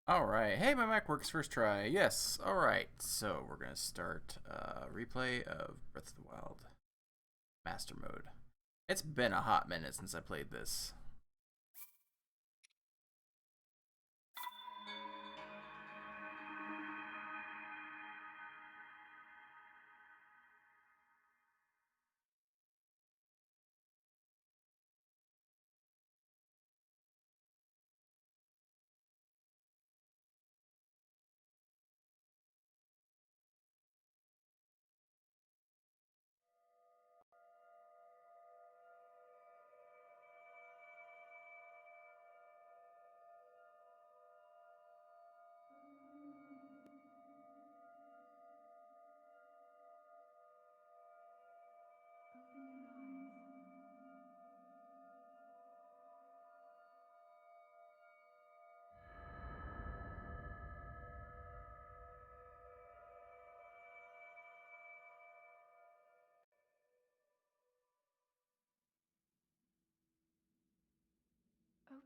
Alright, hey, my Mac works first try. Yes, alright. So we're gonna start replay of Breath of the Wild Master Mode. It's been a hot minute since I played this.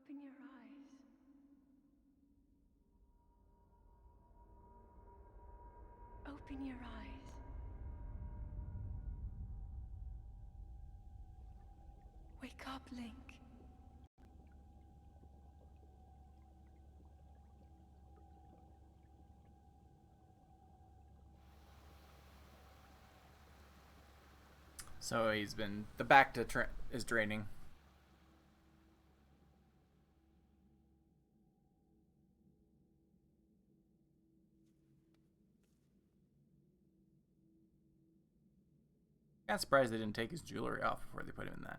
Open your eyes. Open your eyes. Wake up, Link. So he's been the back to is draining. Kind of surprised they didn't take his jewelry off before they put him in that.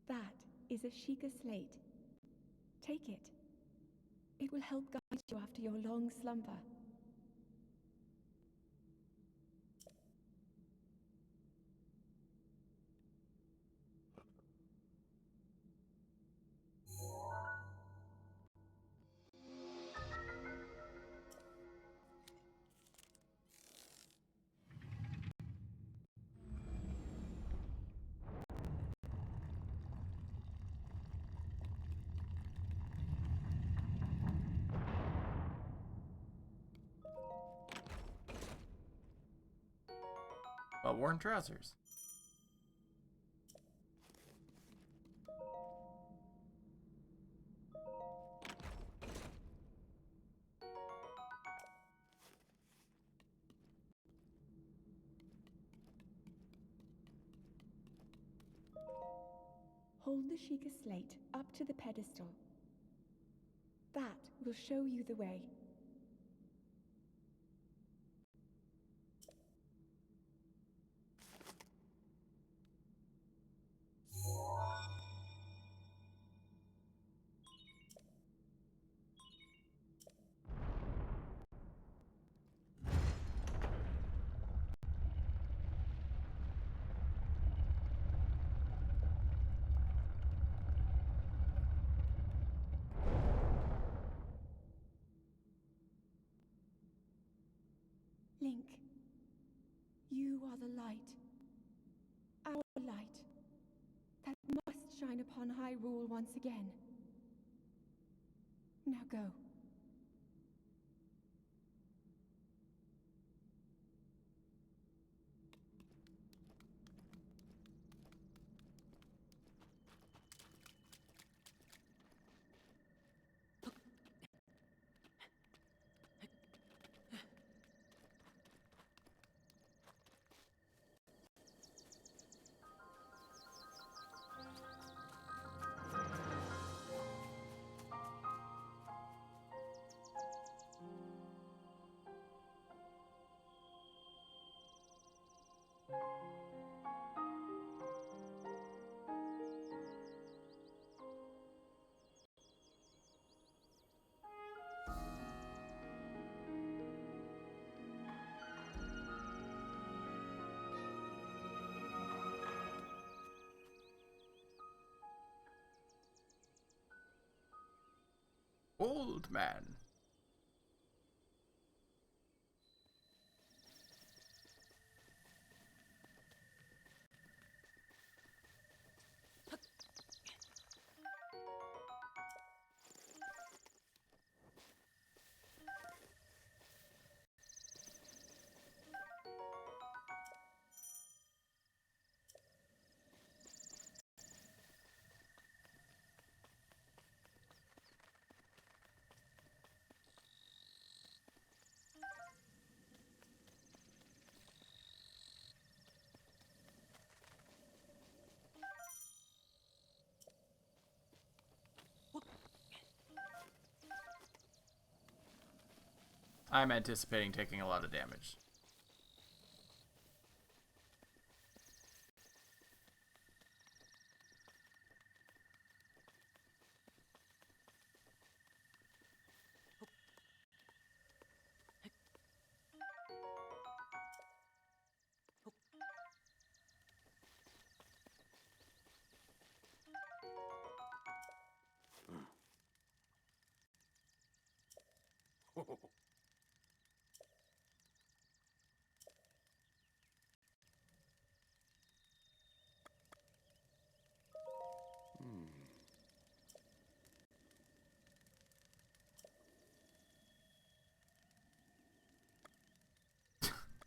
That is a Sheikah slate. Take it. It will help guide you after your long slumber. Well worn trousers. Hold the Sheikah slate up to the pedestal. That will show you the way. Link, you are the light. Our light. That must shine upon Hyrule once again. Now go. Old man. I'm anticipating taking a lot of damage.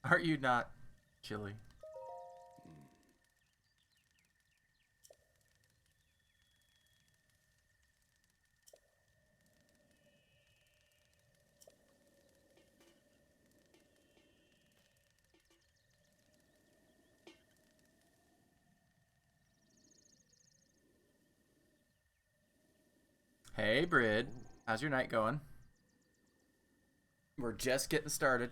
Are you not chilly? Hey, Brid. How's your night going? We're just getting started.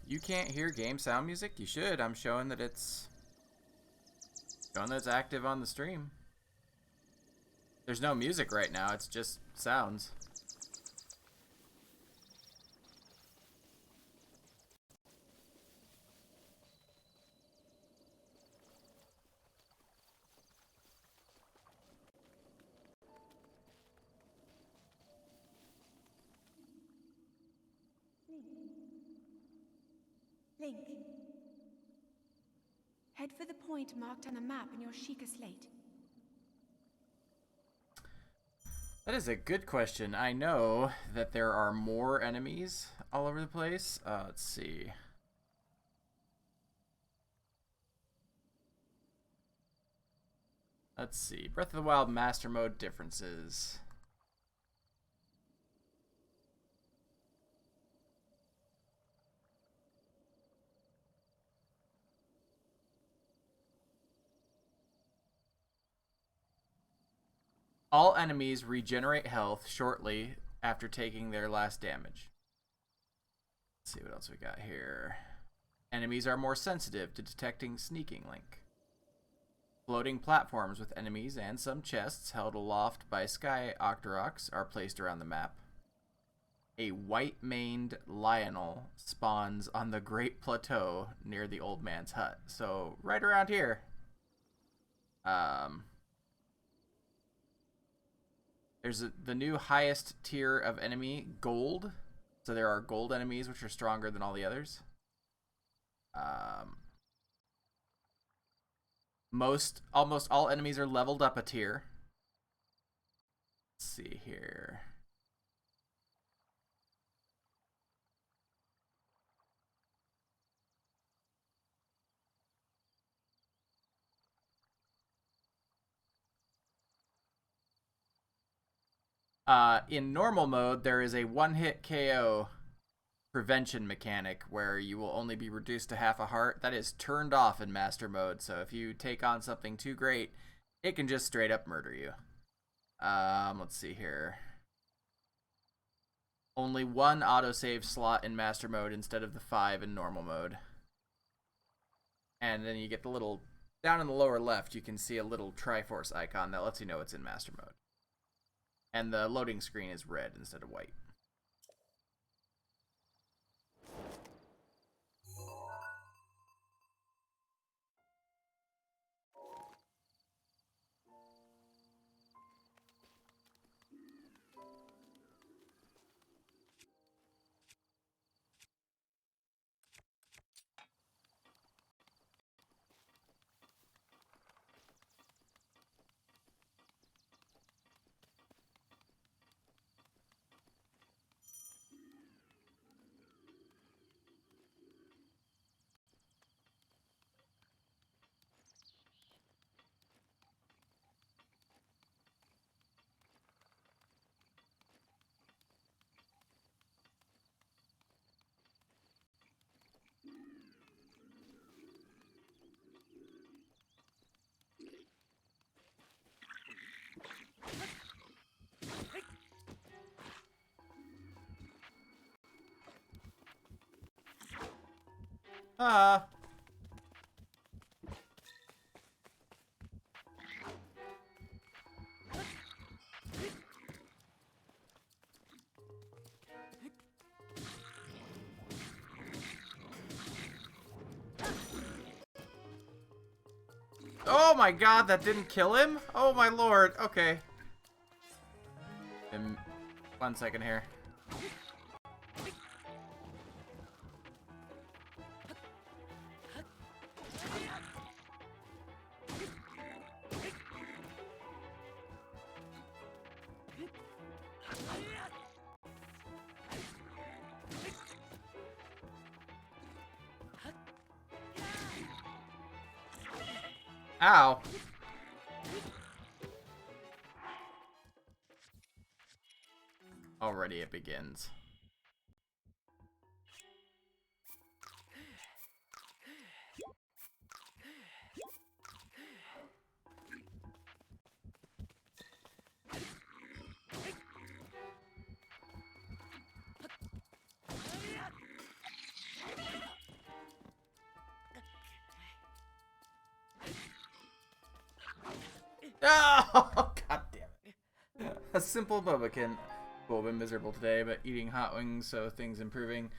You can't hear game sound music? You should. I'm showing that it's active on the stream. There's no music right now. It's just sounds. Link. Head for the point marked on the map in your Sheikah slate. That is a good question. I know that there are more enemies all over the place. Let's see. Let's see. Breath of the Wild Master Mode differences. All enemies regenerate health shortly after taking their last damage. Let's see what else we got here. Enemies are more sensitive to detecting sneaking Link. Floating platforms with enemies and some chests held aloft by Sky Octoroks are placed around the map. A white-maned Lionel spawns on the Great Plateau near the old man's hut. So right around here. There's the new highest tier of enemy, Gold. So there are gold enemies which are stronger than all the others. Almost all enemies are leveled up a tier. Let's see here. In normal mode, there is a one-hit KO prevention mechanic where you will only be reduced to half a heart. That is turned off in master mode, so if you take on something too great, it can just straight up murder you. Let's see here. Only one autosave slot in master mode instead of the 5 in normal mode. And then you get the little, down in the lower left, you can see a little Triforce icon that lets you know it's in master mode. And the loading screen is red instead of white. Ah. Oh my god, that didn't kill him? Oh my lord, okay. 1 second here. Ow. Already it begins. Oh, god damn it. A simple Bobakin. Well, been miserable today, but eating hot wings, so things improving.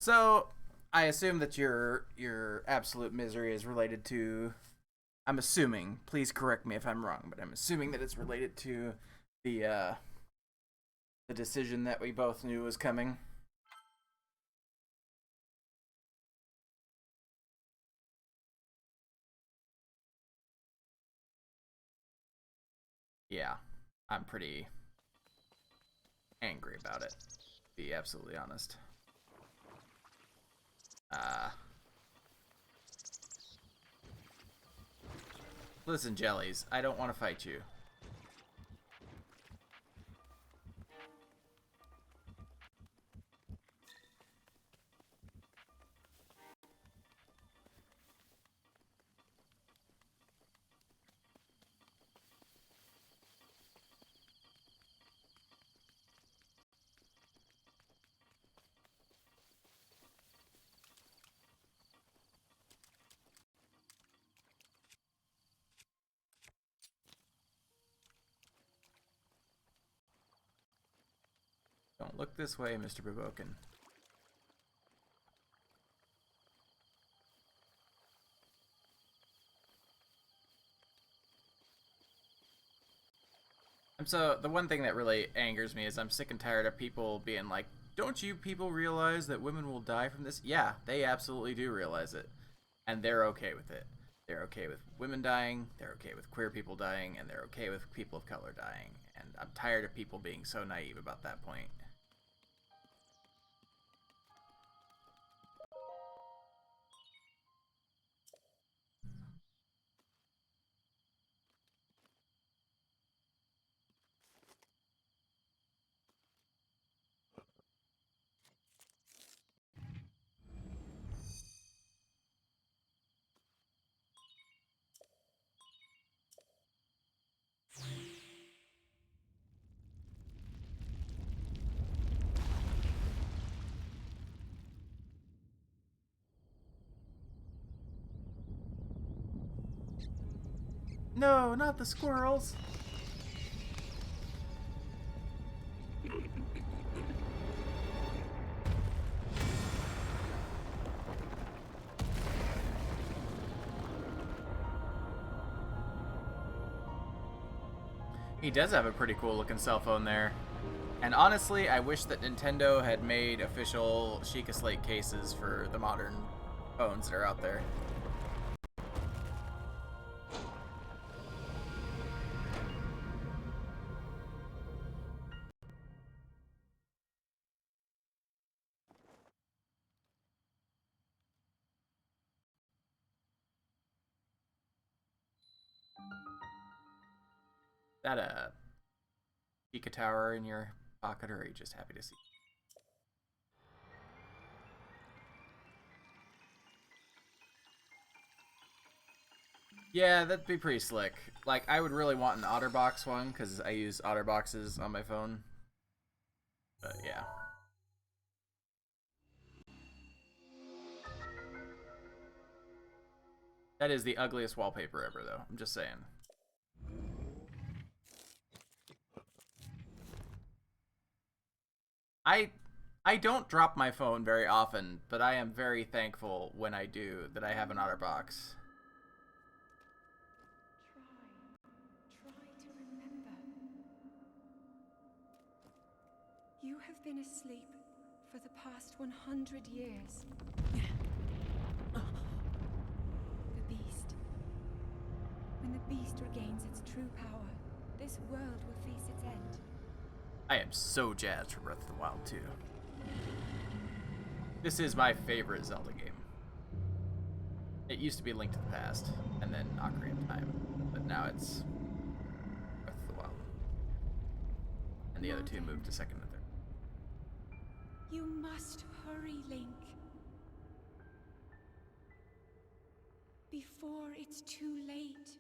So, I assume that your absolute misery is related to... I'm assuming, please correct me if I'm wrong, but I'm assuming that it's related to the decision that we both knew was coming. Yeah, I'm pretty angry about it, to be absolutely honest. Listen, Jellies, I don't want to fight you. Don't look this way, Mr. Bobokin. So, the one thing that really angers me is I'm sick and tired of people being like, don't you people realize that women will die from this? Yeah, they absolutely do realize it. And they're okay with it. They're okay with women dying, they're okay with queer people dying, and they're okay with people of color dying. And I'm tired of people being so naive about that point. No, not the squirrels. He does have a pretty cool looking cell phone there. And honestly, I wish that Nintendo had made official Sheikah Slate cases for the modern phones that are out there. That Sheikah Tower in your pocket, or are you just happy to see? Yeah, that'd be pretty slick. Like, I would really want an OtterBox one, because I use OtterBoxes on my phone. But yeah. That is the ugliest wallpaper ever, though. I'm just saying. I don't drop my phone very often, but I am very thankful when I do that I have an OtterBox. Try to remember. You have been asleep for the past 100 years. The beast. When the beast regains its true power, this world will face its end. I am so jazzed for Breath of the Wild 2. This is my favorite Zelda game. It used to be Link to the Past, and then Ocarina of Time, but now it's Breath of the Wild. And the other two moved to second and third. You must hurry, Link. Before it's too late.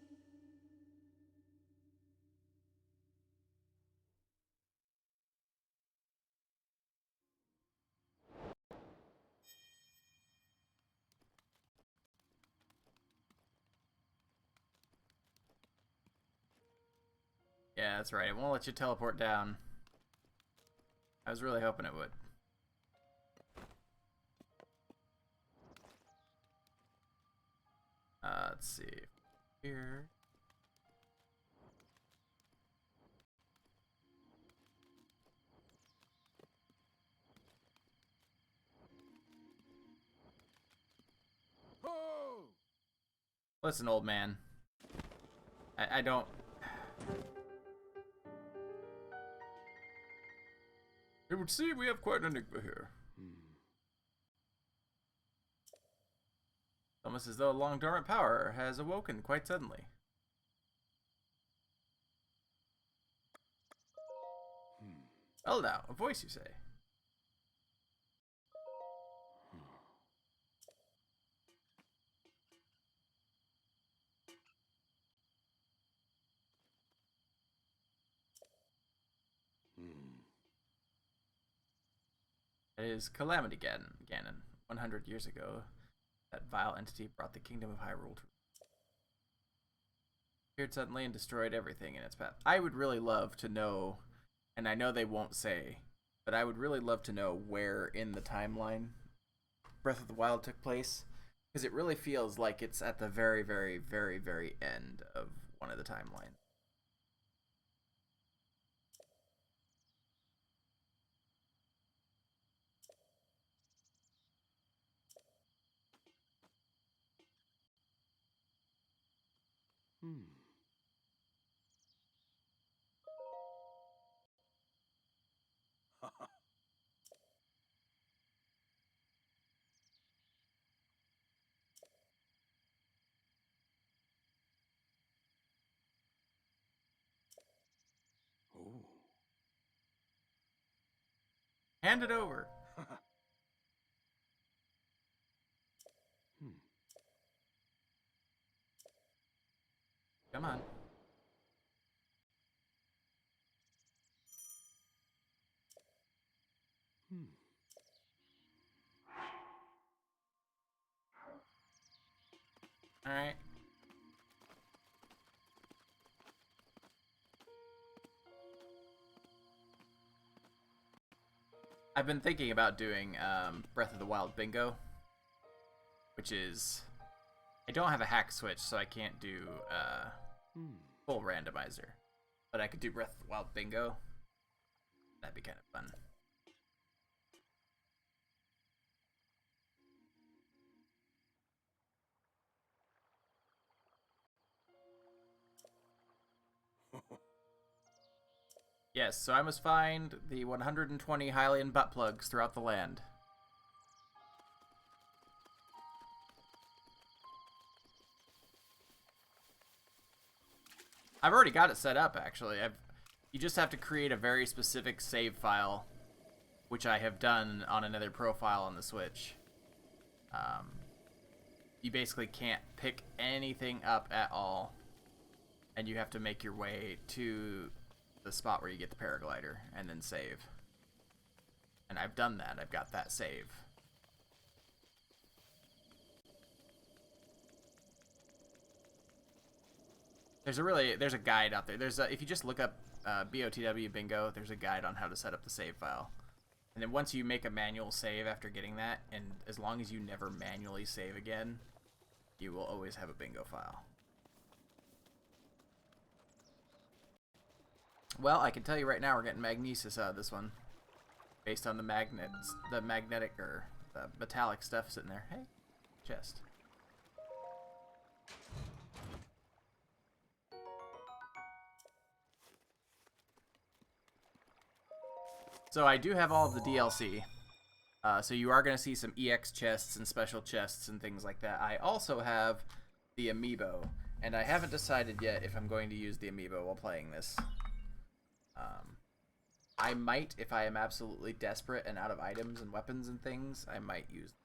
Yeah, that's right. It won't let you teleport down. I was really hoping it would. Let's see. Here. Listen, old man. I don't... It would seem we have quite an enigma here. Almost as though a long dormant power has awoken quite suddenly. Well now, a voice you say. It is Calamity Ganon. 100 years ago, that vile entity brought the kingdom of Hyrule to... appeared suddenly and destroyed everything in its path. I would really love to know, and I know they won't say, but I would really love to know where in the timeline Breath of the Wild took place, because it really feels like it's at the very, very, very, very end of one of the timelines. Hand it over. Come on. All right. I've been thinking about doing Breath of the Wild bingo, which is I don't have a hack switch, so I can't do full randomizer, but I could do Breath of the Wild bingo. That'd be kind of fun. Yes, so I must find the 120 Hylian butt plugs throughout the land. I've already got it set up, actually. You just have to create a very specific save file, which I have done on another profile on the Switch. You basically can't pick anything up at all, and you have to make your way to the spot where you get the paraglider and then save. And I've done that. I've got that save. There's a guide out there. If you just look up BOTW bingo, there's a guide on how to set up the save file. And then once you make a manual save after getting that, and as long as you never manually save again, you will always have a bingo file. Well, I can tell you right now we're getting magnesis out of this one. Based on the magnetic or the metallic stuff sitting there. Hey, chest. So I do have all of the DLC. So you are going to see some EX chests and special chests and things like that. I also have the amiibo, and I haven't decided yet if I'm going to use the amiibo while playing this. I might, if I am absolutely desperate and out of items and weapons and things, I might use them.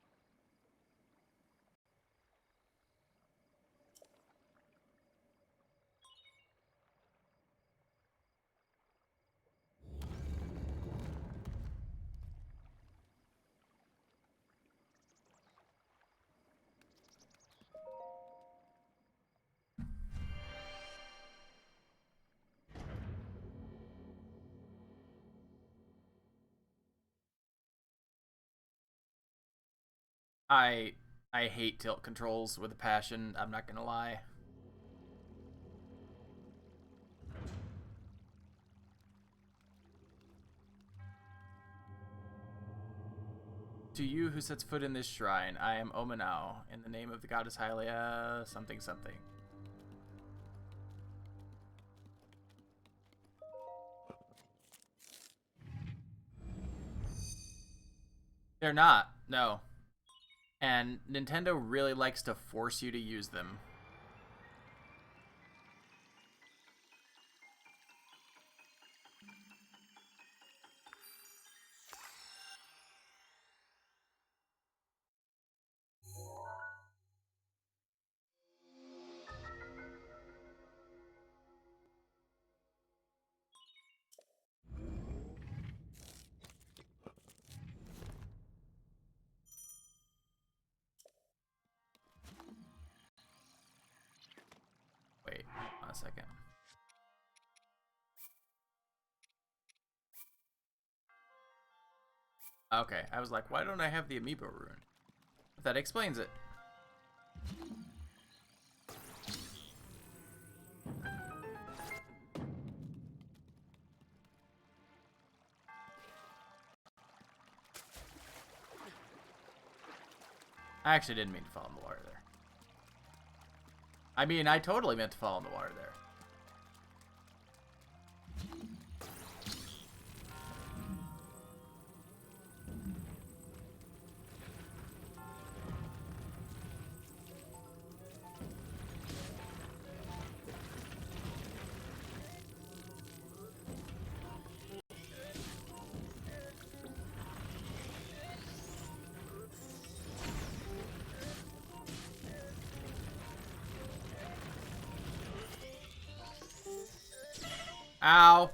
I hate tilt controls with a passion, I'm not gonna lie. To you who sets foot in this shrine, I am Omanao, in the name of the goddess Hylia, something something. They're not, no. And Nintendo really likes to force you to use them. Wait, hold on a second. Okay, I was like, why don't I have the amiibo rune? But that explains it. I actually didn't mean to fall in the water there. I mean, I totally meant to fall in the water there. Ow!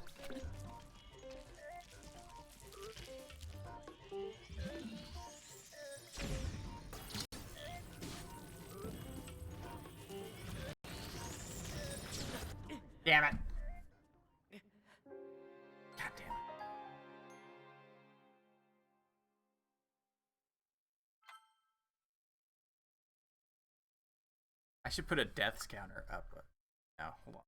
Damn it! God damn it. should put a deaths counter up now. Hold on.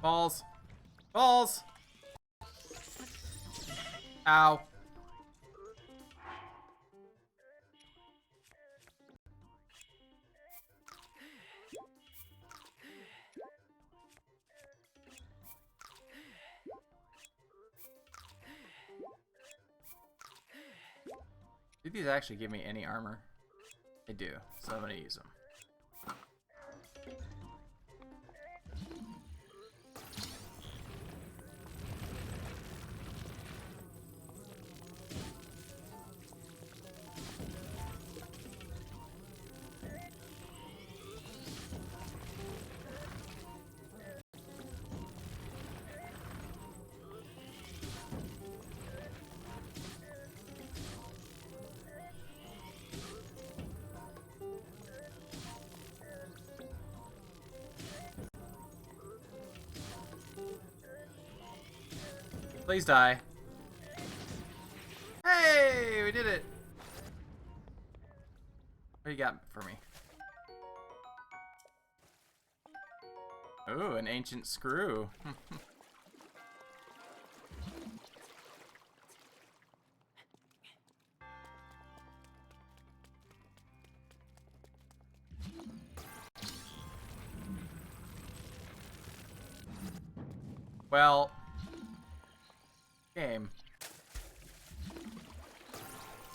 Balls. Balls! Ow. Do these actually give me any armor? They do, so I'm gonna use them. Please die. Hey, we did it. What do you got for me? Oh, an ancient screw. Well, game.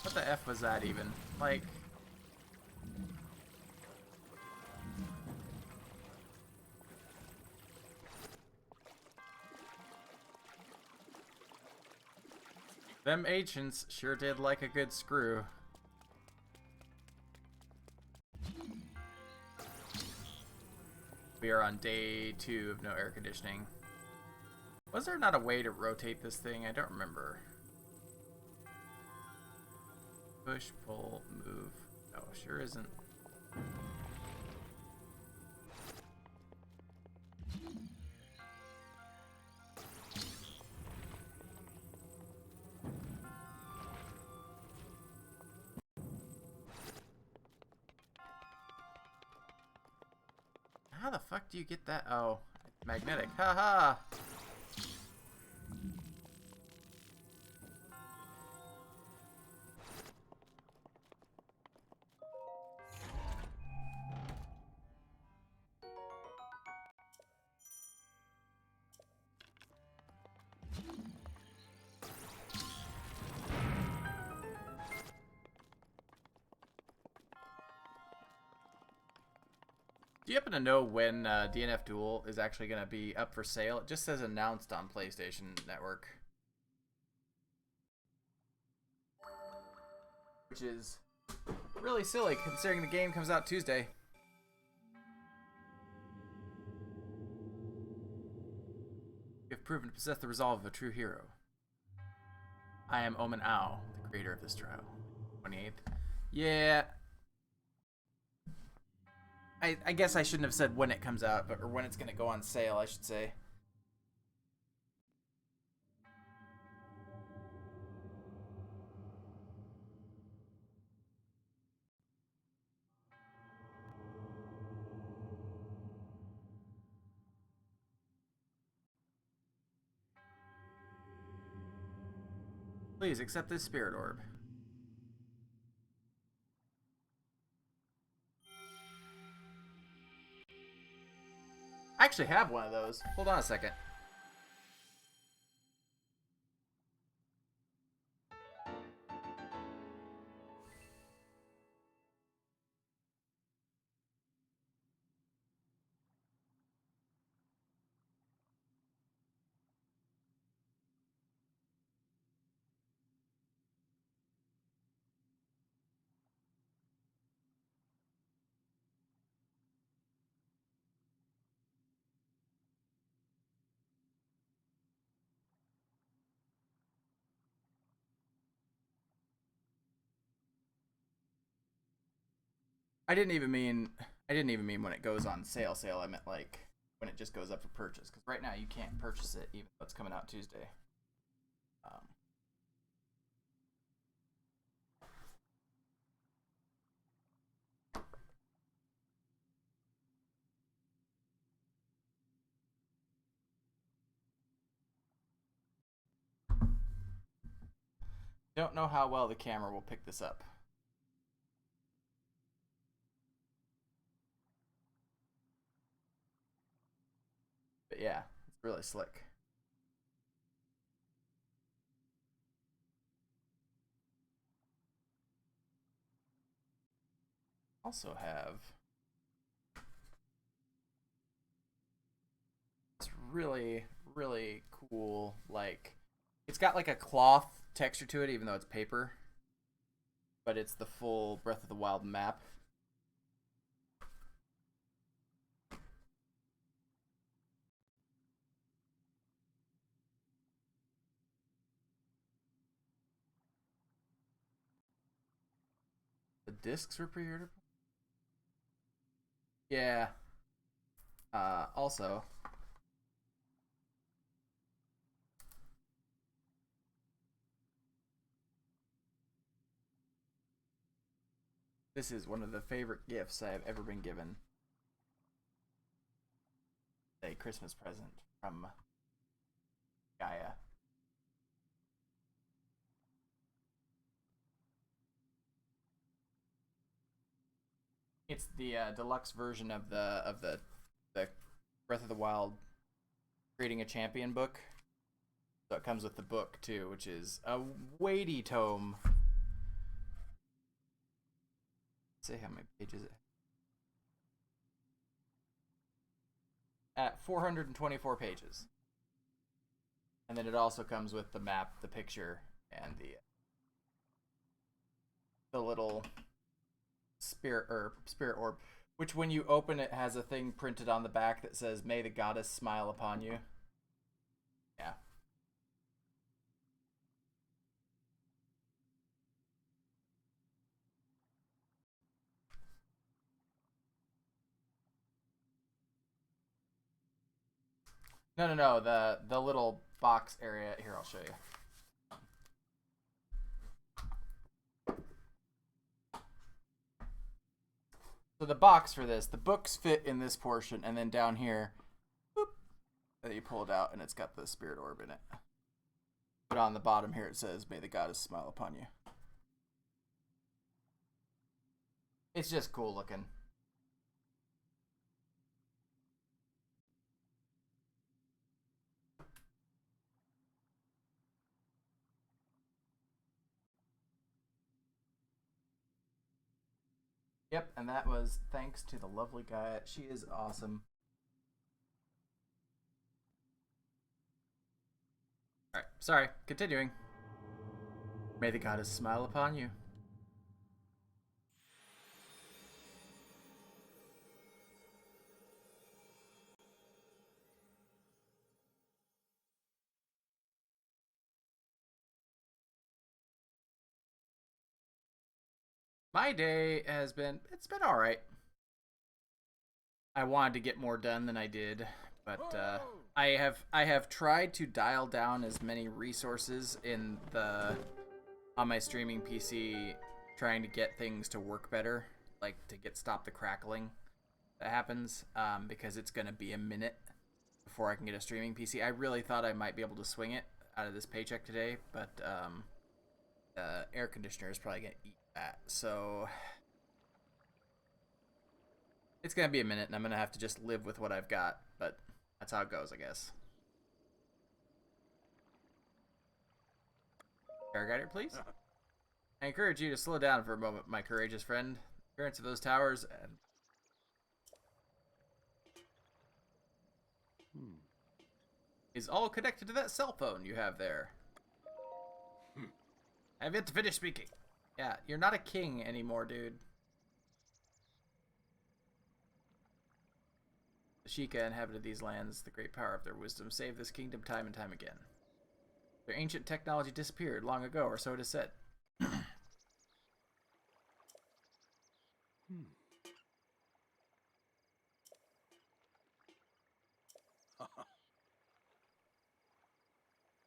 What the F was that even? Like... Them ancients sure did like a good screw. We are on day 2 of no air conditioning. Was there not a way to rotate this thing? I don't remember. Push, pull, move. No, sure isn't. How the fuck do you get that? Oh, magnetic. Haha. Do you happen to know when DNF Duel is actually going to be up for sale? It just says announced on PlayStation Network. Which is really silly considering the game comes out Tuesday. You have proven to possess the resolve of a true hero. I am Omen Ao, the creator of this trial. 28th. Yeah. I guess I shouldn't have said when it comes out, or when it's going to go on sale, I should say. Please accept this spirit orb. I actually have one of those. Hold on a second. I didn't even mean when it goes on sale. I meant like when it just goes up for purchase. Because right now you can't purchase it even though it's coming out Tuesday. Um, don't know how well the camera will pick this up. But yeah, it's really slick. Also have this really cool, like, it's got like a cloth texture to it even though it's paper, but it's the full Breath of the Wild map. The discs were pre-ordered. Yeah. Also, this is one of the favorite gifts I have ever been given. A Christmas present from Gaia. It's the deluxe version of the Breath of the Wild Creating a Champion book. So it comes with the book too, which is a weighty tome. Let's see how many pages it. At 424 pages. And then it also comes with the map, the picture, and the little spirit orb, which when you open it has a thing printed on the back that says "May the goddess smile upon you." Yeah. No. The little box area here. I'll show you. So the box for this, the books fit in this portion, and then down here, boop, and you pull it out, and it's got the spirit orb in it. But on the bottom here, it says, "May the goddess smile upon you." It's just cool looking. Yep, and that was thanks to the lovely Gaia. She is awesome. Alright, sorry, continuing. May the goddess smile upon you. My day has been, it's been alright. I wanted to get more done than I did, but I have tried to dial down as many resources in the on my streaming PC, trying to get things to work better, like to stop the crackling that happens, because it's gonna be a minute before I can get a streaming PC. I really thought I might be able to swing it out of this paycheck today, but the air conditioner is probably gonna eat that, so it's gonna be a minute, and I'm gonna have to just live with what I've got. But that's how it goes, I guess. Paraglider, please. I encourage you to slow down for a moment, my courageous friend. The appearance of those towers and is all connected to that cell phone you have there. I have yet to finish speaking. Yeah, you're not a king anymore, dude. The Sheikah inhabited these lands. The great power of their wisdom saved this kingdom time and time again. Their ancient technology disappeared long ago, or so it is said.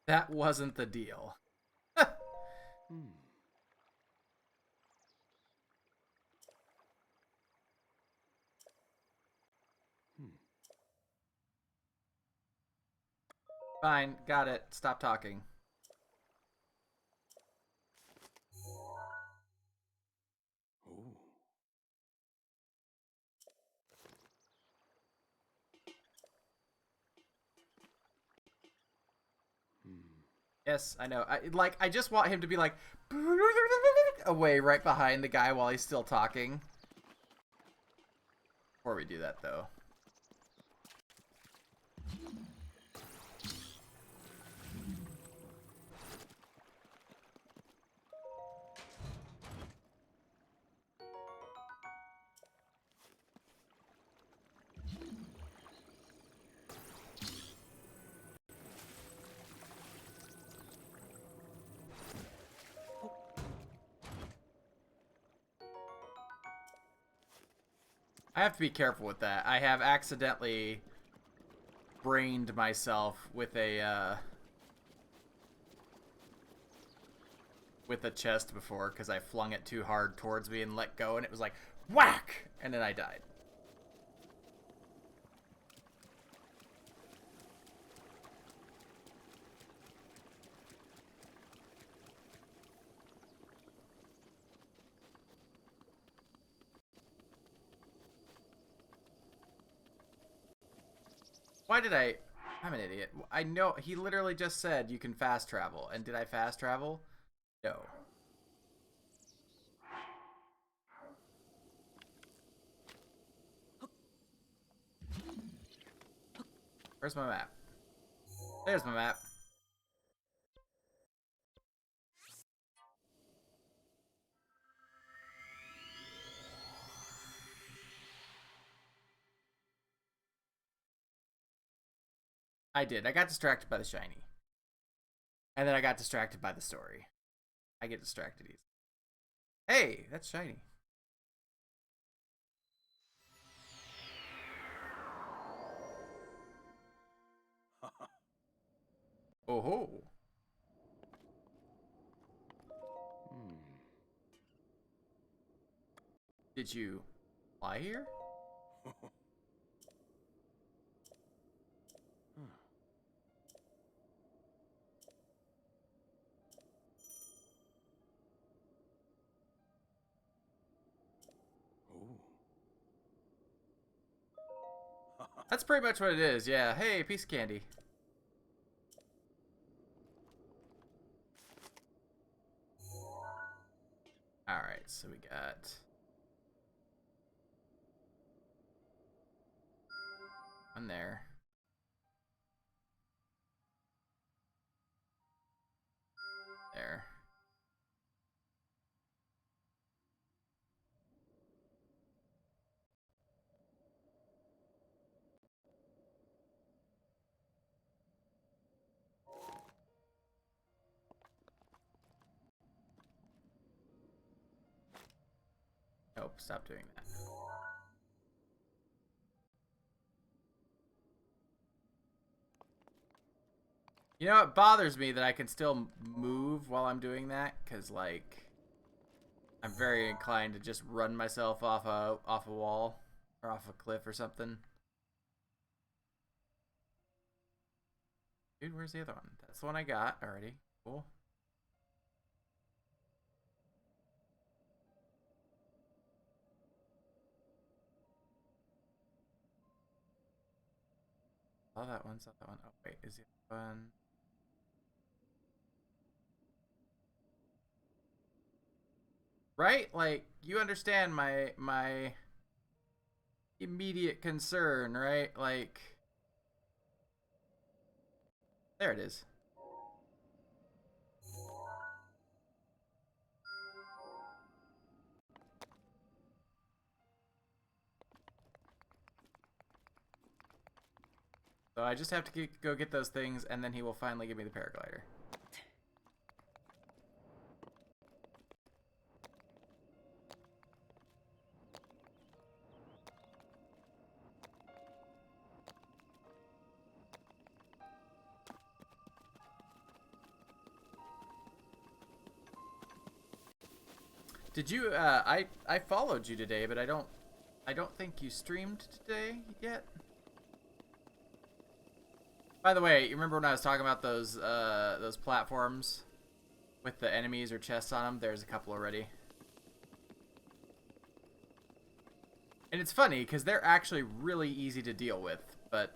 That wasn't the deal. Fine, got it. Stop talking. Yes, I know. I just want him to be like away right behind the guy while he's still talking. Before we do that, though. I have to be careful with that. I have accidentally brained myself with a chest before because I flung it too hard towards me and let go, and it was like whack, and then I died. Why did I... I'm an idiot. I know, he literally just said you can fast travel. And did I fast travel? No. Where's my map? There's my map. I did. I got distracted by the shiny. And then I got distracted by the story. I get distracted easily. Hey, that's shiny. Oh ho. Did you fly here? That's pretty much what it is, yeah. Hey, piece of candy. Alright, so we got... one there. There. Nope, stop doing that. You know, it bothers me that I can still move while I'm doing that, because, like, I'm very inclined to just run myself off a wall or off a cliff or something. Dude, where's the other one? That's the one I got already. Cool. Saw that one, saw that one. Oh, wait, is the other one... Right? Like, you understand my immediate concern, right? Like... There it is. So I just have to go get those things, and then he will finally give me the paraglider. Did you? I followed you today, but I don't think you streamed today yet. By the way, you remember when I was talking about those platforms with the enemies or chests on them? There's a couple already. And it's funny because they're actually really easy to deal with, but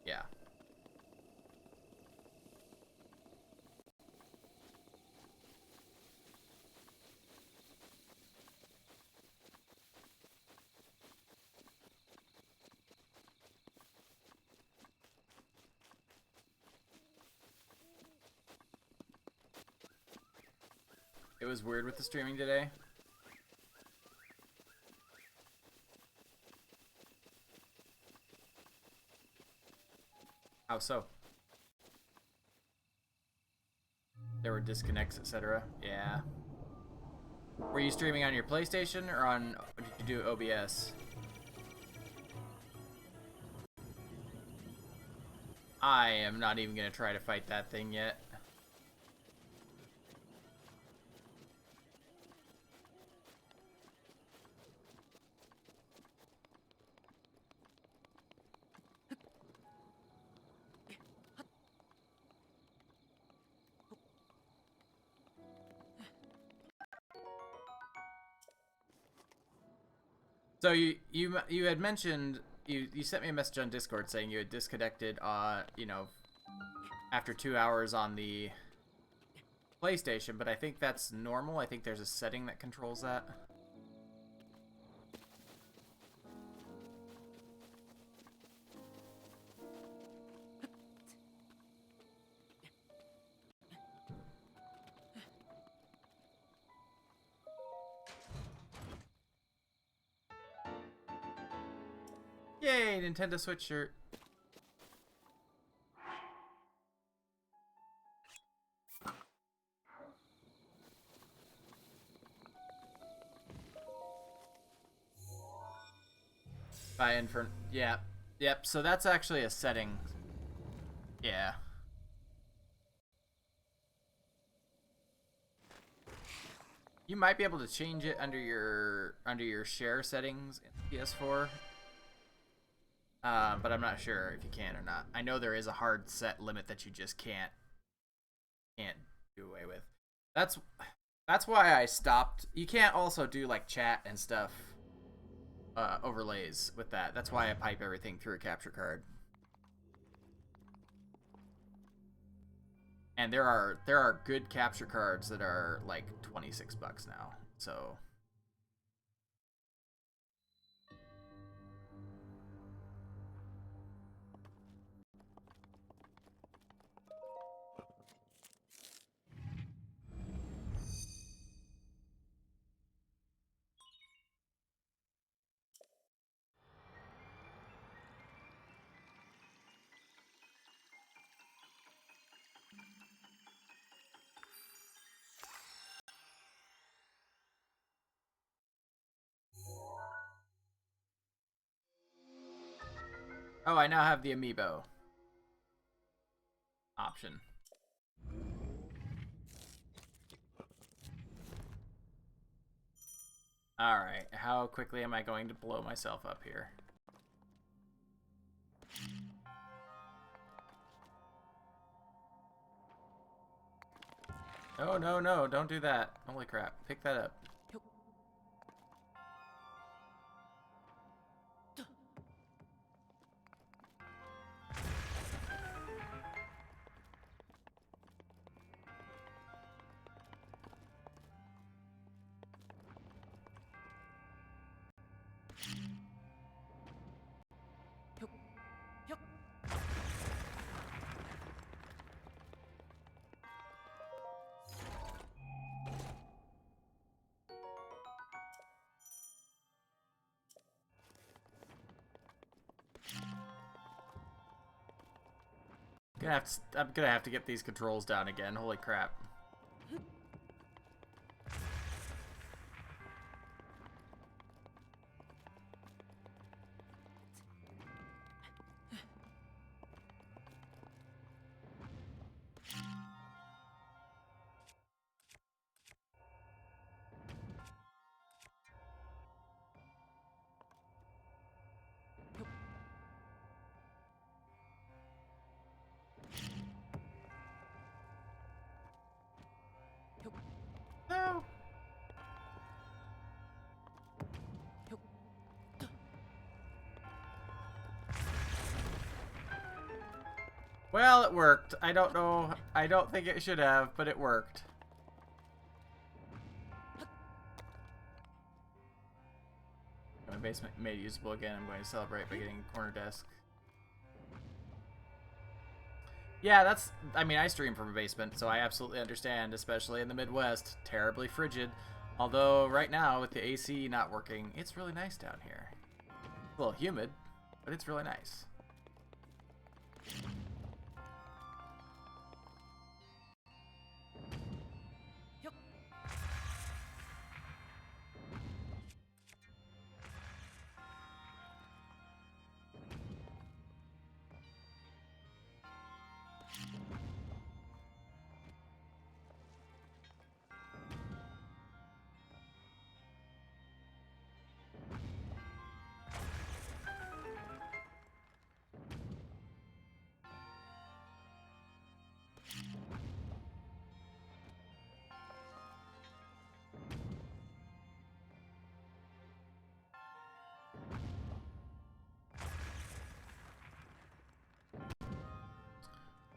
yeah. It was weird with the streaming today. How so? There were disconnects, etc. Yeah. Were you streaming on your PlayStation or on? Or did you do OBS? I am not even gonna try to fight that thing yet. So you had mentioned you sent me a message on Discord saying you had disconnected after 2 hours on the PlayStation, but I think that's normal. I think there's a setting that controls that. Yay, Nintendo Switch shirt. By Infern. Yeah. Yep, so that's actually a setting. Yeah. You might be able to change it under your share settings in PS4. But I'm not sure if you can or not. I know there is a hard set limit that you just can't do away with. That's why I stopped. You can't also do like chat and stuff overlays with that. That's why I pipe everything through a capture card. And there are good capture cards that are like $26 now. So oh, I now have the amiibo option. Alright, how quickly am I going to blow myself up here? Oh, no, no, don't do that. Holy crap. Pick that up. I'm gonna have to get these controls down again. Holy crap. Well, it worked. I don't know. I don't think it should have, but it worked. My basement made usable again. I'm going to celebrate by getting a corner desk. Yeah, that's... I mean, I stream from a basement, so I absolutely understand, especially in the Midwest. Terribly frigid. Although, right now, with the AC not working, it's really nice down here. A little humid, but it's really nice.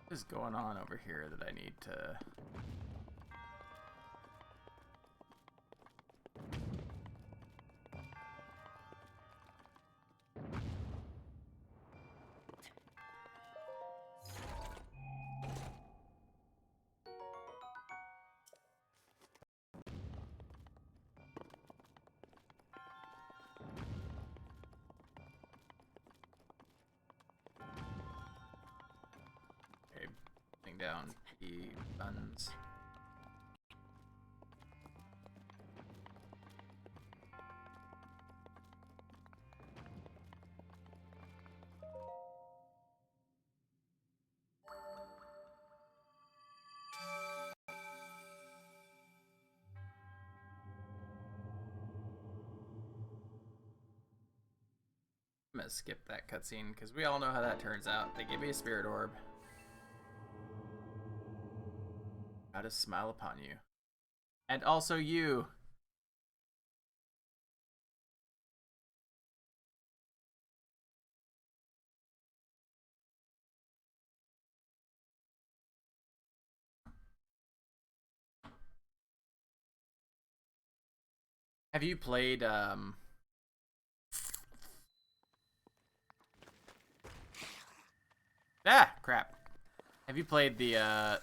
What is going on over here that I need to... Okay, putting down the buttons. I'm gonna skip that cutscene because we all know how that turns out. They give me a spirit orb. How to smile upon you. And also you. Have you played, Ah, crap. Have you played the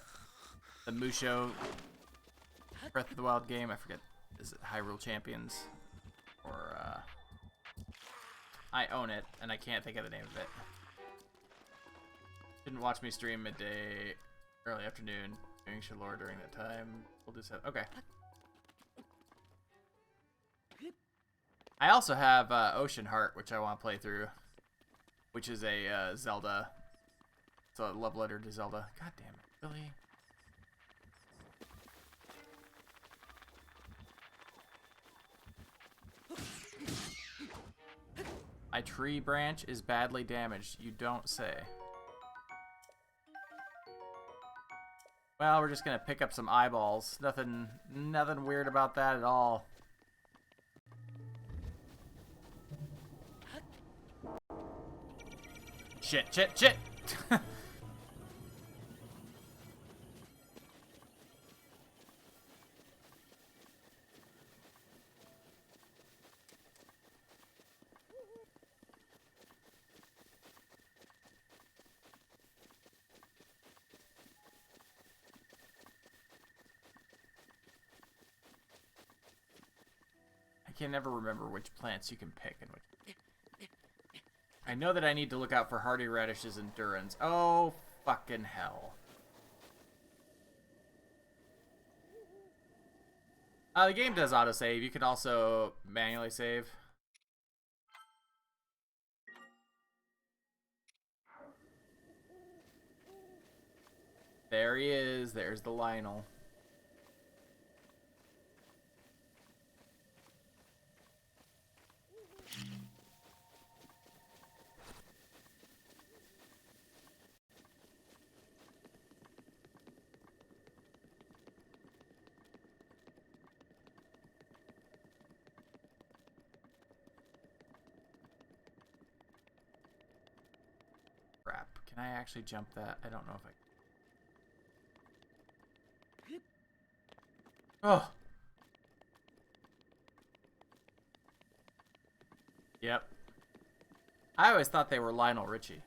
Musho Breath of the Wild game? I forget. Is it Hyrule Champions? Or, I own it, and I can't think of the name of it. Didn't watch me stream midday, early afternoon, doing Shalor during that time. We'll do so. Okay. I also have Ocean Heart, which I want to play through, which is a Zelda. It's a love letter to Zelda. God damn it, really? My tree branch is badly damaged. You don't say. Well, we're just gonna pick up some eyeballs. Nothing weird about that at all. Shit, shit, shit! I can never remember which plants you can pick and which... I know that I need to look out for hardy radishes and durans. Oh, fucking hell. The game does autosave. You can also manually save. There he is. There's the Lionel. Crap. crap. Can I actually jump that? I don't know if I can. Oh! Yep. I always thought they were Lionel Richie.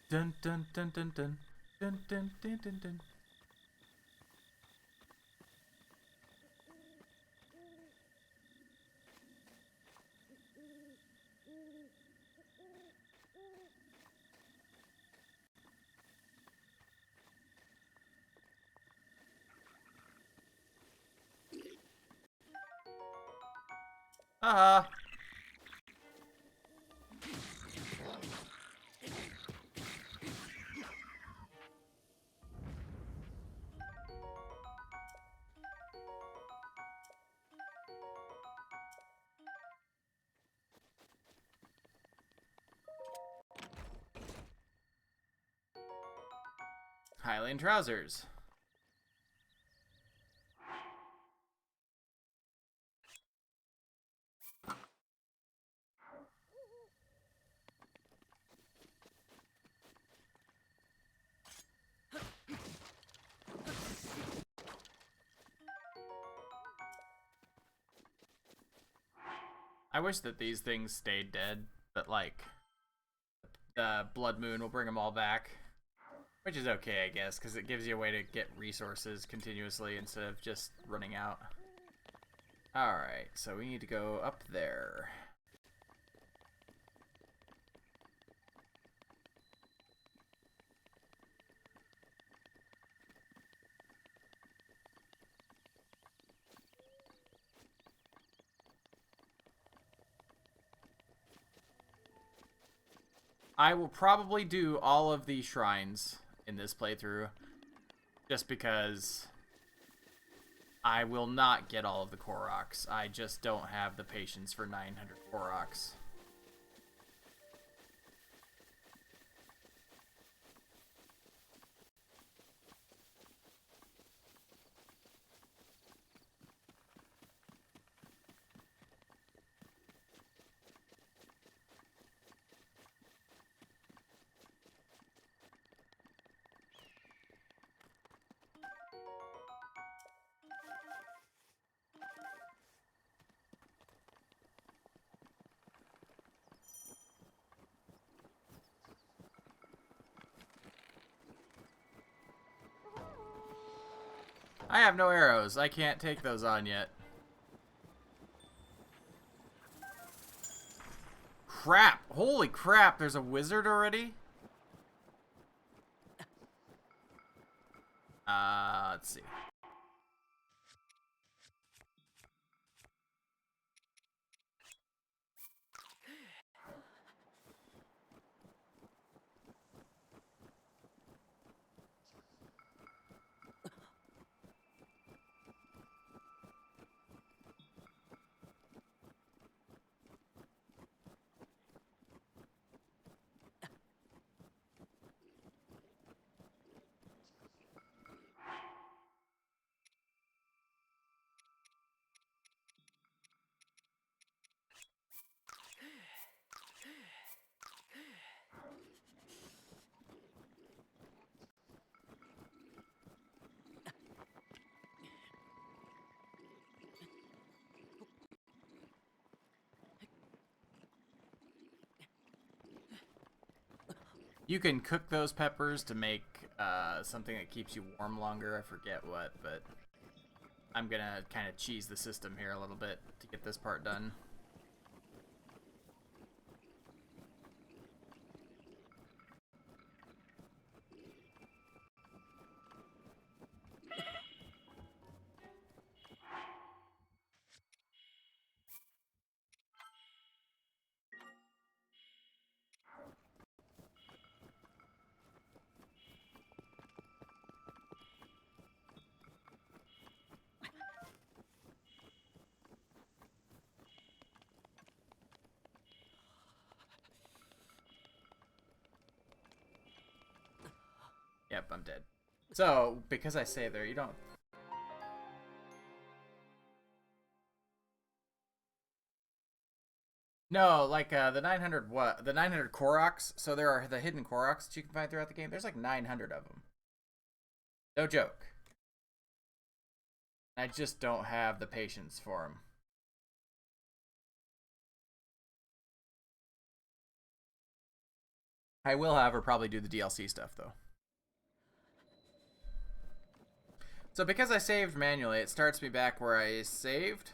Dun dun dun dun dun dun dun dun dun dun. Haha. Highland trousers. I wish that these things stayed dead, but like the Blood Moon will bring them all back, which is okay, I guess, because it gives you a way to get resources continuously instead of just running out. Alright, so we need to go up there. I will probably do all of the shrines in this playthrough, just because I will not get all of the Koroks. I just don't have the patience for 900 Koroks. I have no arrows. I can't take those on yet. Crap! Holy crap, there's a wizard already? Let's see. You can cook those peppers to make something that keeps you warm longer. I forget what, but I'm gonna kind of cheese the system here a little bit to get this part done. Yep, I'm dead. So, because I say there, you don't... No, like, the 900 what? The 900 Koroks. So there are the hidden Koroks that you can find throughout the game. There's like 900 of them. No joke. I just don't have the patience for them. I will, however, probably do the DLC stuff, though. So because I saved manually, it starts me back where I saved.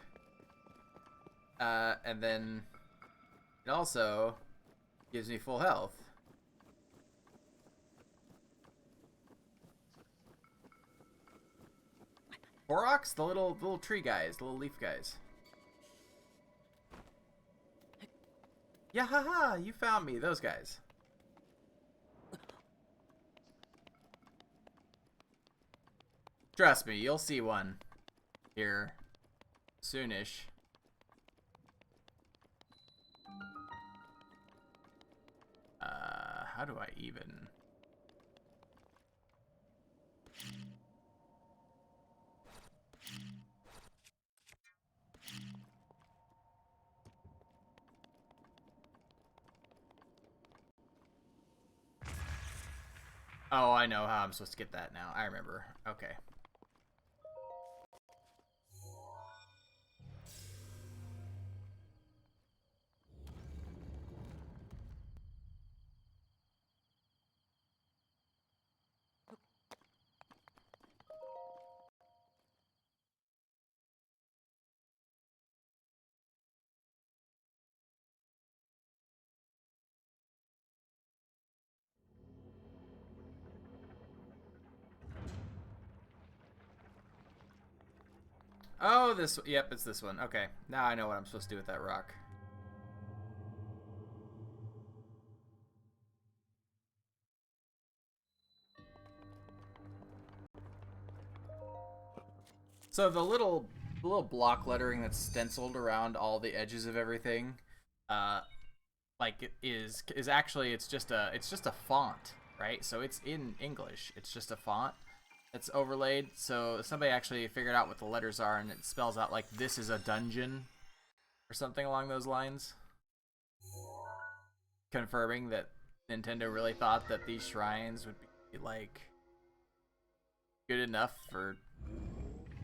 And then it also gives me full health. Koroks? The little tree guys, the little leaf guys. Yeah, haha, you found me, those guys. Trust me, you'll see one here soonish. How do I even... Oh, I know how I'm supposed to get that now. I remember. Okay. Oh, this... Yep, it's this one. Okay. Now I know what I'm supposed to do with that rock. So the little block lettering that's stenciled around all the edges of everything, like is actually it's just a font, right? So it's in English. It's just a font that's overlaid. So somebody actually figured out what the letters are, and it spells out like this is a dungeon or something along those lines, confirming that Nintendo really thought that these shrines would be like good enough for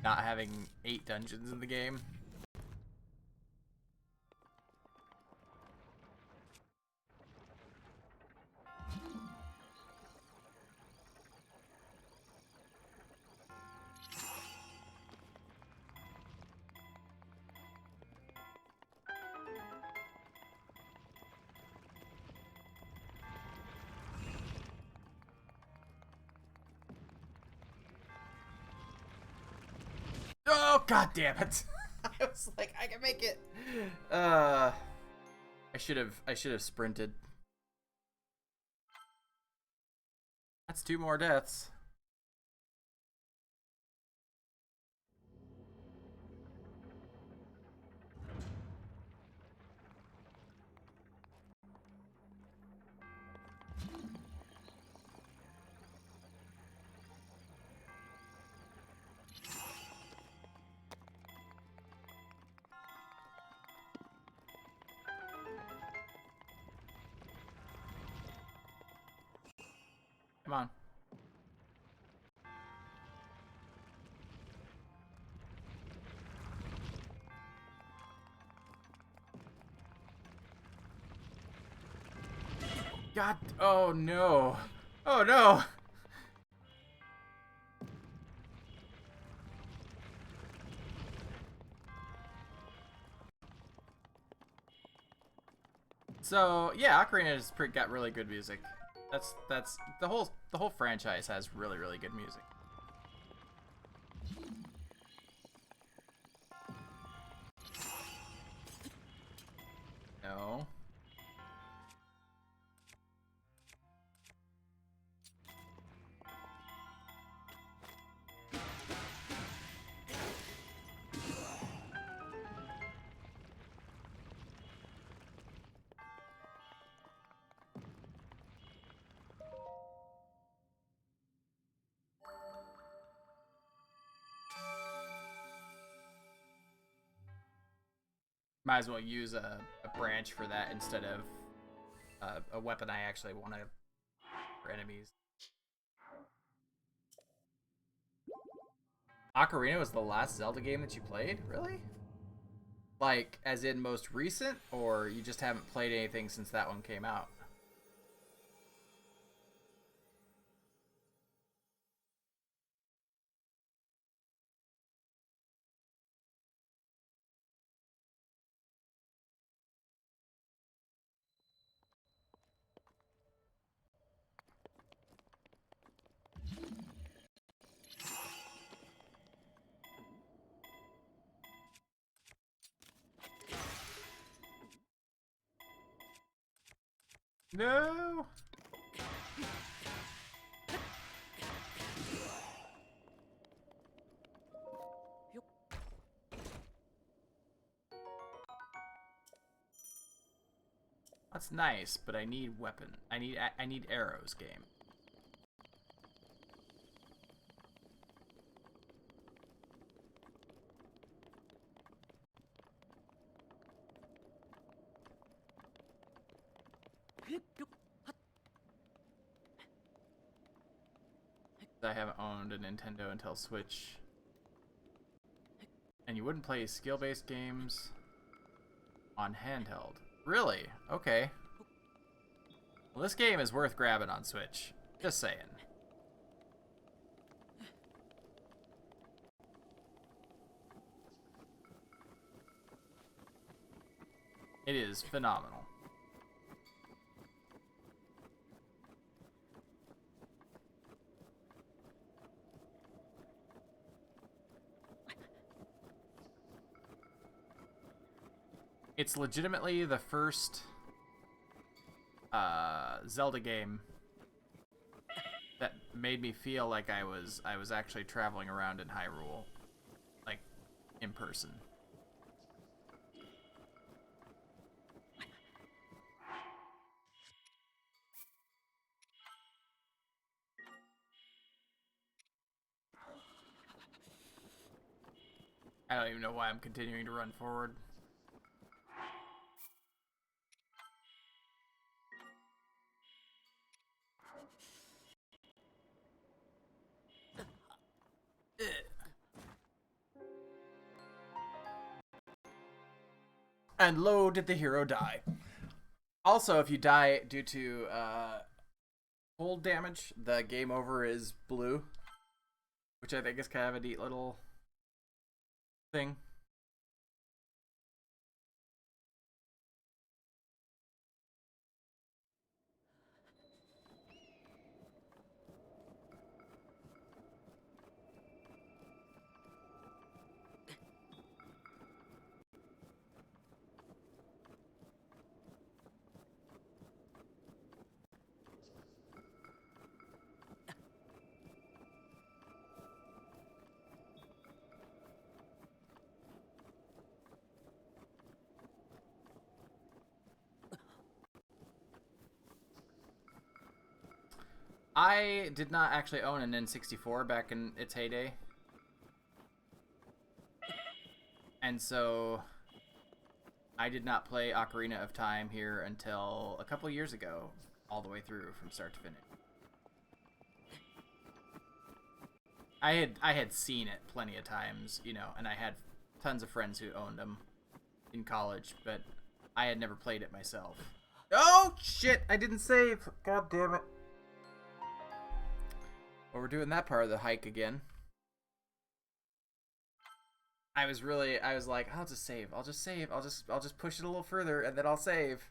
not having 8 dungeons in the game. Oh, god damn it. I was like, I can make it. I should have sprinted. That's 2 more deaths. Come on. God, oh no. Oh no. So yeah, Ocarina has got really good music. That's the whole franchise has really good music. No. Might as well use a branch for that instead of a weapon I actually want to for enemies. Ocarina was the last Zelda game that you played? Really? Like, as in most recent, or you just haven't played anything since that one came out? No! That's nice, but I need weapon. I need arrows, game. I haven't owned a Nintendo until Switch. And you wouldn't play skill-based games on handheld. Really? Okay. Well, this game is worth grabbing on Switch. Just saying. It is phenomenal. It's legitimately the first Zelda game that made me feel like I was actually traveling around in Hyrule, like in person. I don't even know why I'm continuing to run forward. And lo, did the hero die. Also, if you die due to cold damage, the game over is blue, which I think is kind of a neat little thing. I did not actually own an N64 back in its heyday. And so I did not play Ocarina of Time here until a couple years ago, all the way through from start to finish. I had seen it plenty of times, you know, and I had tons of friends who owned them in college, but I had never played it myself. Oh shit! I didn't save. God damn it. Well, we're doing that part of the hike again. I was like, I'll just save. I'll just push it a little further and then I'll save.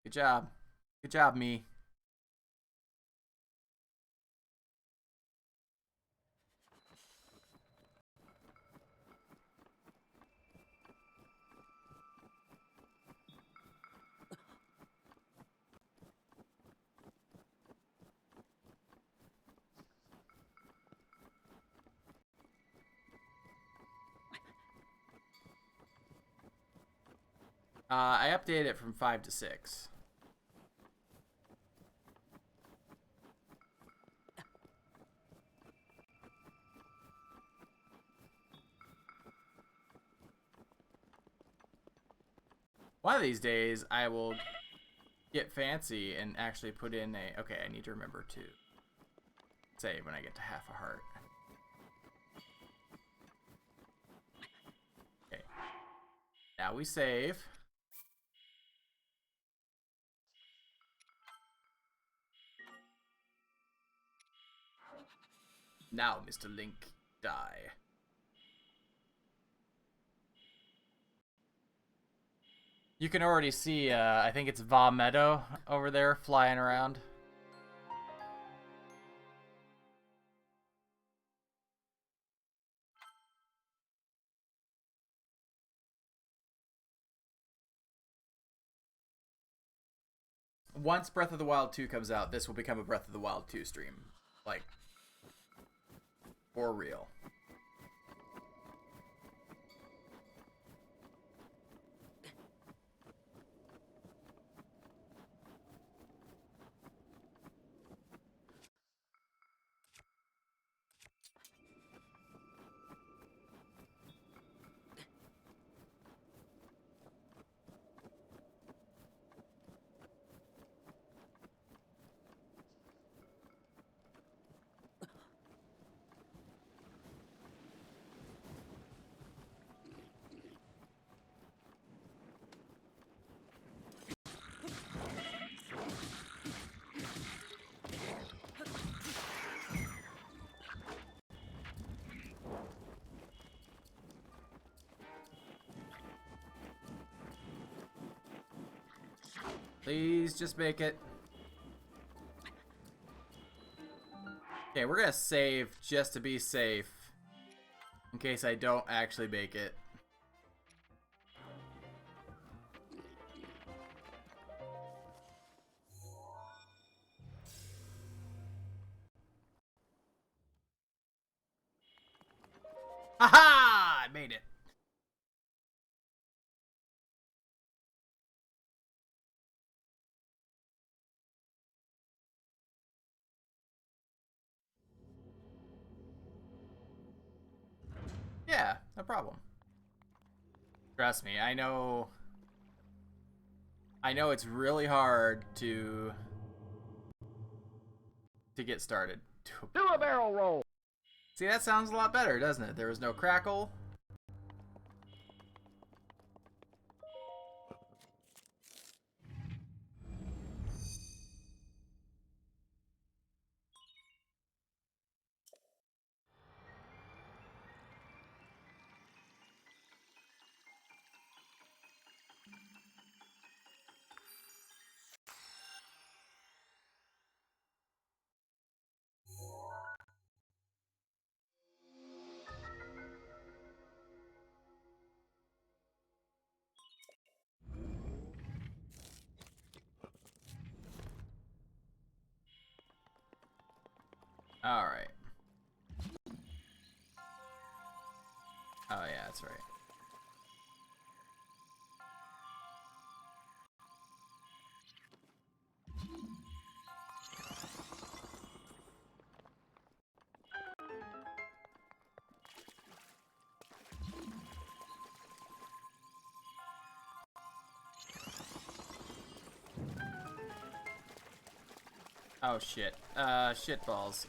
Good job. Good job, me. I updated it from 5 to 6. One of these days, I will get fancy and actually put in a... Okay, I need to remember to save when I get to half a heart. Okay. Now we save. Now, Mr. Link, die. You can already see, I think it's Va Meadow over there flying around. Once Breath of the Wild 2 comes out, this will become a Breath of the Wild 2 stream. Like, for real. Please just make it. Okay, we're gonna save just to be safe. In case I don't actually make it. Haha! I made it. Yeah, no problem. Trust me, I know it's really hard to get started. Do a barrel roll. See, that sounds a lot better, doesn't it? There was no crackle. Alright. Oh yeah, that's right. Oh shit. Shit balls.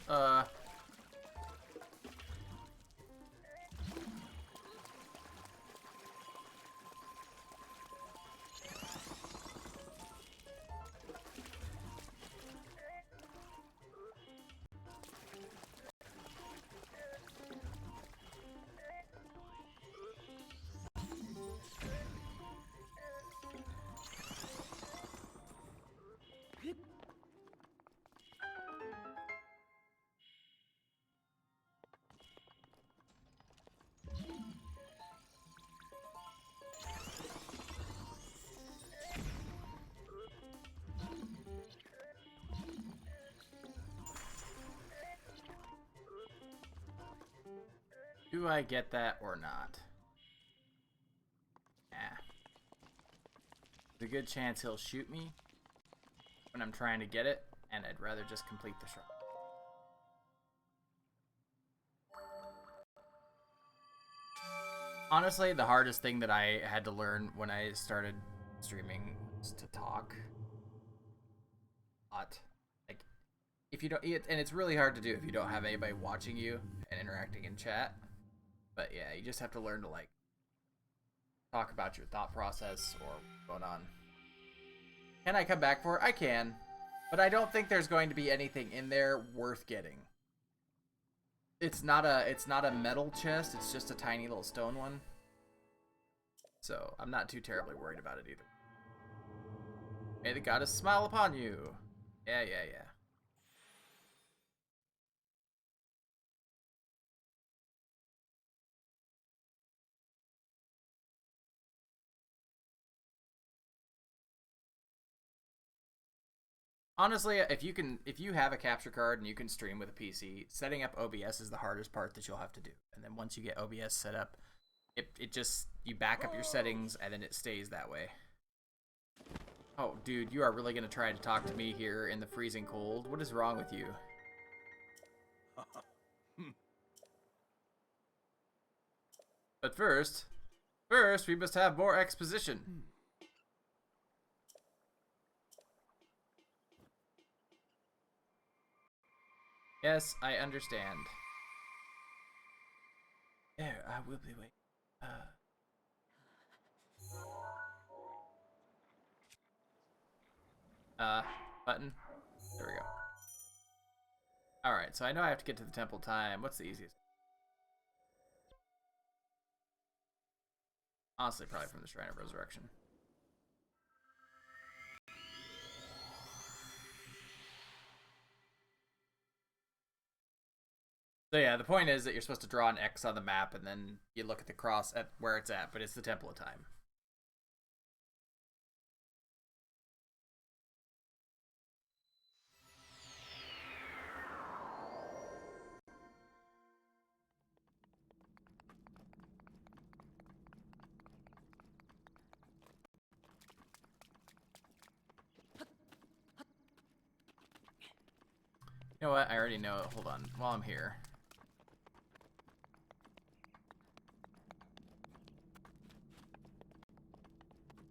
Do I get that or not? Nah. There's a good chance he'll shoot me when I'm trying to get it, and I'd rather just complete the shrine. Honestly, the hardest thing that I had to learn when I started streaming was to talk. Like, if you don't, and it's really hard to do if you don't have anybody watching you and interacting in chat. But yeah, you just have to learn to like talk about your thought process or what's going on. Can I come back for it? I can, but I don't think there's going to be anything in there worth getting. It's not a metal chest. It's just a tiny little stone one. So I'm not too terribly worried about it either. May the goddess smile upon you. Yeah. Honestly, if you have a capture card and you can stream with a PC, setting up OBS is the hardest part that you'll have to do. And then once you get OBS set up, it just, you back up your settings and then it stays that way. Oh, dude, you are really gonna try to talk to me here in the freezing cold? What is wrong with you? But first we must have more exposition. Yes, I understand. There, I will be waiting. Button. There we go. Alright, so I know I have to get to the temple time. What's the easiest? Honestly, probably from the Shrine of Resurrection. So yeah, the point is that you're supposed to draw an X on the map and then you look at the cross at where it's at, but it's the Temple of Time. You know what? I already know it. Hold on. While I'm here.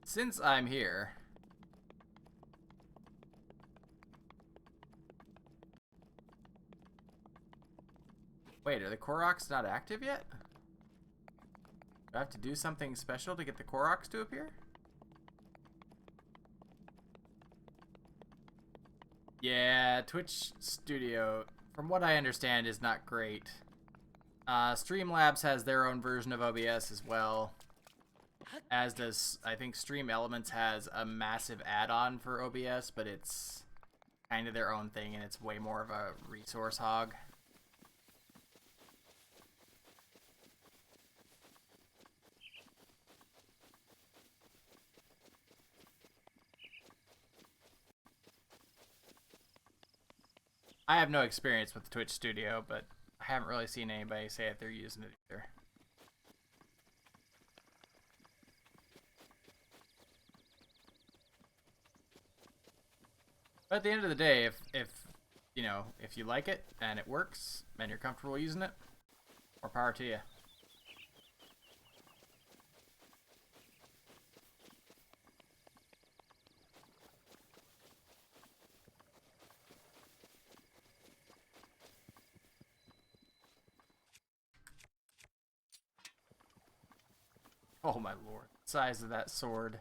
Since I'm here... Wait, are the Koroks not active yet? Do I have to do something special to get the Koroks to appear? Yeah, Twitch Studio, from what I understand, is not great. Streamlabs has their own version of OBS as well. As does, I think Stream Elements has a massive add-on for OBS, but it's kind of their own thing and it's way more of a resource hog. I have no experience with the Twitch Studio, but I haven't really seen anybody say that they're using it either. But at the end of the day, if you know, if you like it and it works and you're comfortable using it, more power to you. Oh my lord. The size of that sword.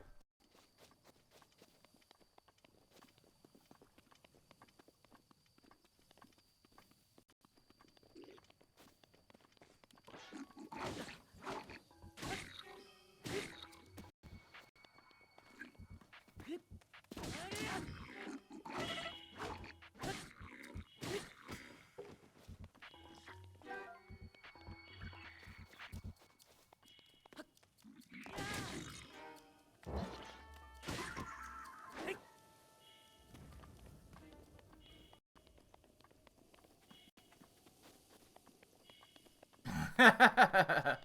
I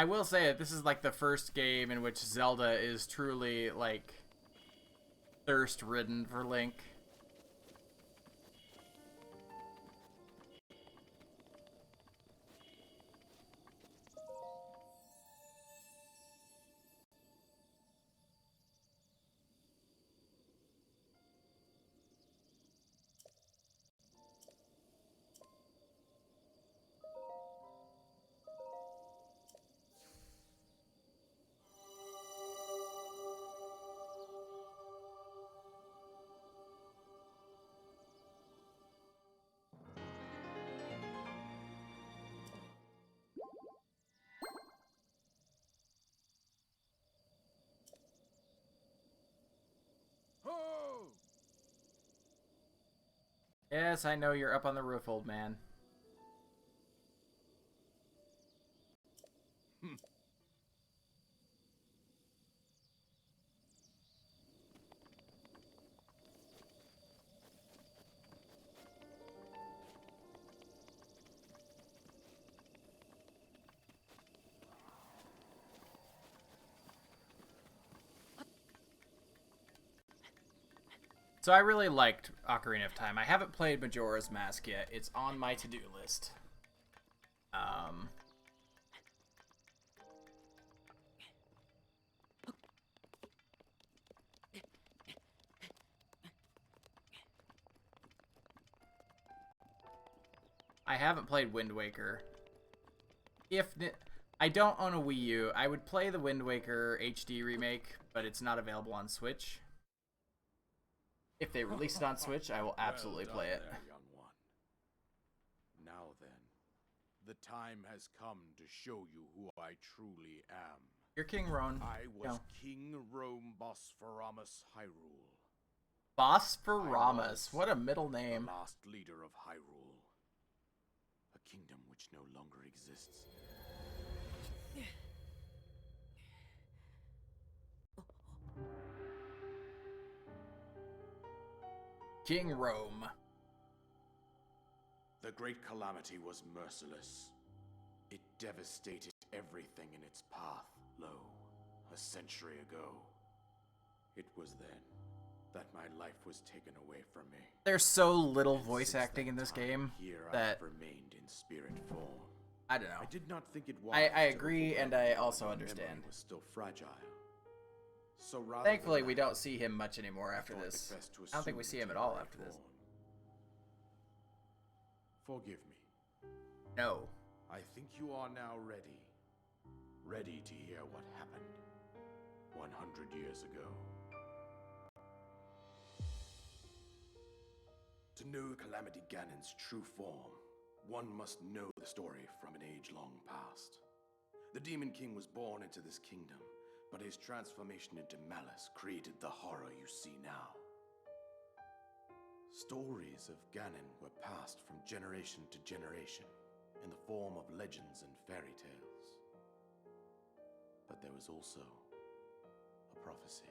will say that this is like the first game in which Zelda is truly like thirst-ridden for Link. Yes, I know you're up on the roof, old man. So I really liked Ocarina of Time. I haven't played Majora's Mask yet. It's on my to-do list. I haven't played Wind Waker. I don't own a Wii U, I would play the Wind Waker HD remake, but it's not available on Switch. If they release it on Switch, I will absolutely play it. There, young one. Now then, the time has come to show you who I truly am. You're King Roan. I was No. King Rome Bosphoramus Hyrule. Bosphoramus. What a middle name. The last leader of Hyrule. A kingdom which no longer exists. King Rome. The Great Calamity was merciless. It devastated everything in its path, lo, a century ago. It was then that my life was taken away from me. There's so little And voice since acting that in this time, game here that I've remained in spirit form. I don't know. I did not think it I wise to agree, and overwhelm I you also when my understand. memory was still fragile. So rather Thankfully, than we that, don't see him much anymore I after thought it this. best to I don't think we assume see him that at you all were after this. reborn. Forgive me. No. I think you are now ready. Ready to hear what happened 100 years ago. To know Calamity Ganon's true form, one must know the story from an age long past. The Demon King was born into this kingdom, but his transformation into malice created the horror you see now. Stories of Ganon were passed from generation to generation in the form of legends and fairy tales. But there was also a prophecy.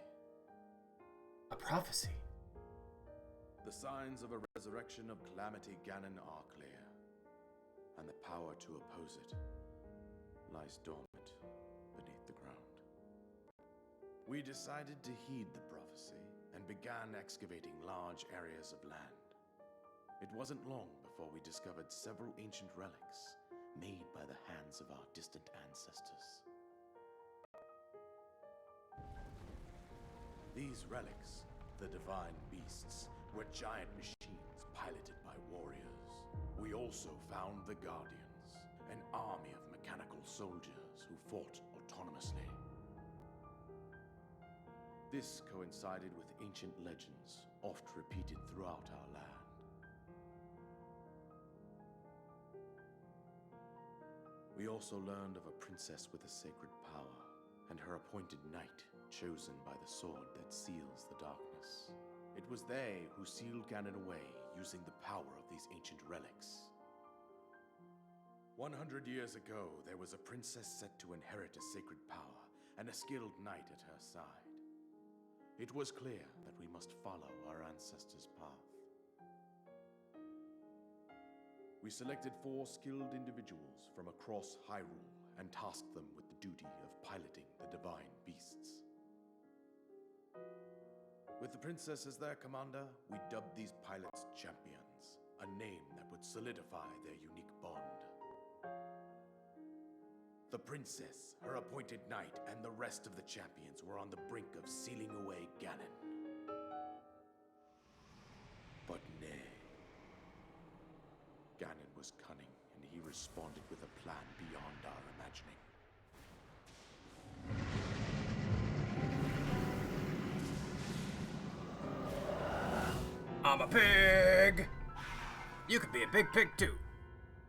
A prophecy. The signs of a resurrection of Calamity Ganon are clear, and the power to oppose it lies dormant beneath the ground. We decided to heed the prophecy and began excavating large areas of land. It wasn't long before we discovered several ancient relics made by the hands of our distant ancestors. These relics, the divine beasts, were giant machines piloted by warriors. We also found the Guardians, an army of mechanical soldiers who fought autonomously. This coincided with ancient legends, oft repeated throughout our land. We also learned of a princess with a sacred power, and her appointed knight, chosen by the sword that seals the darkness. It was they who sealed Ganon away using the power of these ancient relics. 100 years ago, there was a princess set to inherit a sacred power, and a skilled knight at her side. It was clear that we must follow our ancestors' path. We selected 4 skilled individuals from across Hyrule and tasked them with the duty of piloting the divine beasts. With the princess as their commander, we dubbed these pilots champions, a name that would solidify their unique bond. The princess, her appointed knight, and the rest of the champions were on the brink of sealing away Ganon. But nay. Ganon was cunning, and he responded with a plan beyond our imagining. I'm a pig! You could be a big pig too.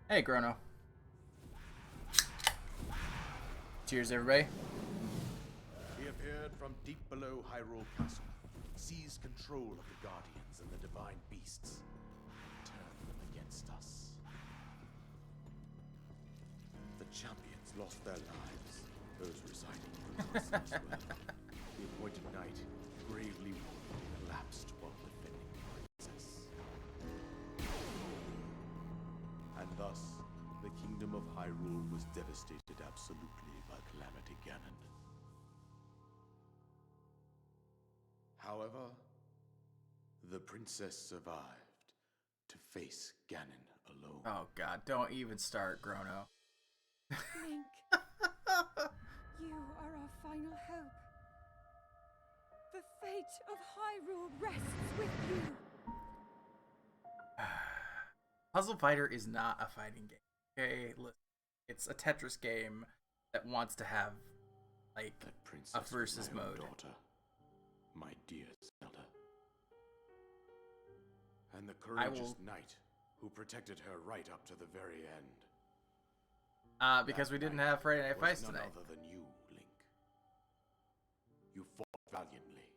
Hey, Grono. Cheers, everybody. He appeared from deep below Hyrule Castle, seized control of the Guardians and the divine beasts, and turned them against us. The champions lost their lives, those residing in us as well. The appointed knight, bravely wounded, collapsed while defending the princess. And thus, the kingdom of Hyrule was devastated absolutely by Calamity Ganon. However, the princess survived to face Ganon alone. Oh god, don't even start, Grono. Link, you are our final hope. The fate of Hyrule rests with you. Puzzle Fighter is not a fighting game. Okay, listen, it's a Tetris game that wants to have like That princess a was versus my own mode. daughter, my dear Zelda. And the courageous knight who protected her right up to the very end. Because we That didn't knight have Friday Night was Fights none tonight. other than you, Link. You fought valiantly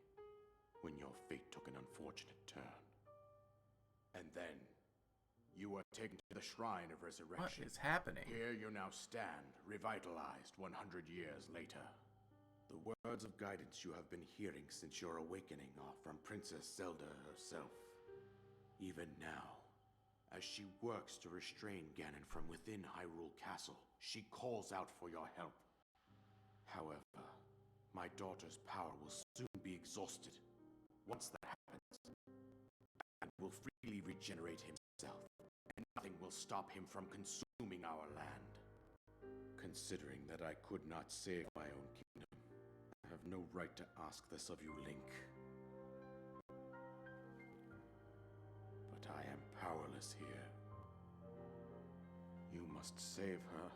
when your fate took an unfortunate turn. And then you were taken to the Shrine of What Resurrection. is happening? Here you now stand, revitalized 100 years later. The words of guidance you have been hearing since your awakening are from Princess Zelda herself. Even now, as she works to restrain Ganon from within Hyrule Castle, she calls out for your help. However, my daughter's power will soon be exhausted. Once that happens, Ganon will freely regenerate himself, and nothing will stop him from consuming our land. Considering that I could not save my own kingdom, I have no right to ask this of you, Link. But I am powerless here. You must save her,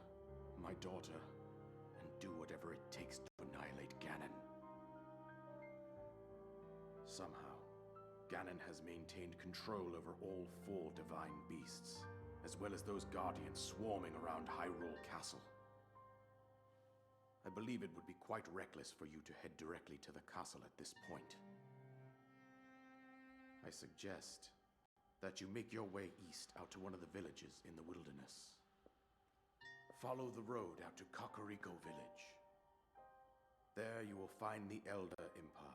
my daughter, and do whatever it takes to annihilate Ganon. Somehow, Ganon has maintained control over all 4 divine beasts, as well as those guardians swarming around Hyrule Castle. I believe it would be quite reckless for you to head directly to the castle at this point. I suggest that you make your way east out to one of the villages in the wilderness. Follow the road out to Kakariko Village. There you will find the Elder Impa.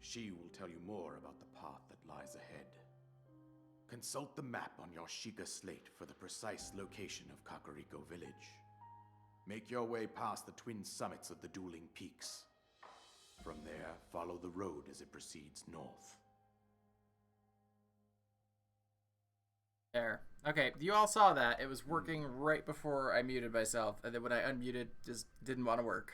She will tell you more about the path that lies ahead. Consult the map on your Sheikah slate for the precise location of Kakariko Village. Make your way past the twin summits of the dueling peaks. From there, follow the road as it proceeds north. There. Okay, you all saw that. It was working right before I muted myself, and then when I unmuted, just didn't want to work.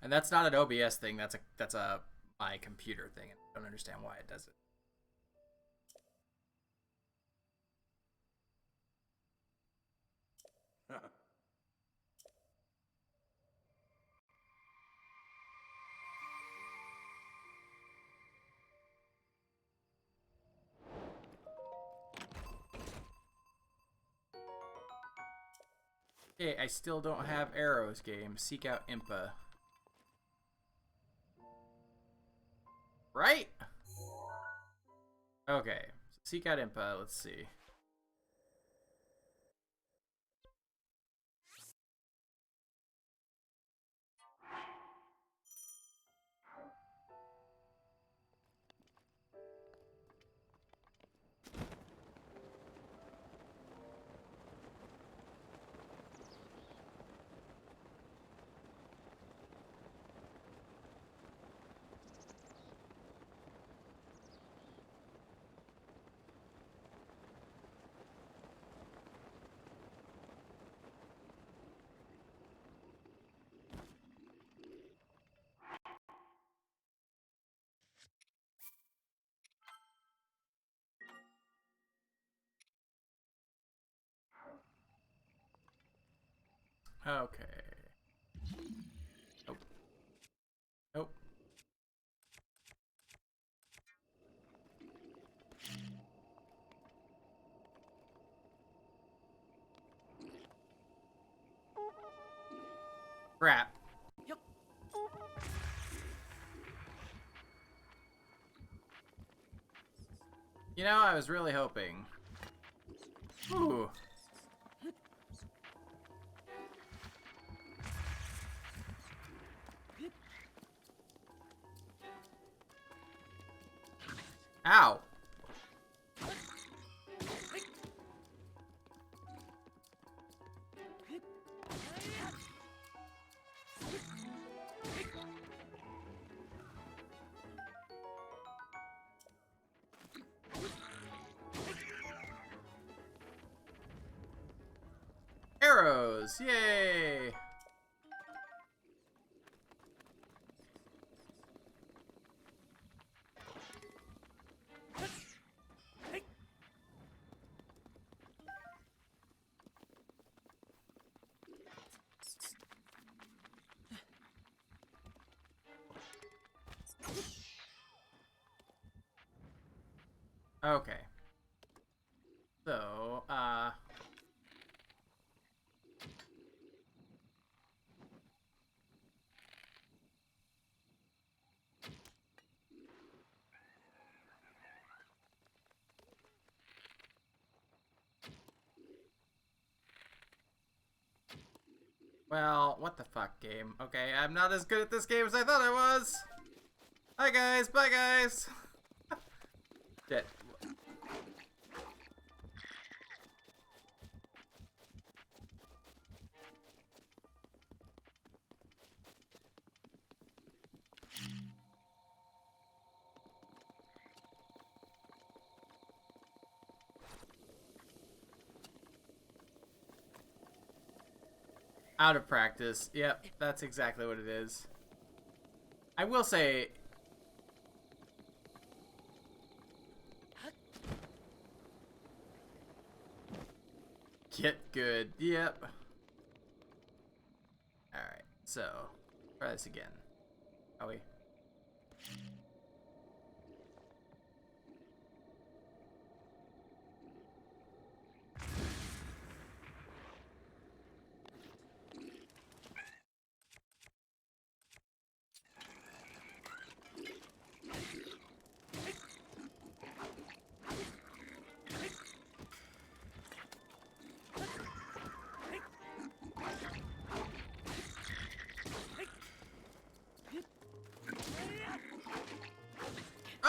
And that's not an OBS thing. That's a my computer thing. I don't understand why it does it. Okay, I still don't have Arrows game. Seek out Impa. Right? Okay. Seek out Impa. Let's see. Okay. Nope. Nope. Crap. You know, I was really hoping. Ooh. Ow. Arrows! Yay! Okay. So, well, what the fuck, game? Okay, I'm not as good at this game as I thought I was! Hi guys, bye guys! Shit. Out of practice. Yep, that's exactly what it is. I will say... Get good. Yep. Alright, so... Try this again. Are we?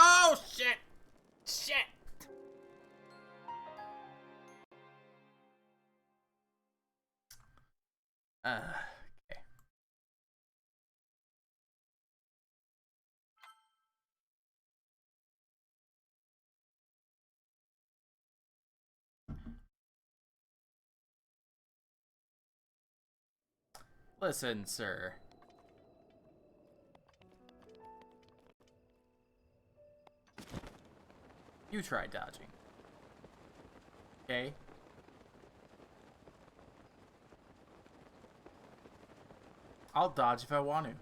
Oh, shit! Shit! Okay. Listen, sir. You try dodging. Okay? I'll dodge if I want to.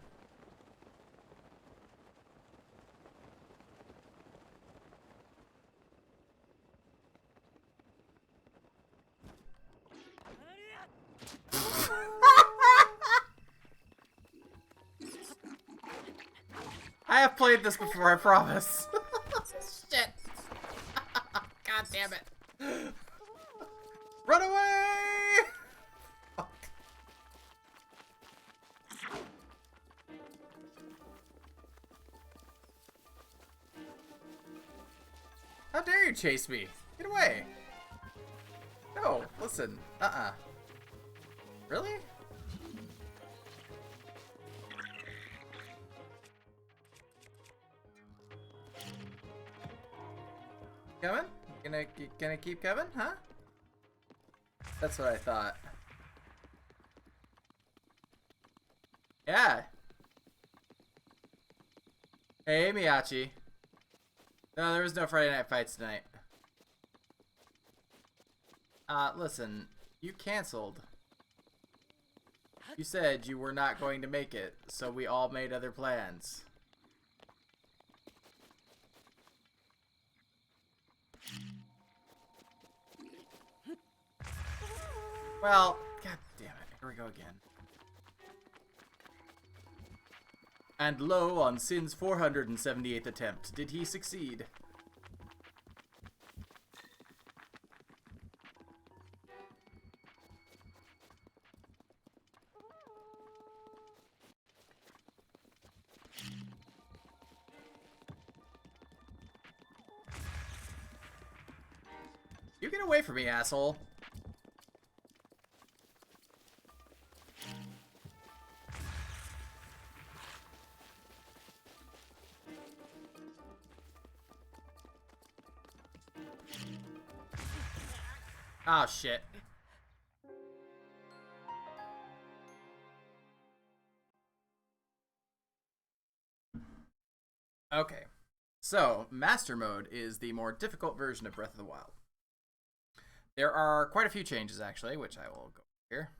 I have played this before, I promise. Shit. God damn it. Run away! Fuck. How dare you chase me? Get away. No, listen. Really? Coming? Gonna keep coming, huh? That's what I thought. Yeah. Hey, Miyachi. No, there was no Friday Night Fights tonight. Listen, you canceled. You said you were not going to make it, so we all made other plans. Well, god damn it. Here we go again. And lo, on Sin's 478th attempt, did he succeed? You get away from me, asshole. Oh, shit. Okay. So, Master Mode is the more difficult version of Breath of the Wild. There are quite a few changes, actually, which I will go here.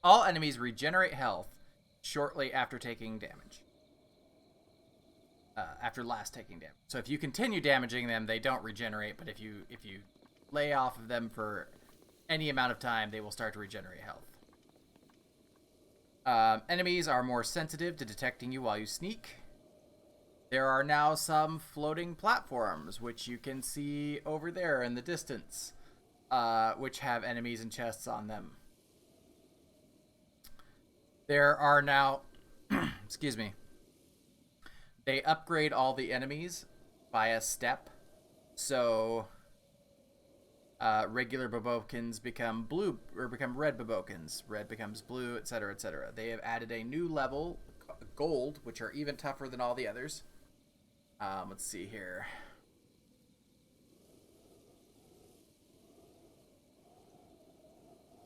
All enemies regenerate health shortly after taking damage. After last taking damage. So if you continue damaging them, they don't regenerate, but if you lay off of them for any amount of time, they will start to regenerate health. Enemies are more sensitive to detecting you while you sneak. There are now some floating platforms, which you can see over there in the distance, which have enemies and chests on them. There are now... excuse me. They upgrade all the enemies by a step. So... regular Bobokins become blue, or become red Bobokins. Red becomes blue, etc., etc. They have added a new level, gold, which are even tougher than all the others. Let's see here.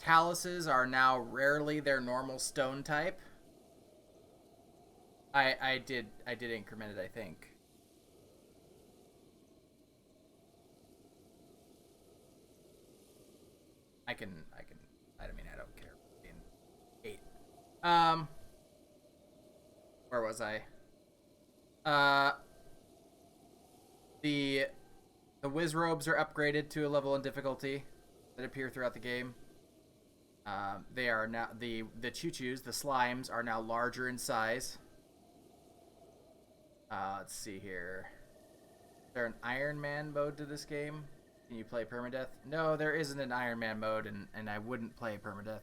Taluses are now rarely their normal stone type. I did increment it, I think. I mean, I don't care. In 8. Where was I? The Wizrobes are upgraded to a level in difficulty that appear throughout the game. They are now the Choo-Choos, the slimes, are now larger in size. Let's see here. Is there an Iron Man mode to this game? Can you play permadeath? No, there isn't an Iron Man mode, and I wouldn't play permadeath.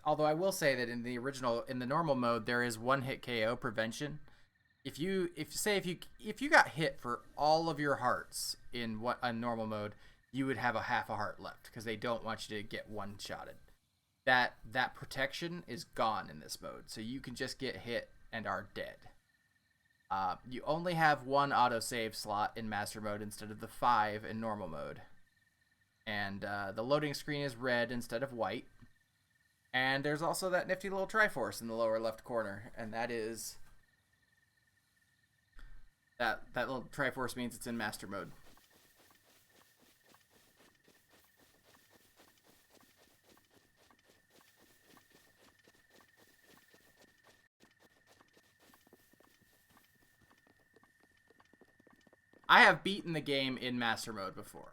Although I will say that in the normal mode, there is one-hit KO prevention. If you got hit for all of your hearts in a normal mode, you would have a half a heart left because they don't want you to get one-shotted. That protection is gone in this mode, so you can just get hit and are dead. You only have one autosave slot in Master Mode instead of the 5 in normal mode. And the loading screen is red instead of white. And there's also that nifty little Triforce in the lower left corner. And that is... That little Triforce means it's in Master Mode. I have beaten the game in Master Mode before.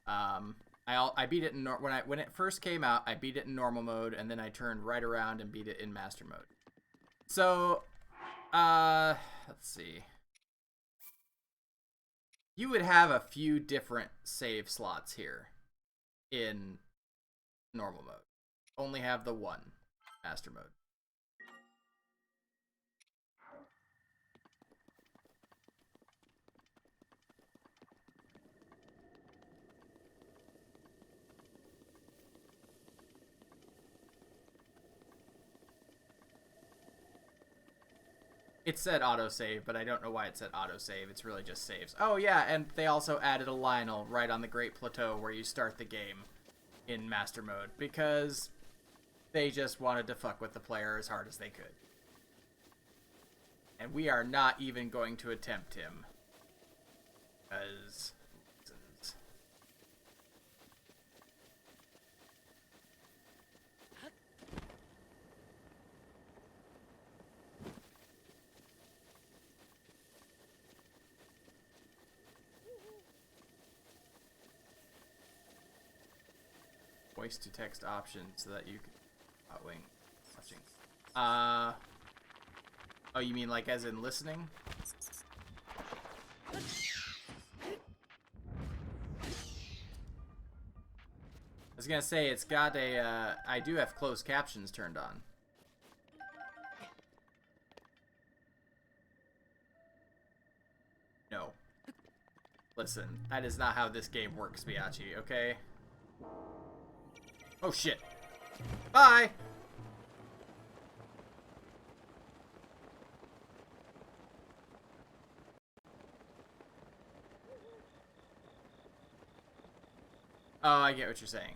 I beat it in when it first came out. I beat it in normal mode, and then I turned right around and beat it in Master Mode. So, let's see. You would have a few different save slots here in normal mode. Only have the one Master Mode. It said autosave, but I don't know why it said autosave. It's really just saves. Oh, yeah, and they also added a Lionel right on the Great Plateau where you start the game in Master Mode, because they just wanted to fuck with the player as hard as they could. And we are not even going to attempt him. Because reasons. Voice to text options so that you can wing watching. Oh, you mean like as in listening? I was gonna say it's got a I do have closed captions turned on. No. Listen, that is not how this game works, Biachi, okay? Oh shit. Bye! Oh, I get what you're saying.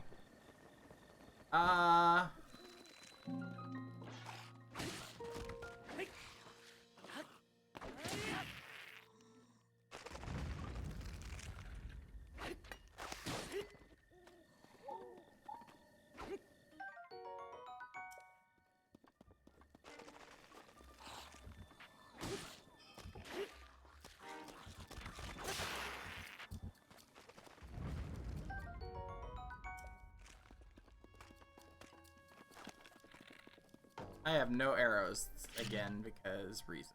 I have no arrows again because reason.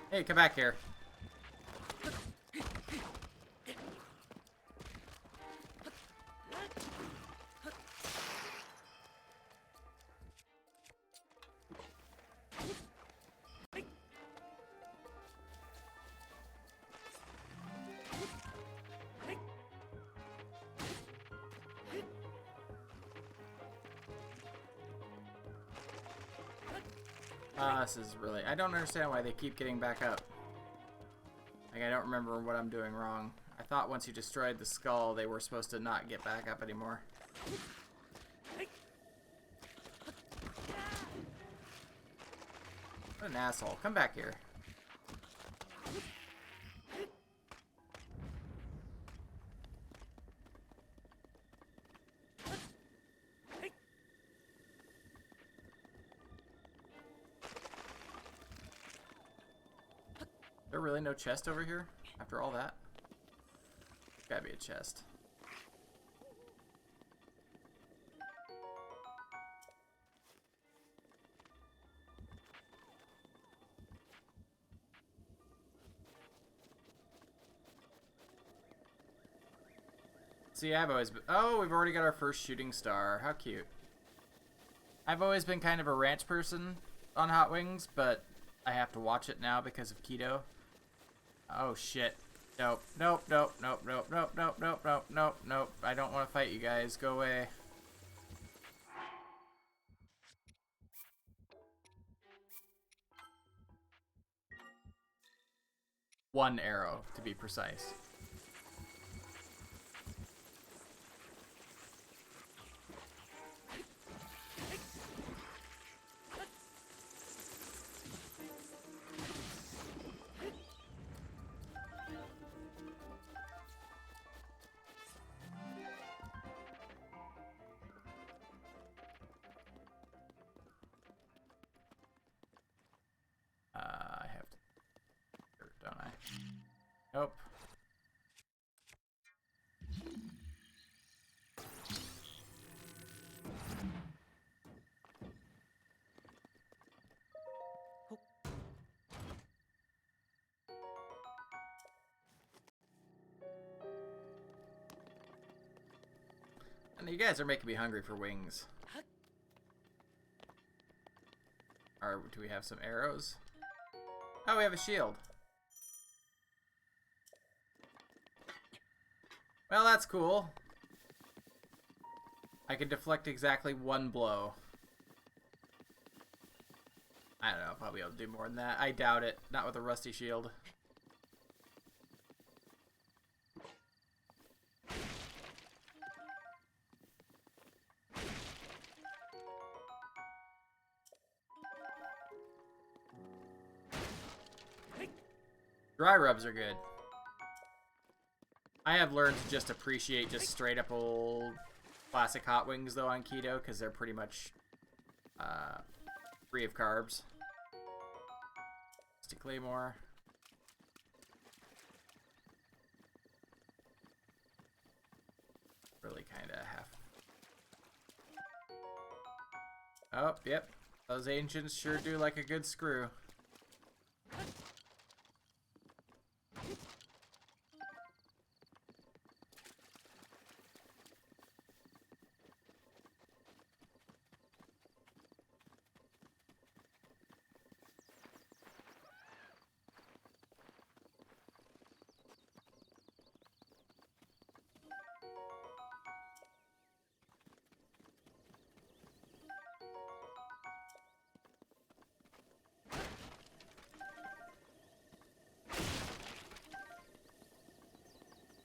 Hey, come back here. This is really... I don't understand why they keep getting back up. Like, I don't remember what I'm doing wrong. I thought once you destroyed the skull, they were supposed to not get back up anymore. What an asshole. Come back here. There really no chest over here after all that? Gotta be a chest. See, I've always been... Oh, we've already got our first shooting star. How cute. I've always been kind of a ranch person on Hot Wings, but I have to watch it now because of keto. Oh, shit. Nope, nope, nope, nope, nope, nope, nope, nope, nope, nope, nope. I don't want to fight you guys. Go away. One arrow, to be precise. I have to, don't I? Nope. And you guys are making me hungry for wings. Or do we have some arrows? Oh, we have a shield. Well, that's cool. I can deflect exactly one blow. I don't know if I'll be able to do more than that. I doubt it. Not with a rusty shield. Dry rubs are good. I have learned to just appreciate just straight up old classic hot wings though on keto because they're pretty much free of carbs. Stick Claymore. Really kind of half. Oh, yep. Those ancients sure do like a good screw.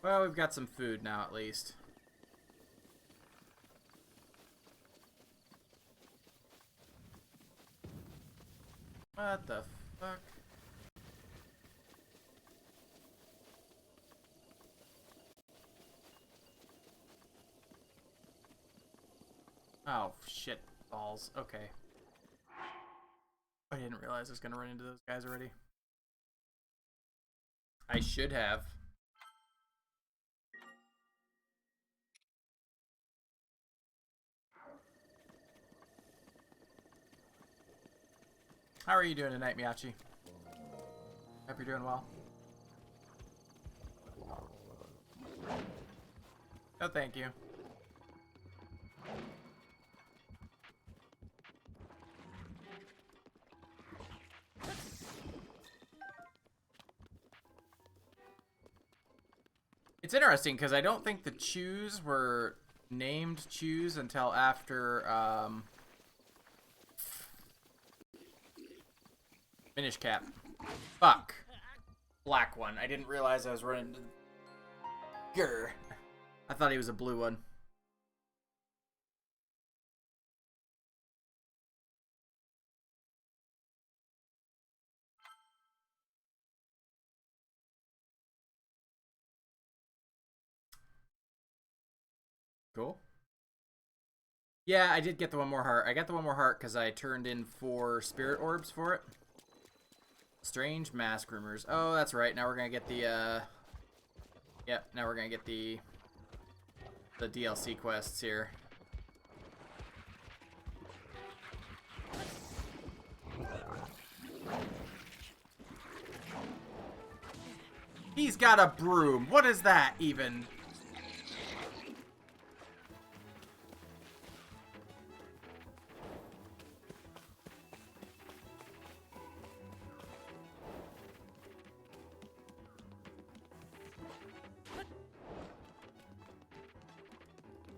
Well, we've got some food now, at least. What the fuck? Oh, shit. Balls. Okay. I didn't realize I was going to run into those guys already. I should have. How are you doing tonight, Miyachi? Hope you're doing well. Oh, thank you. It's interesting because I don't think the Chews were named Chews until after Finish Cap. Fuck. Black one. I didn't realize I was running into... Grr. I thought he was a blue one. Cool. Yeah, I did get the one more heart. I got the one more heart because I turned in 4 spirit orbs for it. Strange mask rumors. Oh, that's right. Now we're gonna get the yep, now we're gonna get the DLC quests here. He's got a broom. What is that even?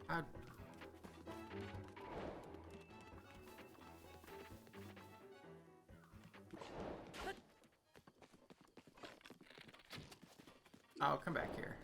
How... I'll come back here.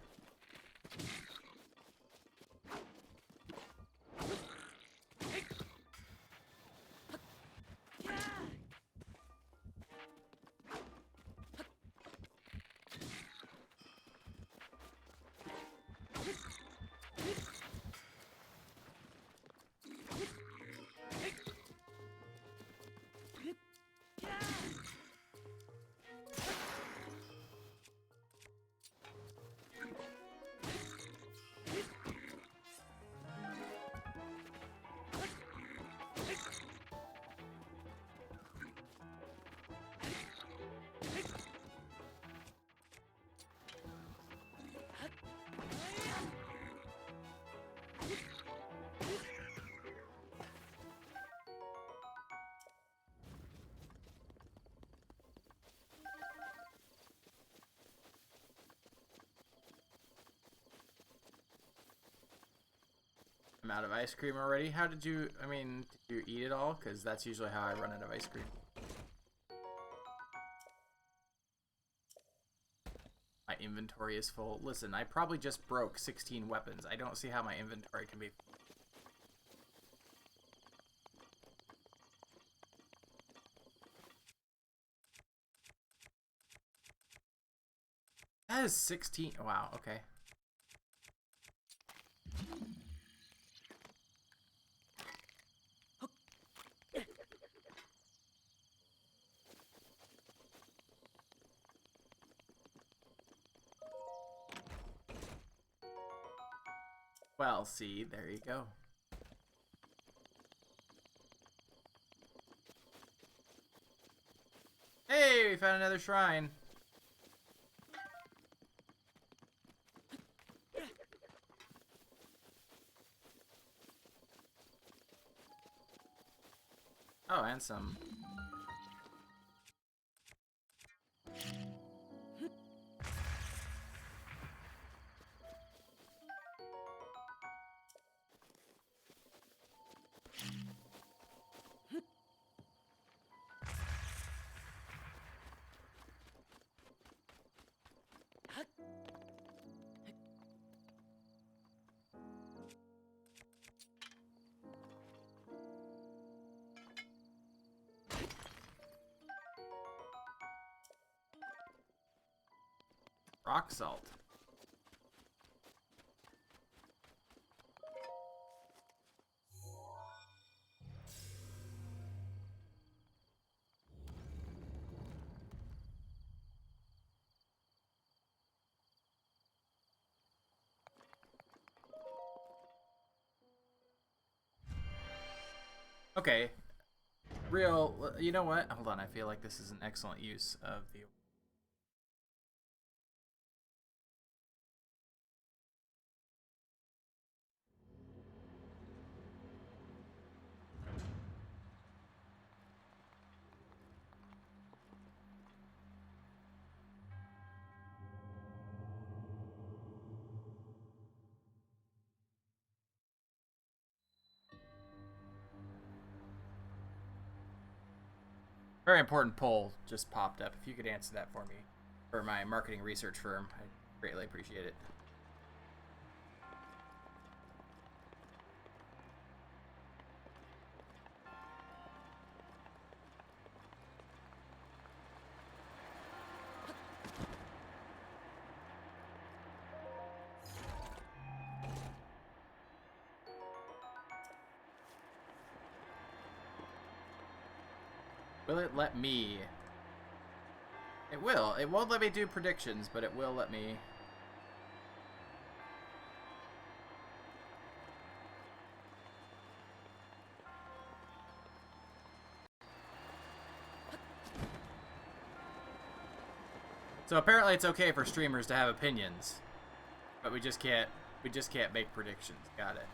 I'm out of ice cream already. How did you, I mean, did you eat it all? Because that's usually how I run out of ice cream. My inventory is full. Listen, I probably just broke 16 weapons. I don't see how my inventory can be full. That is 16. Wow, okay. Well, see, there you go. Hey, we found another shrine. Oh, and some. Rock salt. Okay. Real, you know what? Hold on, I feel like this is an excellent use of the... Very important poll just popped up. If you could answer that for me, for my marketing research firm, I greatly appreciate it. Will it let me? It will. It won't let me do predictions, but it will let me. So apparently it's okay for streamers to have opinions, but we just can't make predictions. Got it.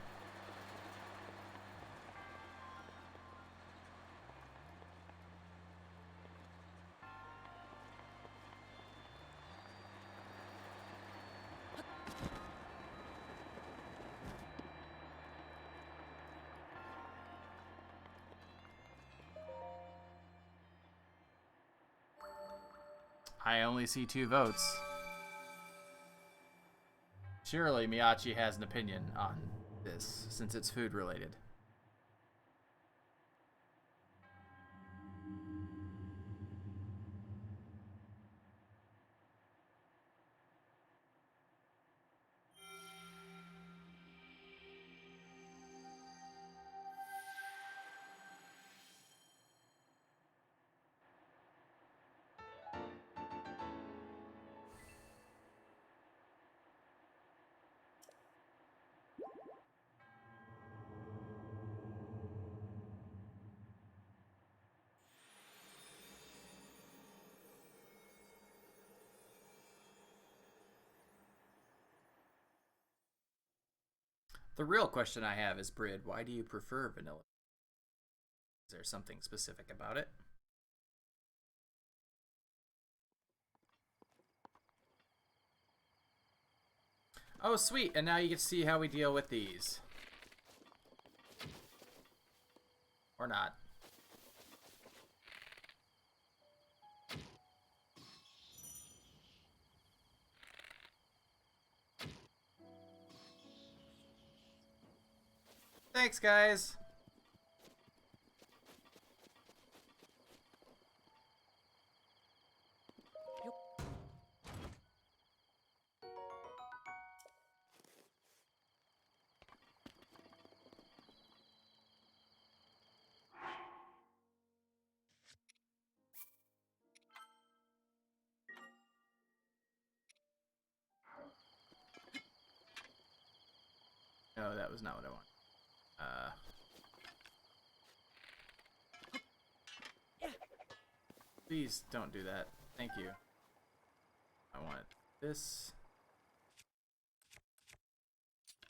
I only see 2 votes. Surely Miyachi has an opinion on this, since it's food related. The real question I have is, Brid, why do you prefer vanilla? Is there something specific about it? Oh, sweet, and now you get to see how we deal with these. Or not. Thanks, guys. No, that was not what I want. Please don't do that. Thank you. I want this.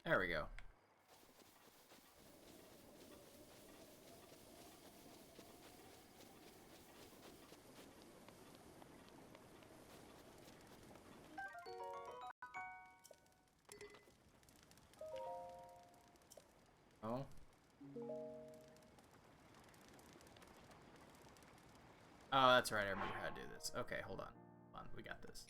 There we go. Oh. Oh, that's right. I remember how to do this. Okay, hold on. Hold on. We got this.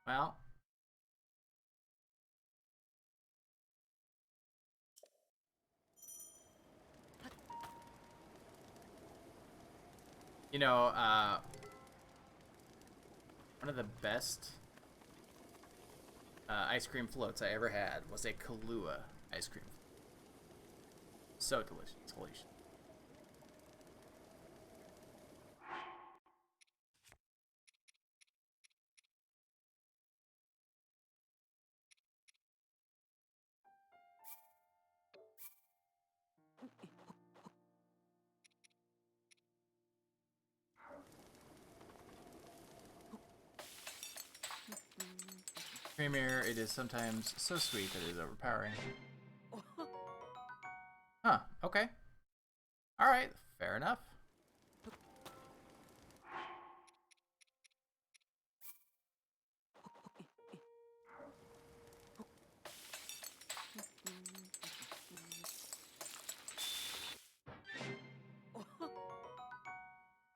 Well. You know, one of the best ice cream floats I ever had was a Kahlua ice cream. So delicious. Holy shit. Premier, it is sometimes so sweet that it is overpowering. Huh, okay. Alright, fair enough.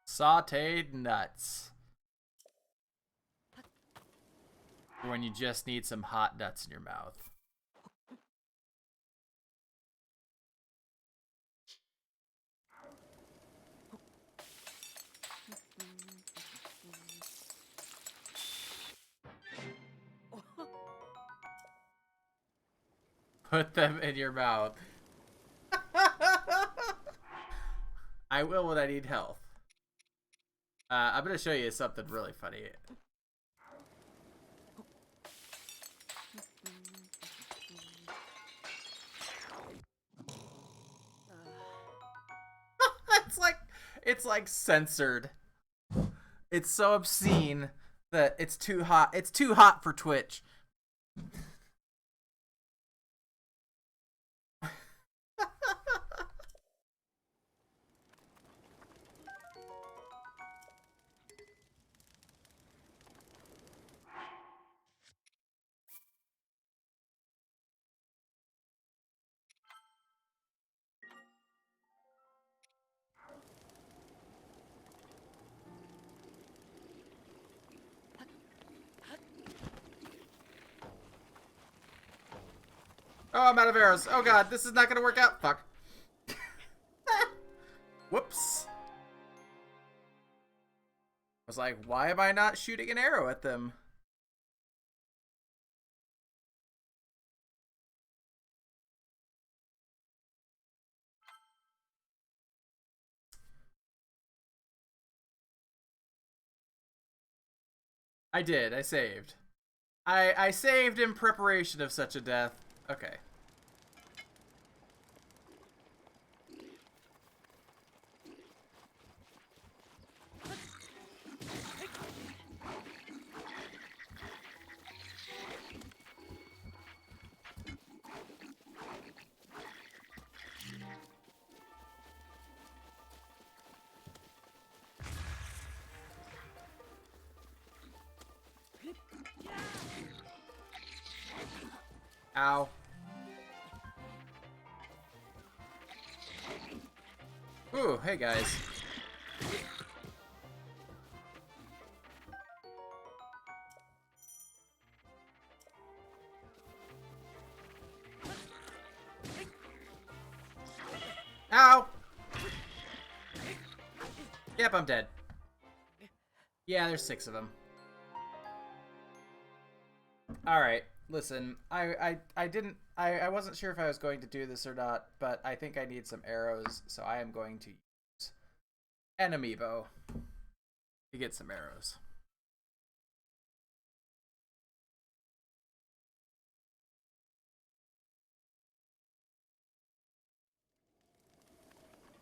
Sauteed nuts. When you just need some hot nuts in your mouth. Put them in your mouth. I will when I need health. I'm gonna show you something really funny. It's like censored. It's so obscene that it's too hot. It's too hot for Twitch. Oh, I'm out of arrows. Oh god, this is not gonna work out. Fuck. Whoops. I was like, why am I not shooting an arrow at them? I did. I saved. I saved in preparation of such a death. Okay. Ow. Ooh, hey guys. Ow! Yep, I'm dead. Yeah, there's 6 of them. Alright, listen, I wasn't sure if I was going to do this or not, but I think I need some arrows, so I am going to use an amiibo to get some arrows.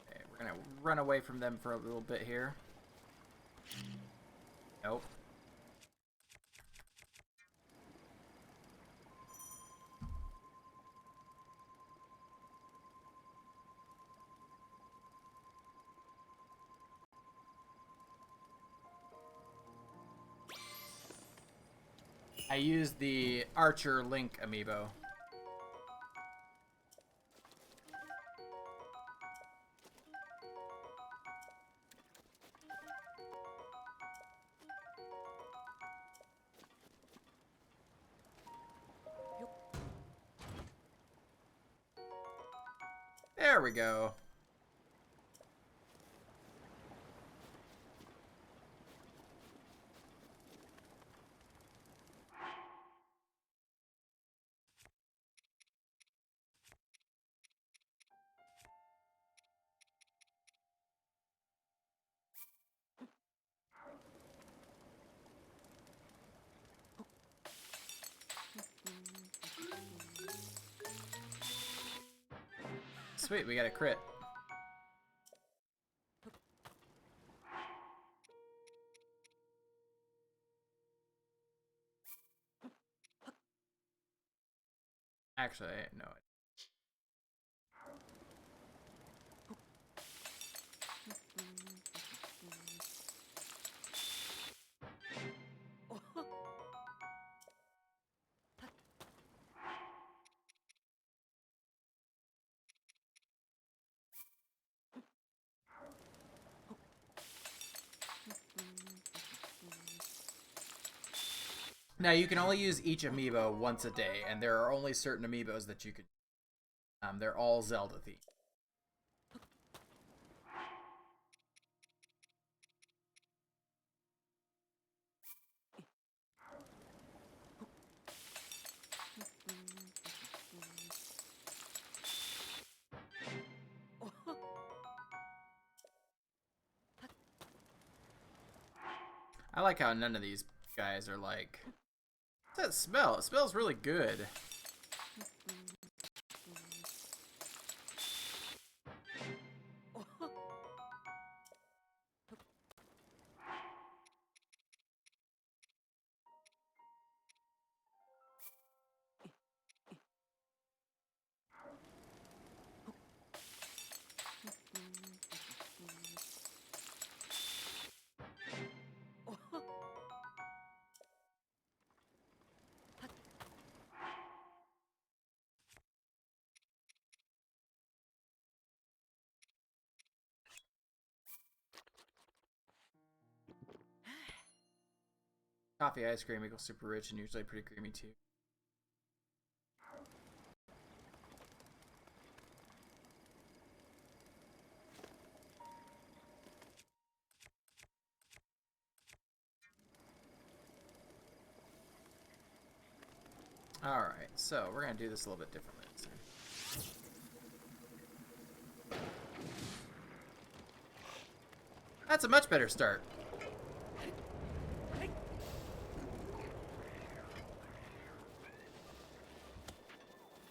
Okay, we're gonna run away from them for a little bit here. Nope. I used the Archer Link amiibo. There we go. Sweet, we got a crit. Actually, no. Now, you can only use each amiibo once a day, and there are only certain amiibos that you can... they're all Zelda themed. I like how none of these guys are like... What's that smell? It smells really good. Coffee ice cream equals super rich and usually pretty creamy too. Alright, so we're going to do this a little bit differently this time. That's a much better start.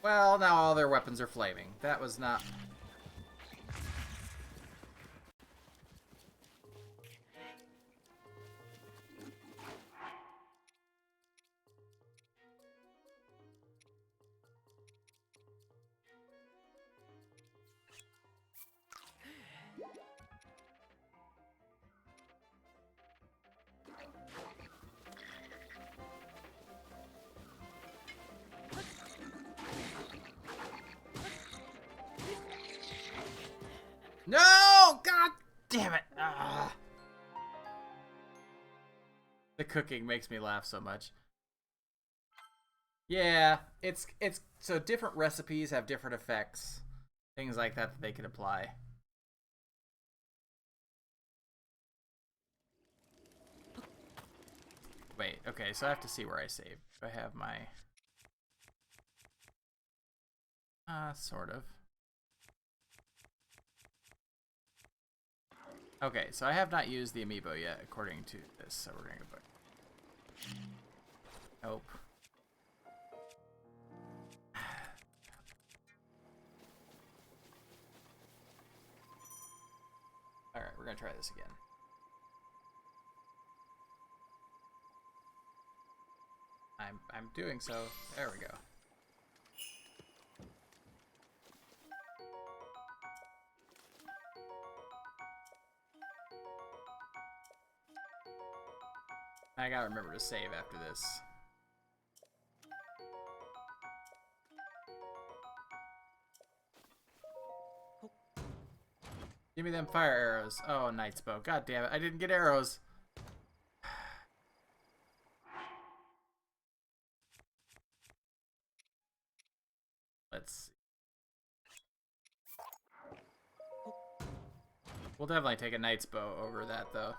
Well, now all their weapons are flaming. That was not... damn it! Ah. The cooking makes me laugh so much. Yeah, it's so different recipes have different effects, things like that that they can apply. Wait, okay, so I have to see where I saved. Do I have my sort of. Okay, so I have not used the amiibo yet, according to this, so we're gonna go back. Nope. Alright, we're gonna try this again. I'm doing so. There we go. I gotta remember to save after this. Give me them fire arrows. Oh, Knight's Bow. God damn it. I didn't get arrows. Let's see. We'll definitely take a Knight's Bow over that, though.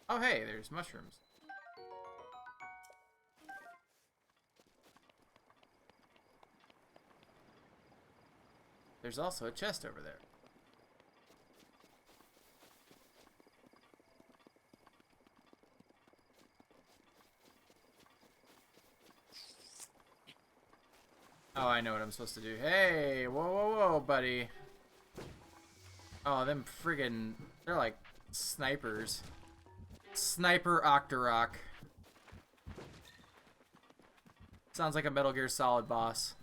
Oh, hey, there's mushrooms. There's also a chest over there. Oh, I know what I'm supposed to do. Hey, whoa, whoa, whoa, buddy. Oh, them friggin'... They're like snipers. Sniper Octorok. Sounds like a Metal Gear Solid boss.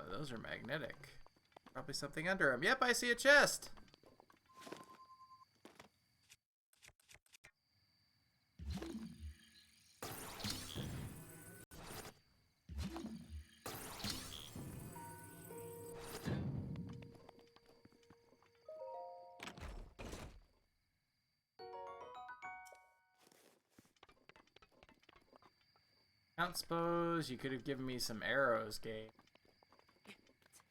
Those are magnetic. Probably something under them. Yep, I see a chest. I don't suppose you could have given me some arrows, game.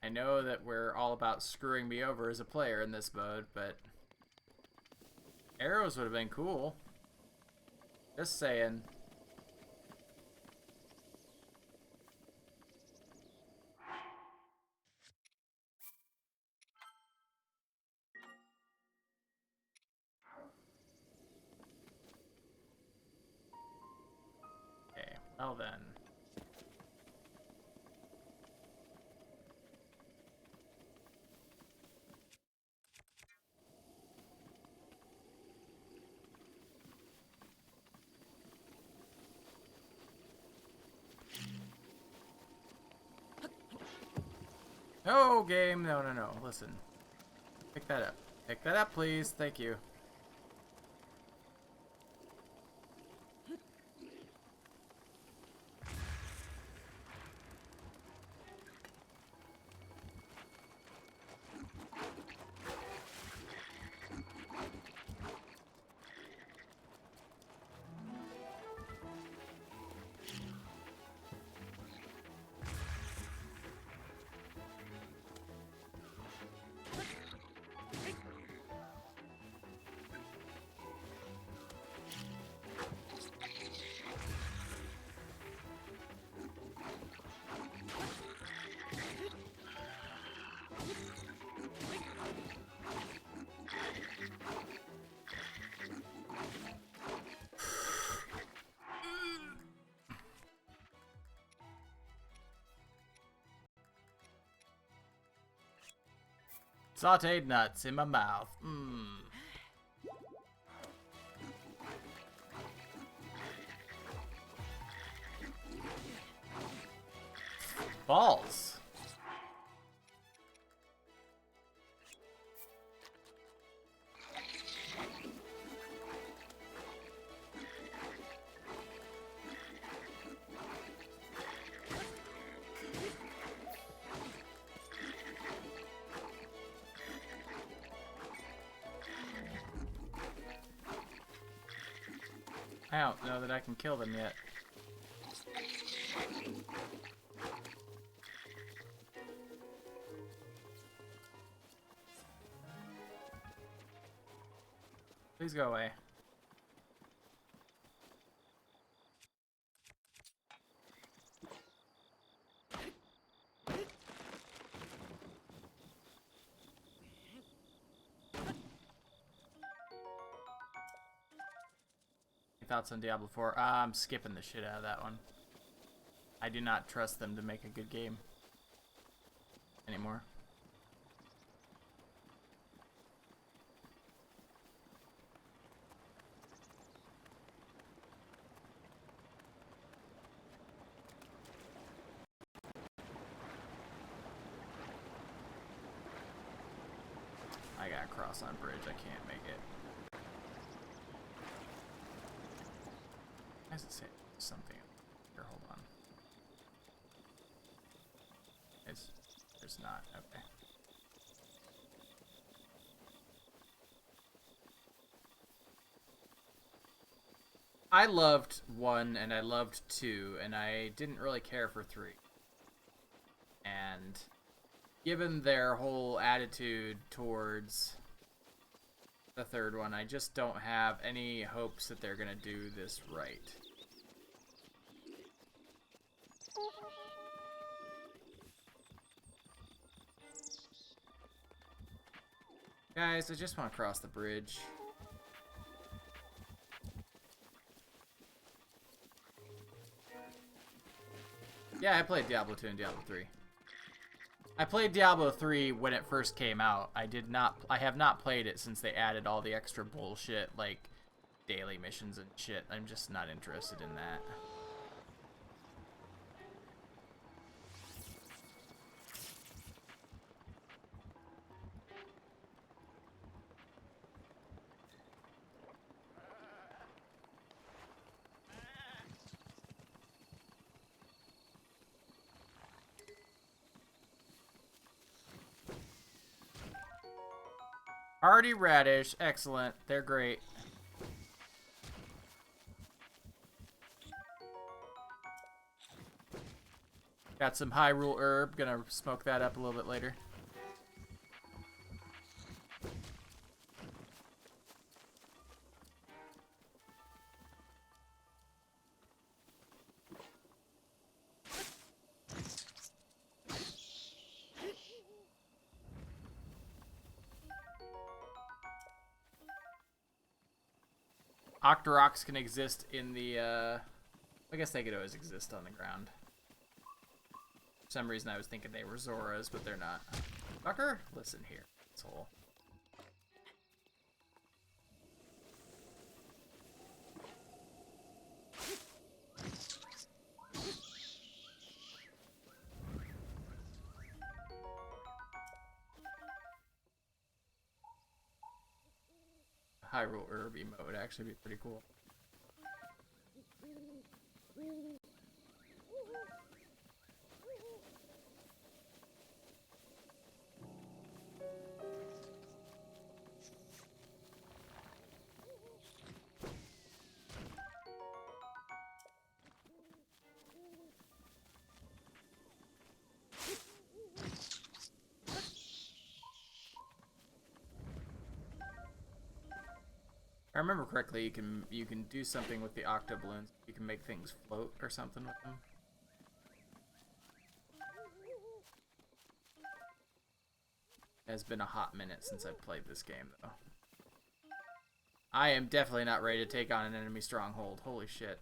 I know that we're all about screwing me over as a player in this mode, but arrows would have been cool. Just saying. Okay, well then. No, game. No, no, no. Listen. Pick that up. Pick that up, please. Thank you. Sauteed nuts in my mouth. Mmm. Balls. I don't know that I can kill them yet. Please go away. Thoughts on Diablo 4? I'm skipping the shit out of that one. I do not trust them to make a good game anymore. I gotta cross on bridge. I can't make it. Why does it say something? Here, hold on. There's not. Okay. I loved 1 and I loved 2, and I didn't really care for 3. And given their whole attitude towards the 3rd one, I just don't have any hopes that they're gonna do this right. Guys, I just want to cross the bridge. Yeah, I played Diablo 2 and Diablo 3. I played Diablo 3 when it first came out. I have not played it since they added all the extra bullshit, like daily missions and shit. I'm just not interested in that. Hardy Radish, excellent. They're great. Got some Hyrule herb. Gonna smoke that up a little bit later. Octoroks can exist in the, I guess they could always exist on the ground. For some reason I was thinking they were Zoras, but they're not. Fucker, listen here, asshole. Hyrule herb emote would actually be pretty cool. If I remember correctly, you can do something with the octoballoons. You can make things float or something with them. It has been a hot minute since I've played this game, though. I am definitely not ready to take on an enemy stronghold. Holy shit.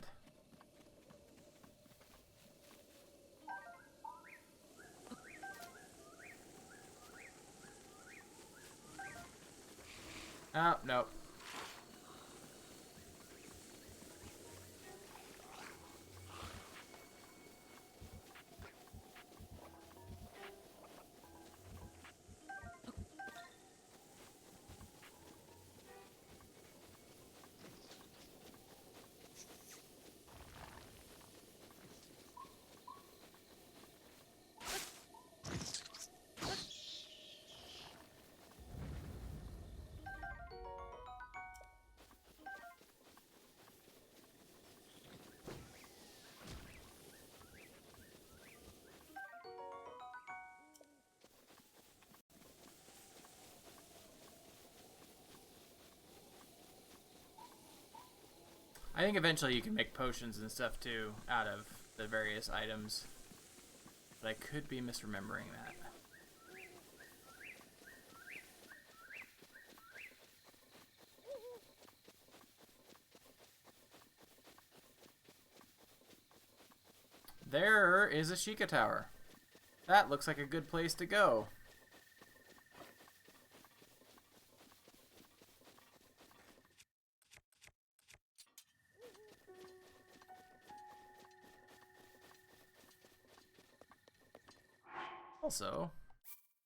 Oh, nope. I think eventually you can make potions and stuff too out of the various items. But I could be misremembering that. There is a Sheikah Tower. That looks like a good place to go. Also,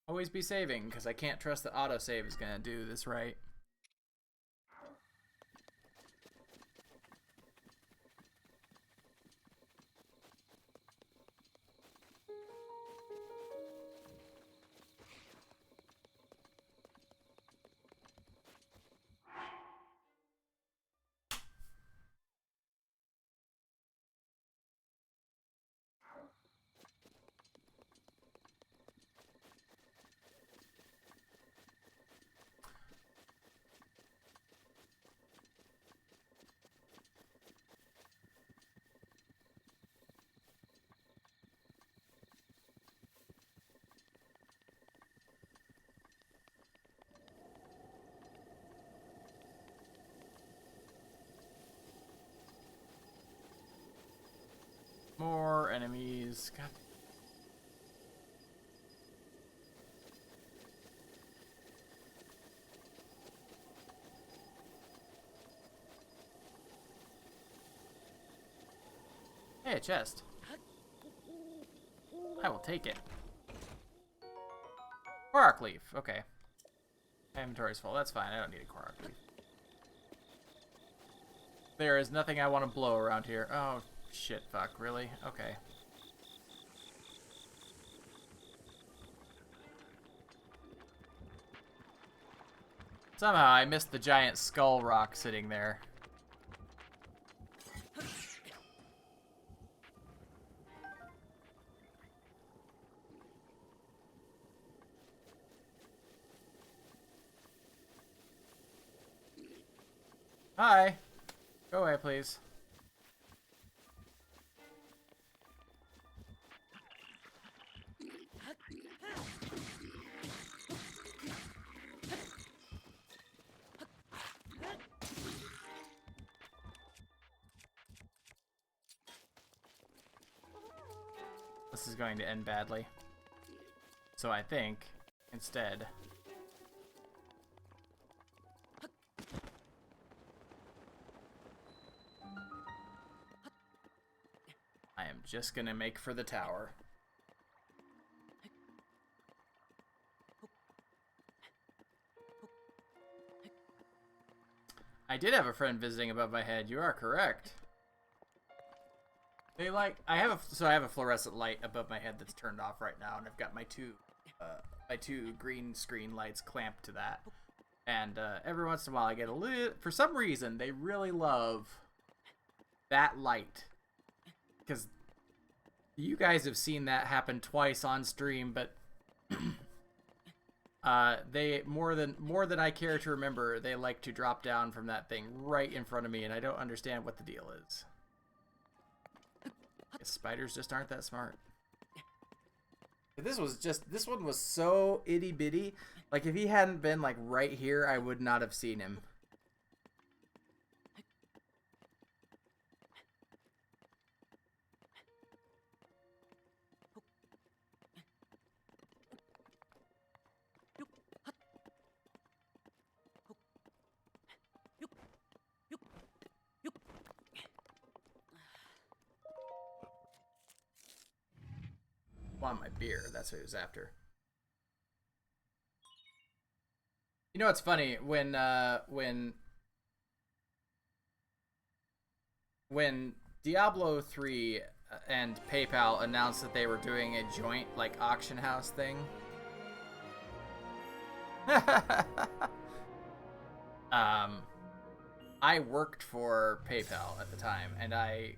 always be saving, because I can't trust that autosave is going to do this right. More enemies. God. Hey, a chest. I will take it. Korok leaf. Okay. My inventory's full. That's fine. I don't need a Korok leaf. There is nothing I want to blow around here. Oh, shit. Fuck. Really? Okay. Somehow I missed the giant skull rock sitting there. Hi. Go away, please. This is going to end badly. So I think, instead... I am just gonna make for the tower. I did have a friend visiting above my head. You are correct. They like I have a fluorescent light above my head that's turned off right now, and I've got my two green screen lights clamped to that. And every once in a while, I get a little. For some reason, they really love that light, because you guys have seen that happen twice on stream, but they more than I care to remember, they like to drop down from that thing right in front of me, and I don't understand what the deal is. Guess spiders just aren't that smart. This one was so itty bitty. Like, if he hadn't been like right here, I would not have seen him. want my beer. That's what he was after. You know what's funny? When Diablo 3 and PayPal announced that they were doing a joint like auction house thing, I worked for PayPal at the time, and I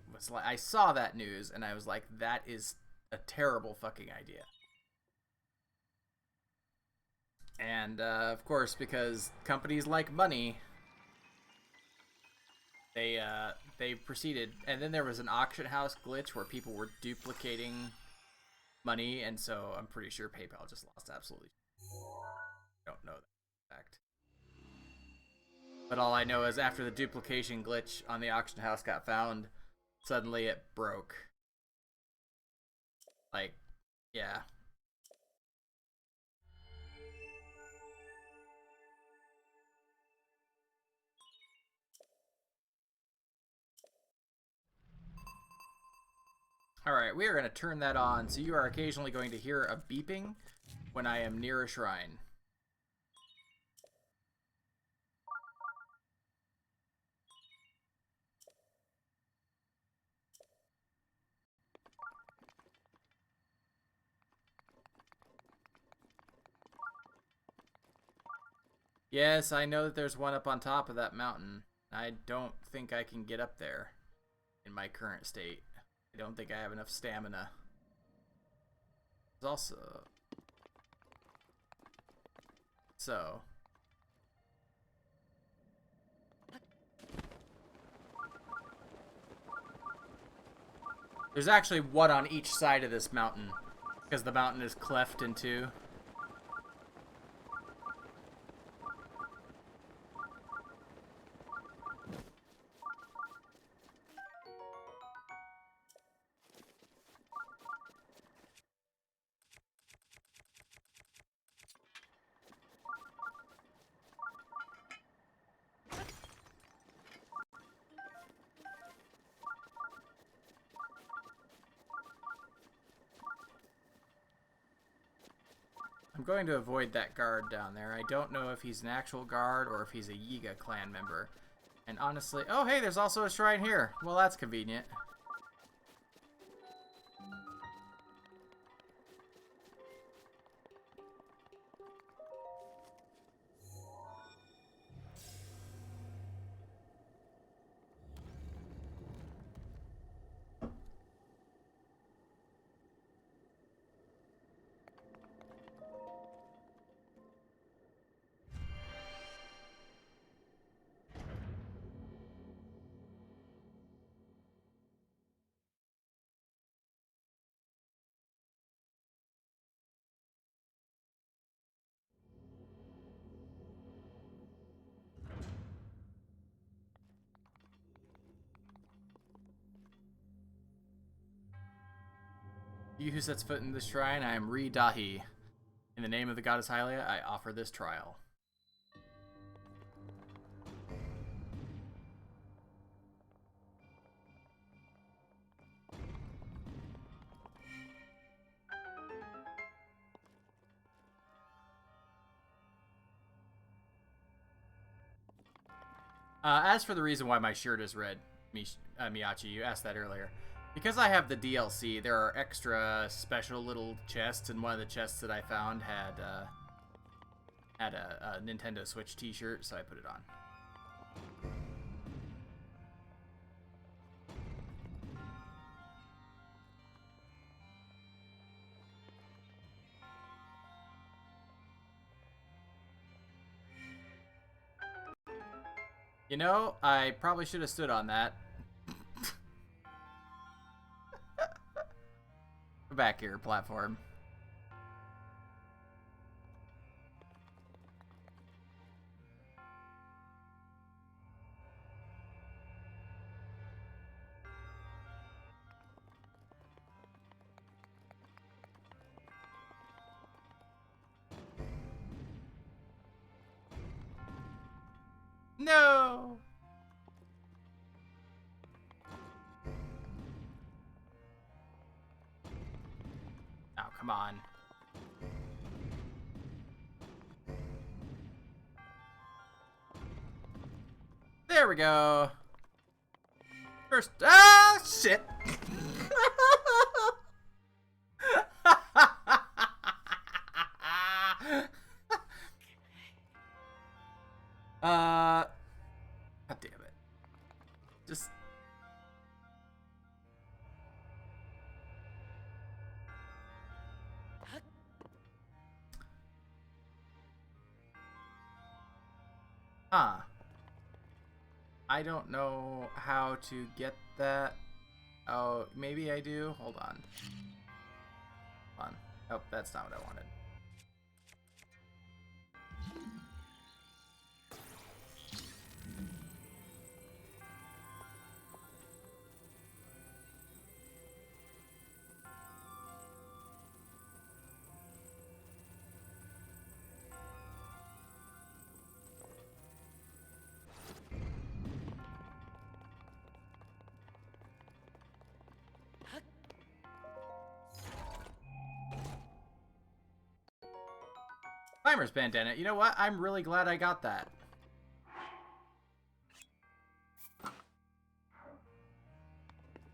saw that news, and I was like, that is a terrible fucking idea. And of course, because companies like money, they proceeded, and then there was an auction house glitch where people were duplicating money, and so I'm pretty sure PayPal just lost absolutely. Don't know that fact. But all I know is after the duplication glitch on the auction house got found, suddenly it broke. Like, yeah. Alright, we are going to turn that on, so you are occasionally going to hear a beeping when I am near a shrine. Yes, I know that there's one up on top of that mountain. I don't think I can get up there in my current state. I don't think I have enough stamina. There's also... So... There's actually one on each side of this mountain, because the mountain is cleft in two. I'm going to avoid that guard down there. I don't know if he's an actual guard or if he's a Yiga clan member. And honestly... Oh, hey, there's also a shrine here. Well, that's convenient. You who sets foot in this shrine, I am Re Dahi. In the name of the goddess Hylia, I offer this trial. As for the reason why my shirt is red, Miyachi, you asked that earlier. Because I have the DLC, there are extra special little chests, and one of the chests that I found had a Nintendo Switch t-shirt, so I put it on. You know, I probably should have stood on that. Back here, platform. No! Oh, come on. There we go. First, shit. God damn it. Just. I don't know how to get that. Oh, maybe I do? Hold on. Hold on. Oh, that's not what I wanted. Climber's bandana. You know what? I'm really glad I got that.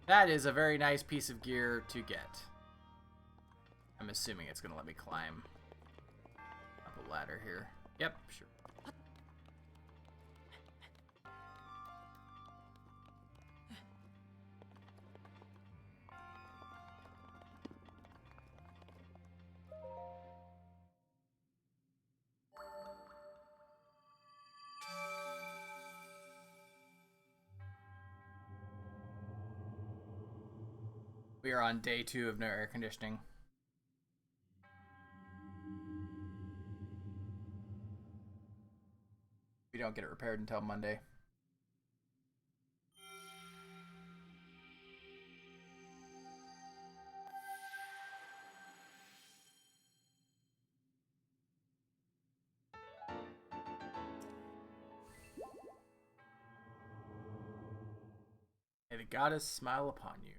That is a very nice piece of gear to get. I'm assuming it's going to let me climb up a ladder here. Yep, sure. We are on day 2 of no air conditioning. We don't get it repaired until Monday. May the goddess smile upon you.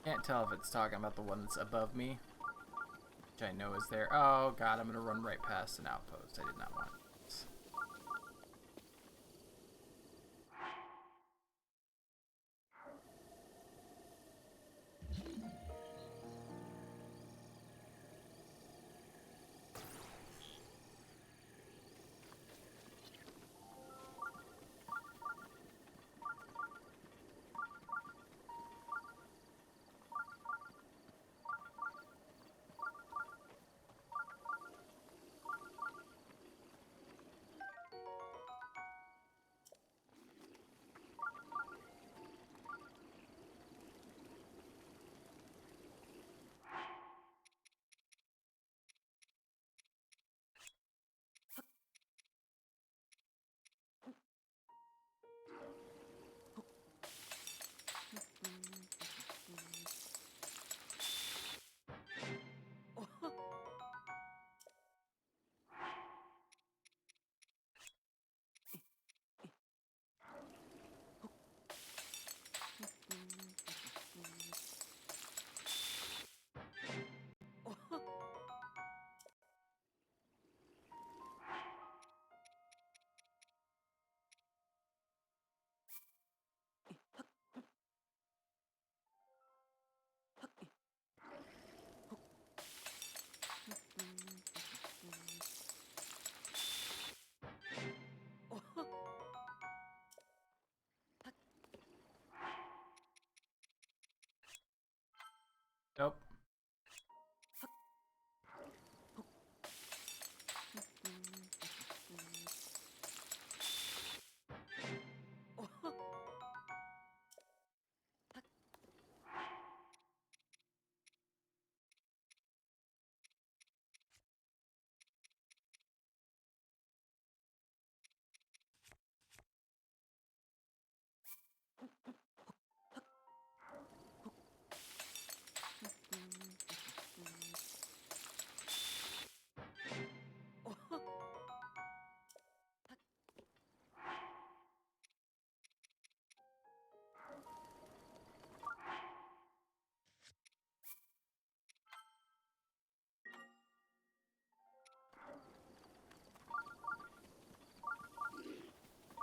Can't tell if it's talking about the one that's above me, which I know is there. Oh god, I'm gonna run right past an outpost. I did not want this.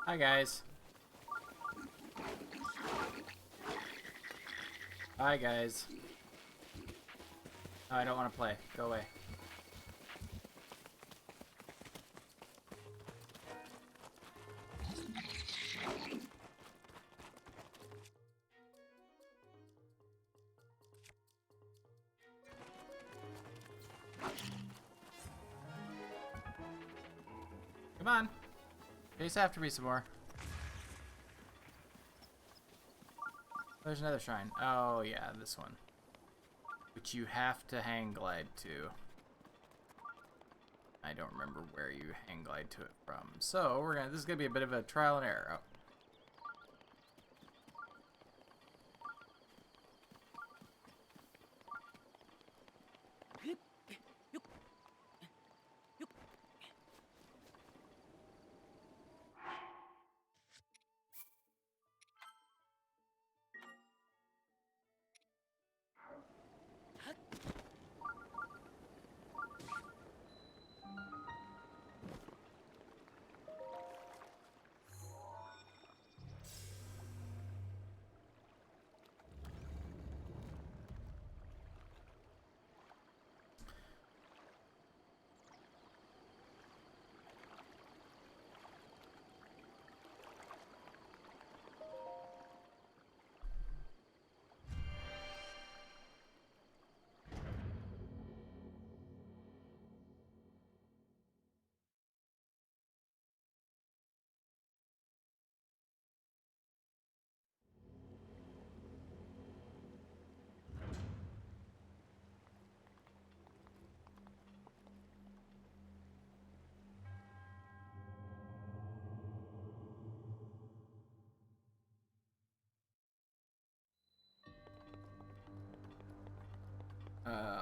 Hi, guys. Hi, guys. Oh, I don't want to play. Go away. Come on. Chase after me some more. There's another shrine. Oh, yeah, this one. Which you have to hang glide to. I don't remember where you hang glide to it from. So, this is gonna be a bit of a trial and error. Oh.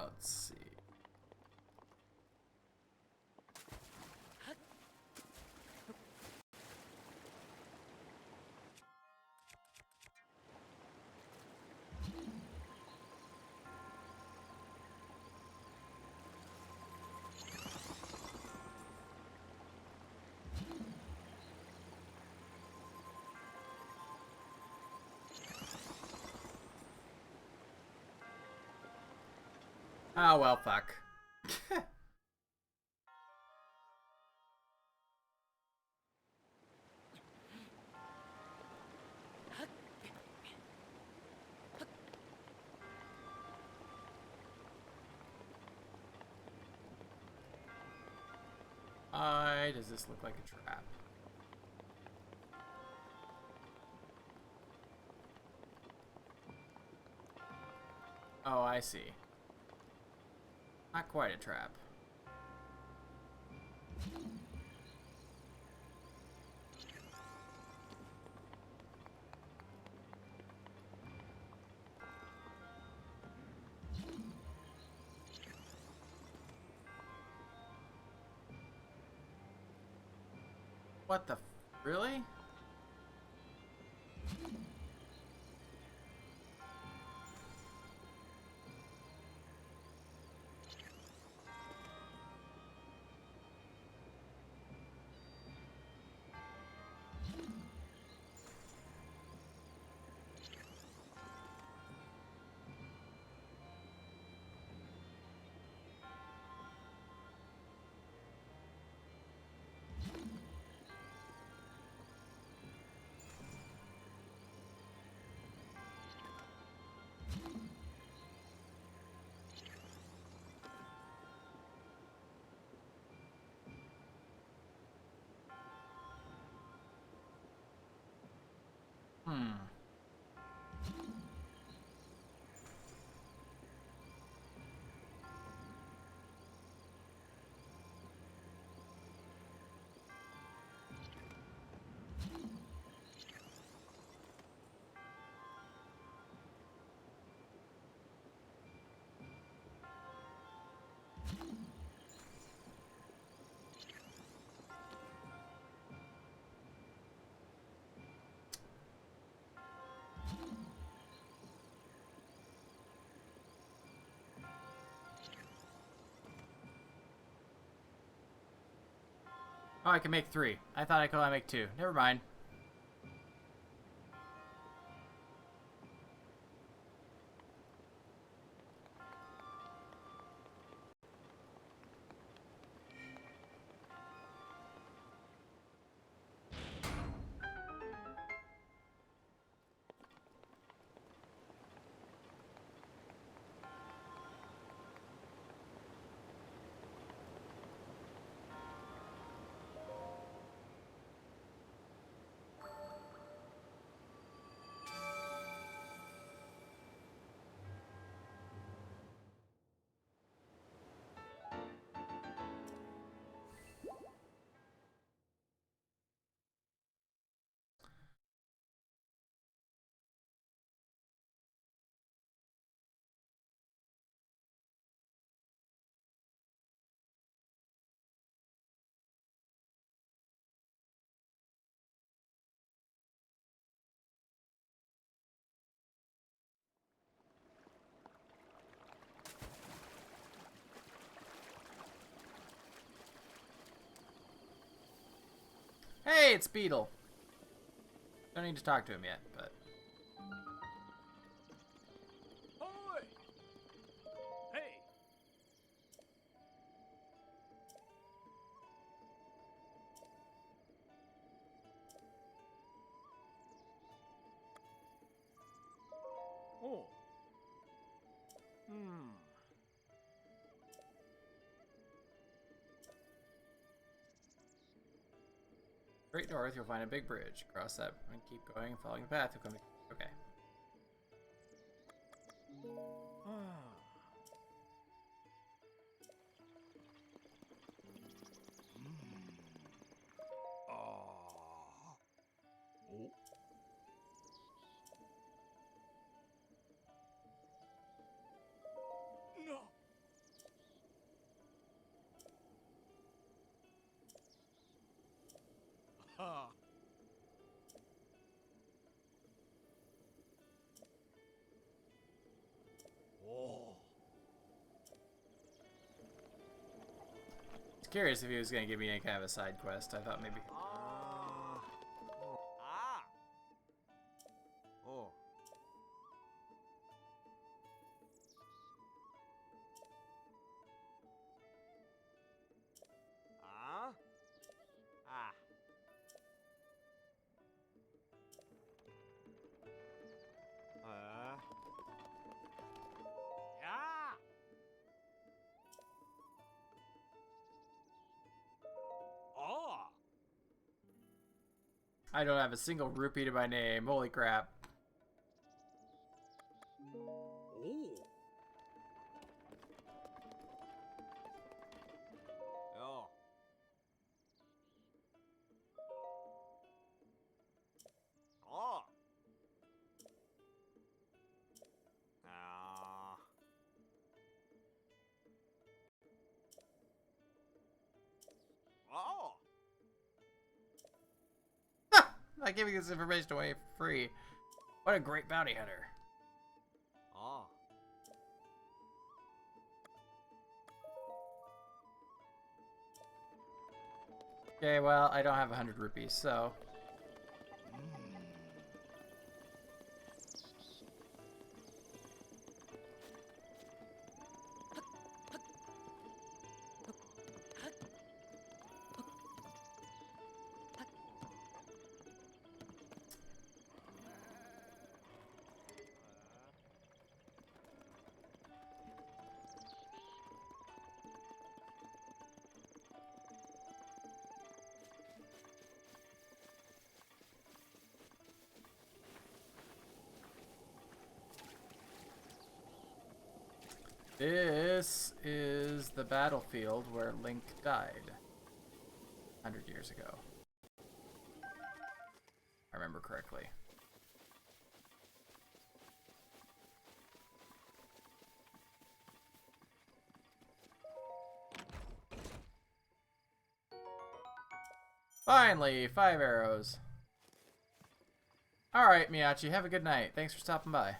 Let's see. Oh, well, fuck. Does this look like a trap? Oh, I see. Not quite a trap. What the really? Hmm. Oh, I can make 3. I thought I could only make 2. Never mind. Hey, it's Beetle. Don't need to talk to him yet, but... Oi! Hey! Oh. Hmm. Straight north, you'll find a big bridge. Cross that and keep going and following the path. You'll come to... Okay. Oh. No. Ha. Oh. I was curious if he was going to give me any kind of a side quest. I thought maybe... Ah. Ah. Oh. Ah. Ah. Yeah. Oh. I don't have a single rupee to my name. Holy crap. Oh. Oh. Oh. Ah. Oh. I'm giving this information away for free. What a great bounty hunter. Oh. Okay, well, I don't have 100 rupees, so... This is the battlefield where Link died 100 years ago. I remember correctly. Finally, 5 arrows. Alright, Miyachi, have a good night. Thanks for stopping by.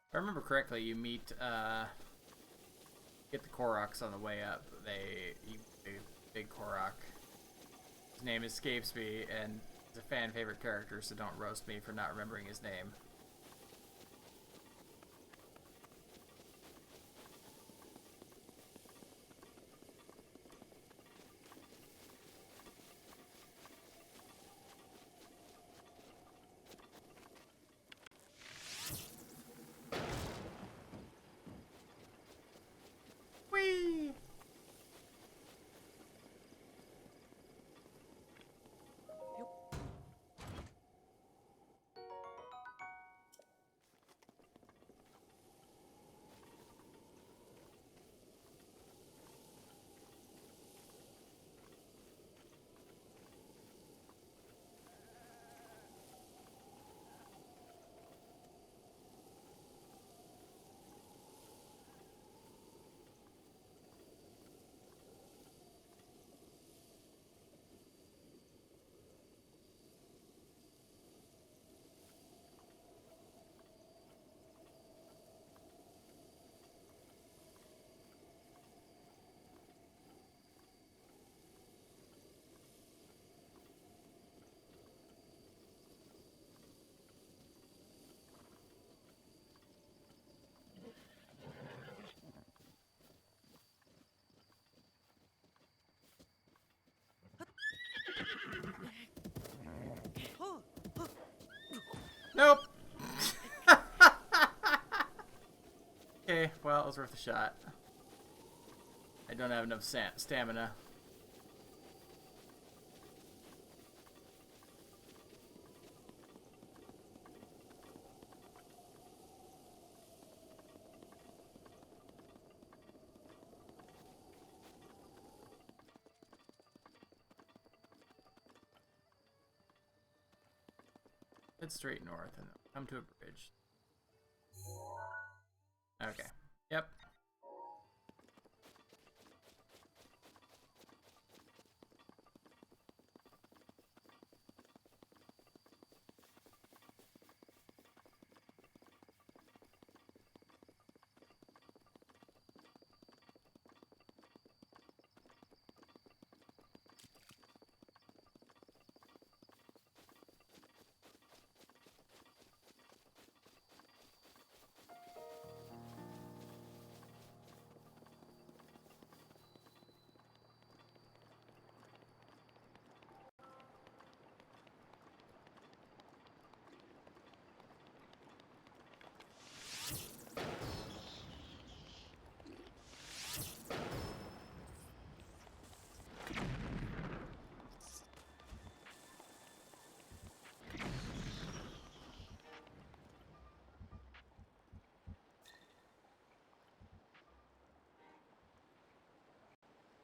If I remember correctly, you meet, get the Koroks on the way up. The big Korok. His name escapes me, and he's a fan favorite character, so don't roast me for not remembering his name. Nope. Okay, well, it was worth a shot. I don't have enough stamina. Head straight north and come to a bridge. Okay. Yep.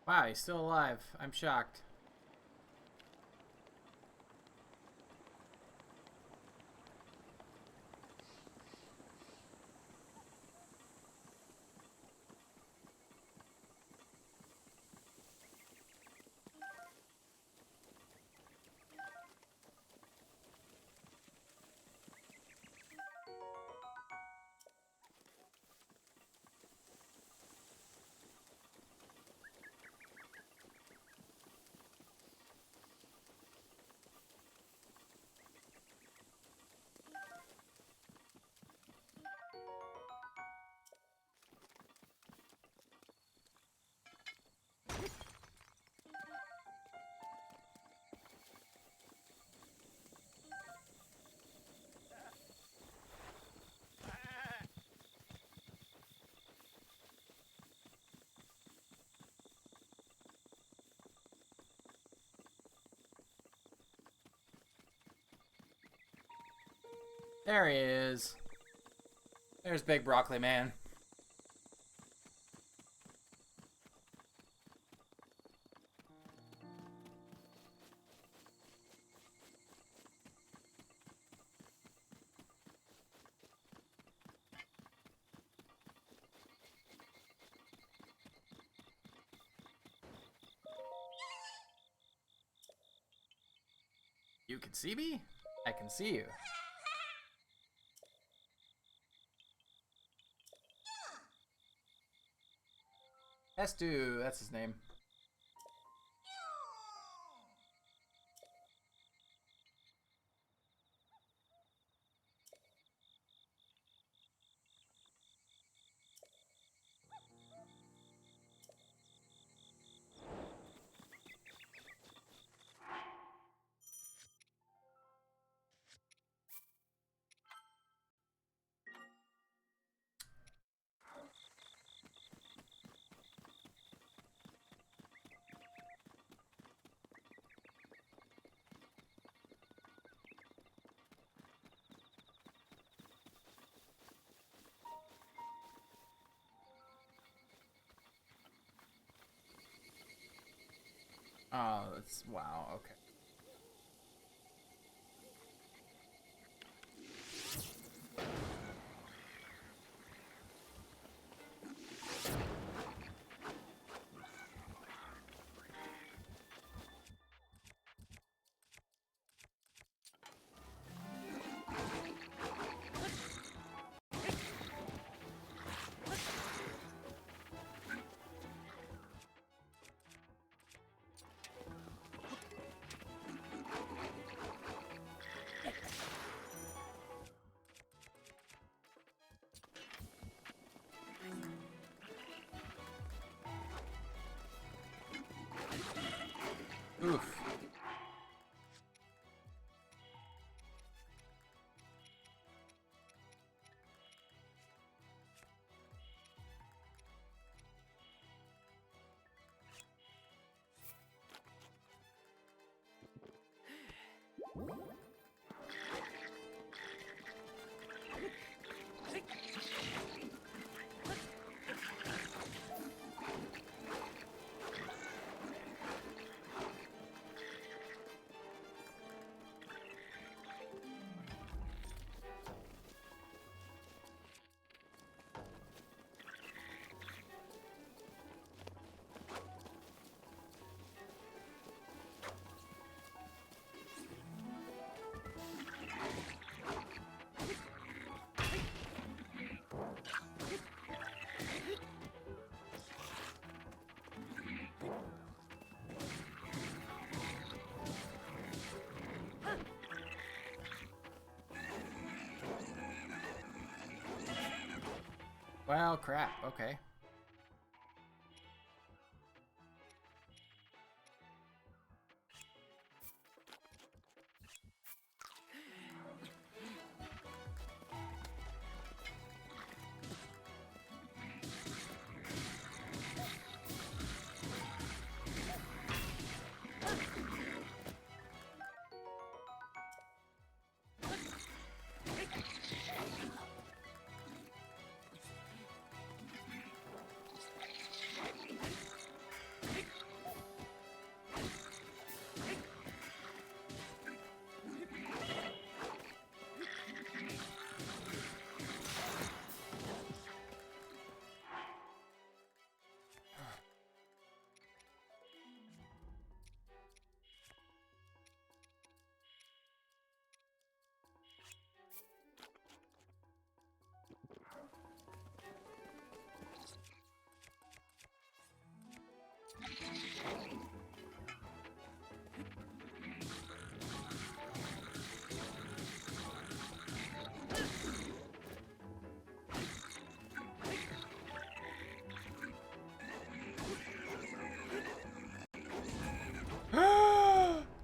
Wow, he's still alive. I'm shocked. There he is. There's Big Broccoli Man. You can see me? I can see you. Estu, that's his name. Oh, that's wow. Okay. Oof. Well, crap. Okay.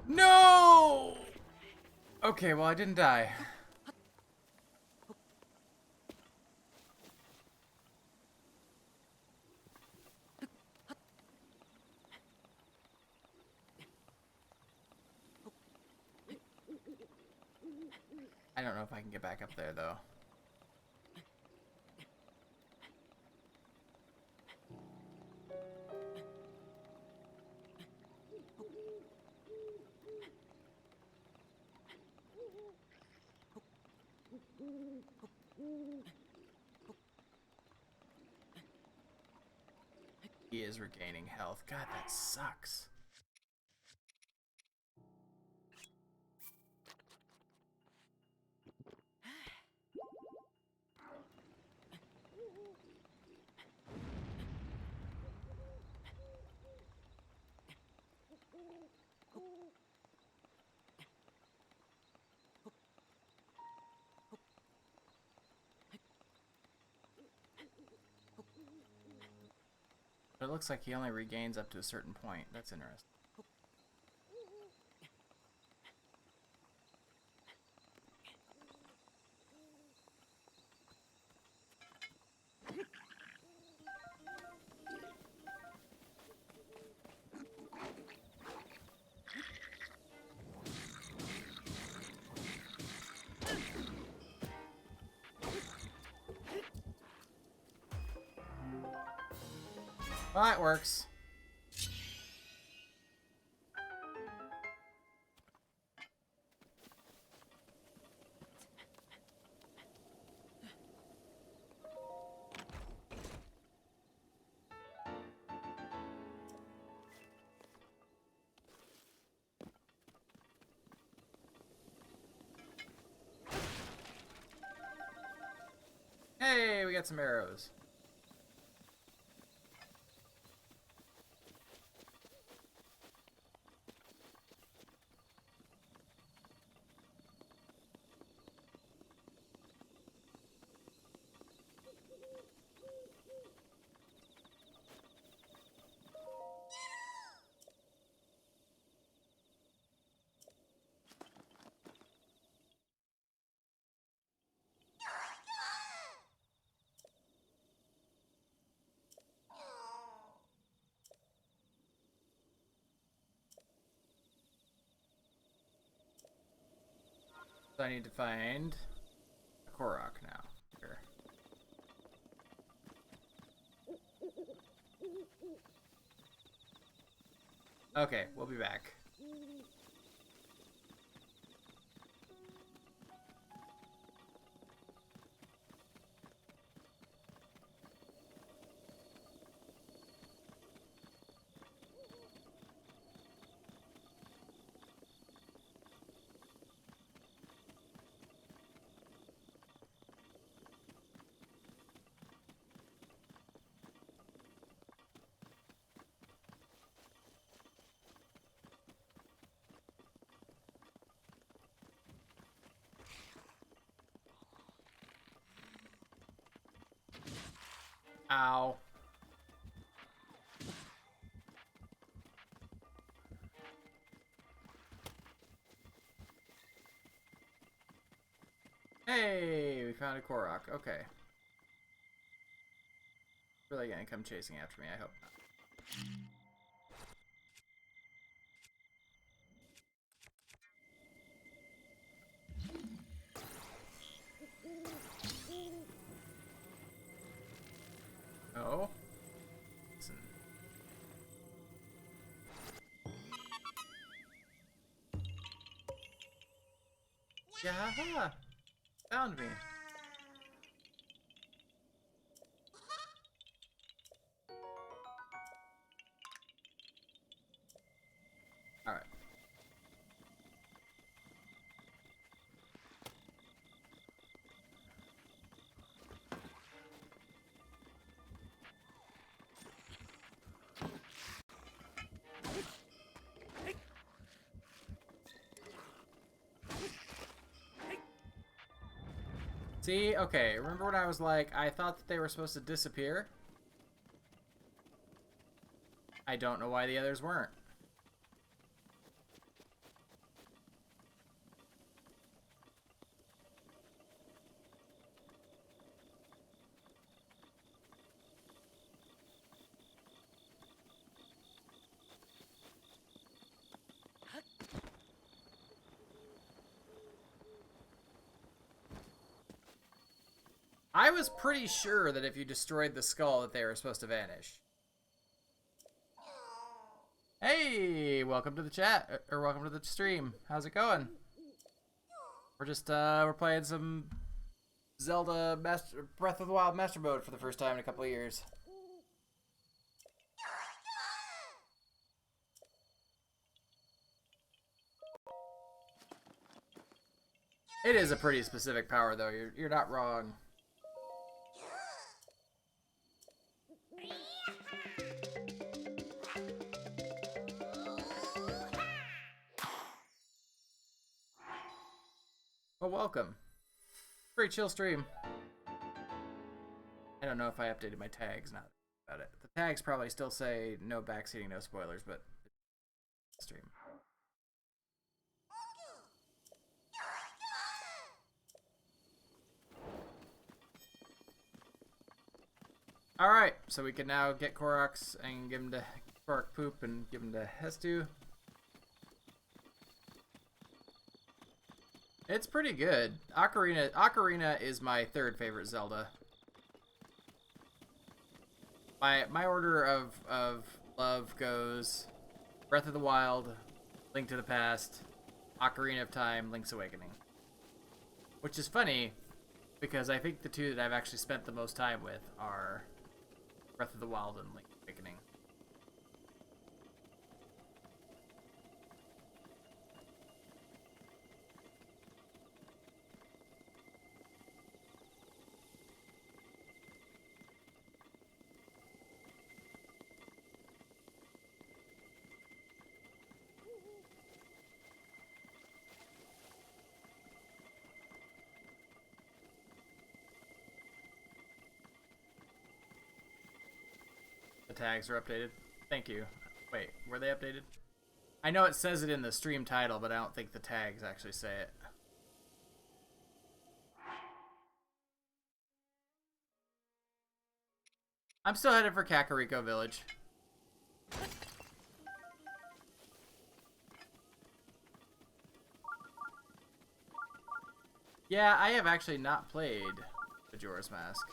No! Okay, well, I didn't die. I don't know if I can get back up there, though. He is regaining health. God, that sucks. But it looks like he only regains up to a certain point. That's interesting. Well, that works. Hey, we got some arrows. So I need to find a Korok now. Here. Okay, we'll be back. Ow. Hey, we found a Korok. Okay. Really gonna come chasing after me, I hope not. Oh. Listen. Yeah, found me. All right. See, okay, remember when I was like, I thought that they were supposed to disappear? I don't know why the others weren't. I was pretty sure that if you destroyed the skull that they were supposed to vanish. Hey, welcome to the chat, or welcome to the stream. How's it going? We're just, we're playing some Zelda Breath of the Wild Master Mode for the first time in a couple of years. It is a pretty specific power, though. You're not wrong. Well, welcome. Pretty chill stream. I don't know if I updated my tags now about it. The tags probably still say no backseating, no spoilers, but stream. Alright, so we can now get Koroks and give him to Korok Poop and give him to Hestu. It's pretty good. Ocarina is my third favorite Zelda. My order of love goes Breath of the Wild, Link to the Past, Ocarina of Time, Link's Awakening. Which is funny, because I think the two that I've actually spent the most time with are Breath of the Wild and Link's Awakening. The tags are updated. Thank you. Wait, were they updated? I know it says it in the stream title, but I don't think the tags actually say it. I'm still headed for Kakariko Village. Yeah, I have actually not played Majora's Mask.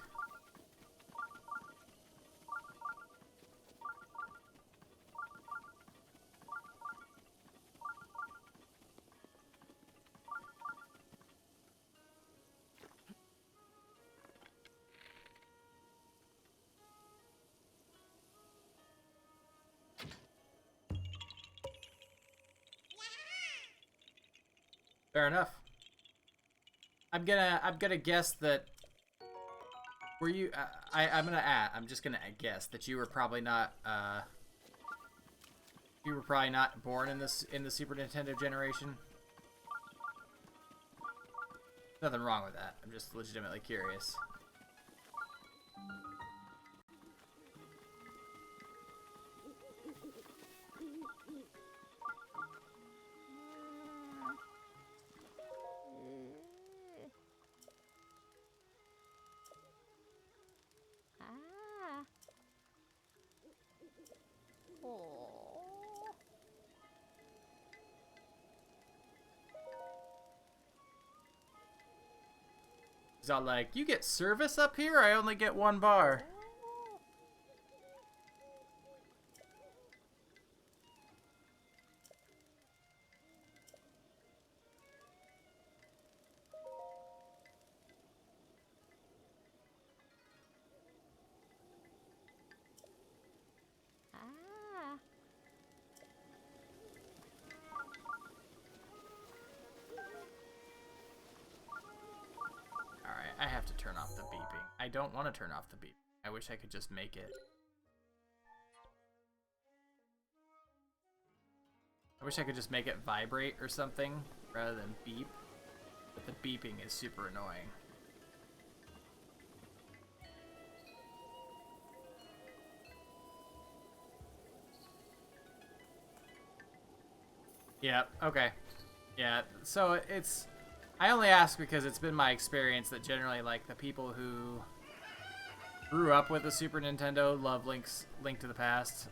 Fair enough. I'm gonna guess that were you I'm just gonna guess that you were probably not born in the Super Nintendo generation. Nothing wrong with that. I'm just legitimately curious. Ah. Oh. He's all like, "You get service up here? I only get 1 bar." Ah. Alright, I have to turn off the beeping. I don't want to turn off the beep. I wish I could just make it. I wish I could just make it vibrate or something rather than beep. But the beeping is super annoying. Yeah, okay. Yeah, so it's... I only ask because it's been my experience that generally, like, the people who grew up with the Super Nintendo love Link to the Past.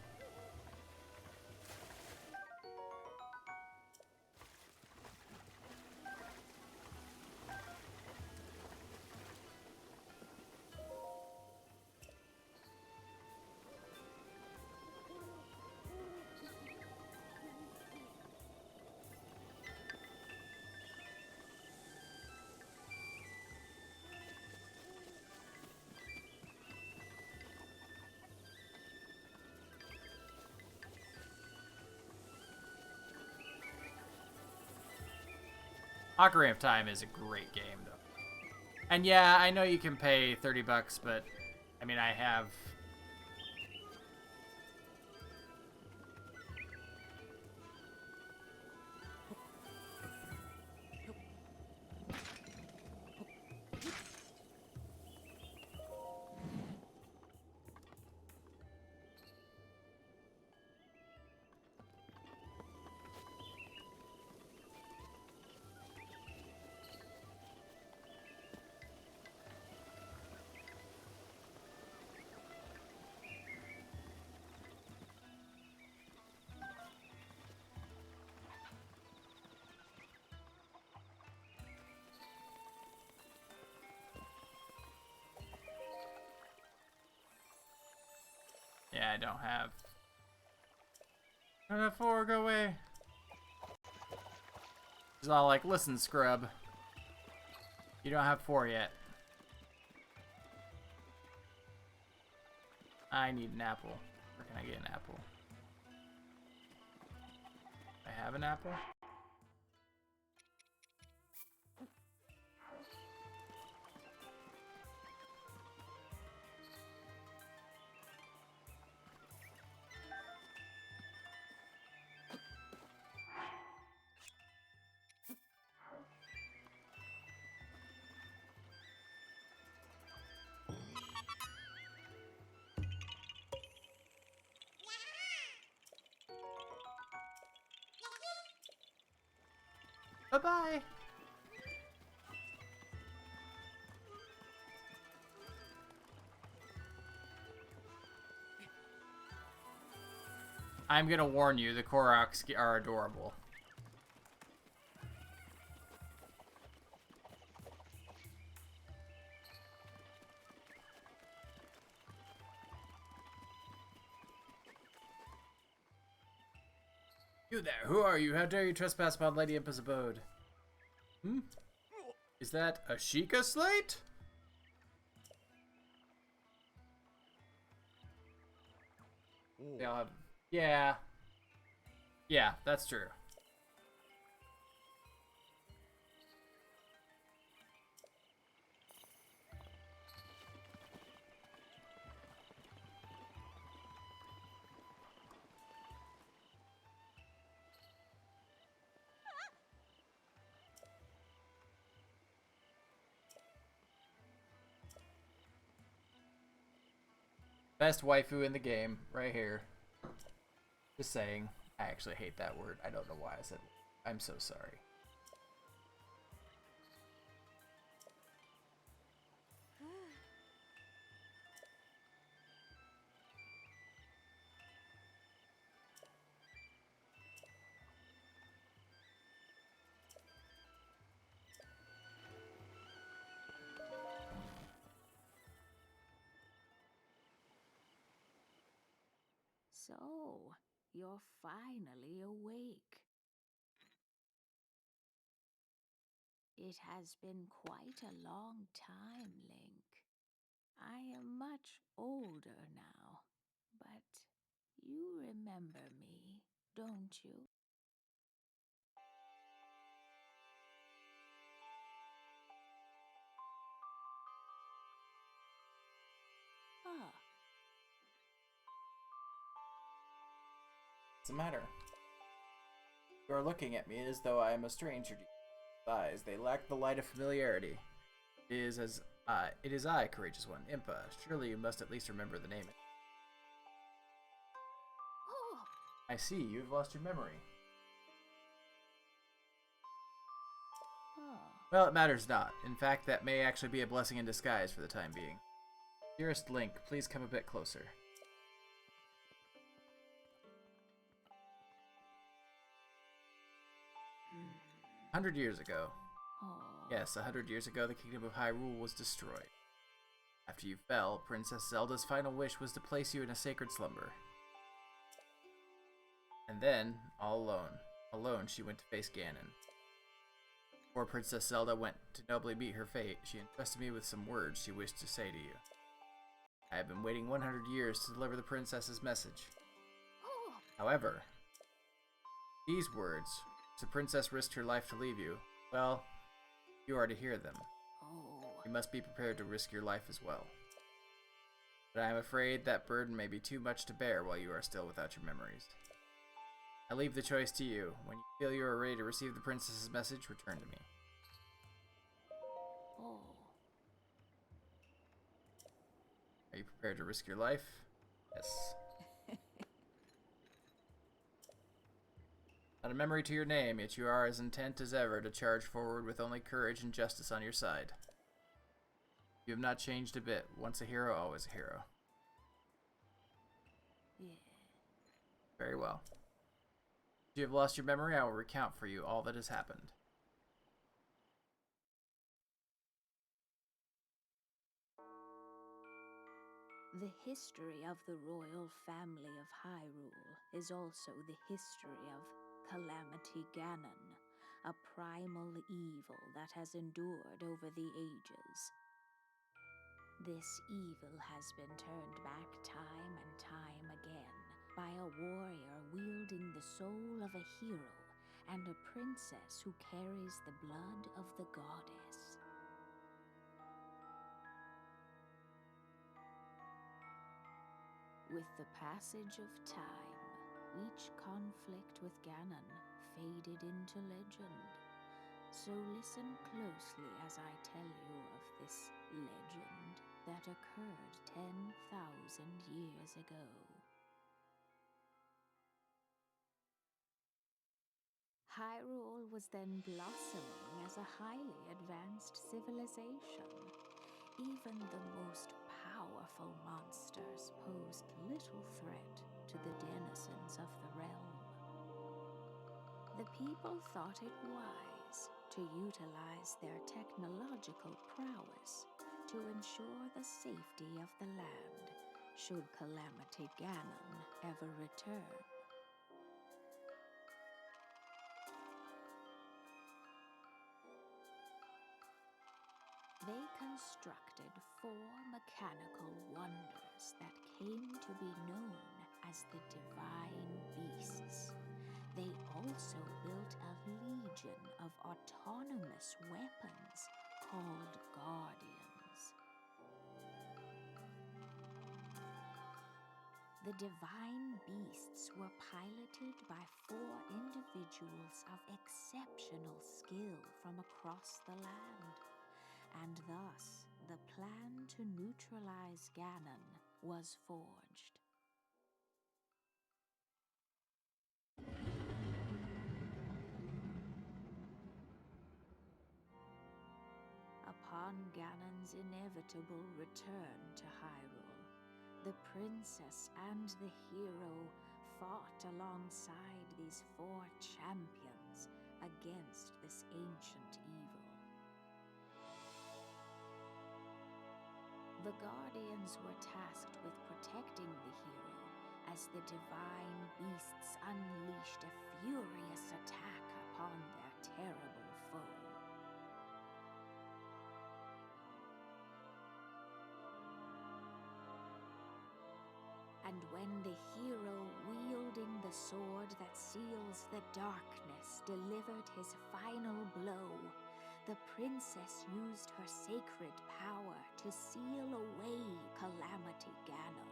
Ocarina of Time is a great game, though. And yeah, I know you can pay $30, but I mean, I have... Yeah, I don't have... I don't have 4, go away. He's all like, "Listen, scrub. You don't have 4 yet. I need an apple. Where can I get an apple? I have an apple? Bye-bye! I'm gonna warn you, the Koroks are adorable. You there, who are you? How dare you trespass upon Lady Impa's abode? Hmm? Is that a Sheikah slate? They all have... Yeah. Yeah, that's true. Best waifu in the game, right here. Just saying. I actually hate that word. I don't know why I said it. I'm so sorry. So, you're finally awake. It has been quite a long time, Link. I am much older now, but you remember me, don't you? Ah, What's the matter? You are looking at me as though I am a stranger to your eyes. They lack the light of familiarity. It is I, courageous one, Impa. Surely you must at least remember the name. oh, I see, you have lost your memory. oh. Well, it matters not. In fact, that may actually be a blessing in disguise for the time being. Dearest Link, please come a bit closer. Hmm. 100 years ago. Oh. Yes, 100 years ago, the kingdom of Hyrule was destroyed. After you fell, Princess Zelda's final wish was to place you in a sacred slumber. And then, all alone she went to face Ganon. Before Princess Zelda went to nobly meet her fate, she entrusted me with some words she wished to say to you. I have been waiting 100 years to deliver the princess's message. Oh. However, these words, the princess risked her life to leave you, well, you are to hear them. Oh. You must be prepared to risk your life as well. But I am afraid that burden may be too much to bear while you are still without your memories. I leave the choice to you. When you feel you are ready to receive the princess's message, return to me. Oh. Are you prepared to risk your life? Yes. Not a memory to your name, yet you are as intent as ever to charge forward with only courage and justice on your side. You have not changed a bit. Once a hero, always a hero. Yeah. Very well. If you have lost your memory, I will recount for you all that has happened. The history of the royal family of Hyrule is also the history of Calamity Ganon, a primal evil that has endured over the ages. This evil has been turned back time and time again by a warrior wielding the soul of a hero and a princess who carries the blood of the goddess. With the passage of time, each conflict with Ganon faded into legend. So listen closely as I tell you of this legend that occurred 10,000 years ago. Hyrule was then blossoming as a highly advanced civilization. Even the most powerful monsters posed little threat to the denizens of the realm. The people thought it wise to utilize their technological prowess to ensure the safety of the land should Calamity Ganon ever return. They constructed 4 mechanical wonders that came to be known as the Divine Beasts. They also built a legion of autonomous weapons called Guardians. The Divine Beasts were piloted by 4 individuals of exceptional skill from across the land, and thus the plan to neutralize Ganon was forged. Upon Ganon's inevitable return to Hyrule, the princess and the hero fought alongside these 4 champions against this ancient evil. The Guardians were tasked with protecting the hero as the Divine Beasts unleashed a furious attack upon their terrible foe. And when the hero wielding the sword that seals the darkness delivered his final blow, the princess used her sacred power to seal away Calamity Ganon.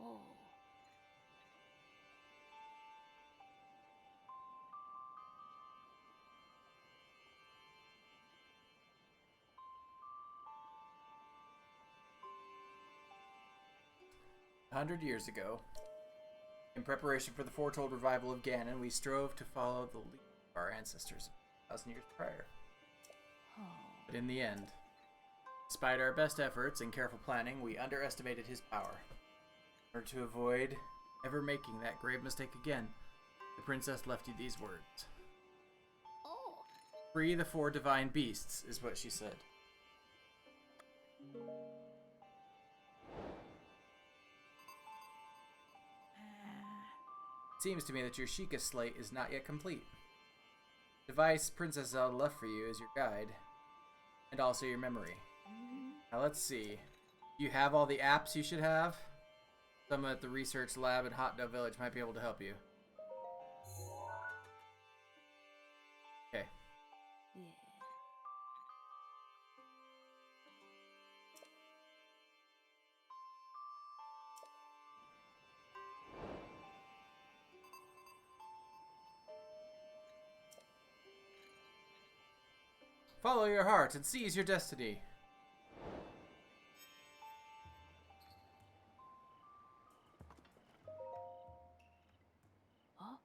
Oh. 100 years ago, in preparation for the foretold revival of Ganon, we strove to follow the lead of our ancestors 1,000 years prior. But in the end, despite our best efforts and careful planning, we underestimated his power. In order to avoid ever making that grave mistake again, the princess left you these words. Free the 4 divine beasts, is what she said. It seems to me that your Sheikah slate is not yet complete. The device Princess Zelda left for you is your guide, and also your memory. Now let's see. You have all the apps you should have? Someone at the research lab in Hot Dove Village might be able to help you. Okay. Yeah. Follow your heart and seize your destiny. Huh?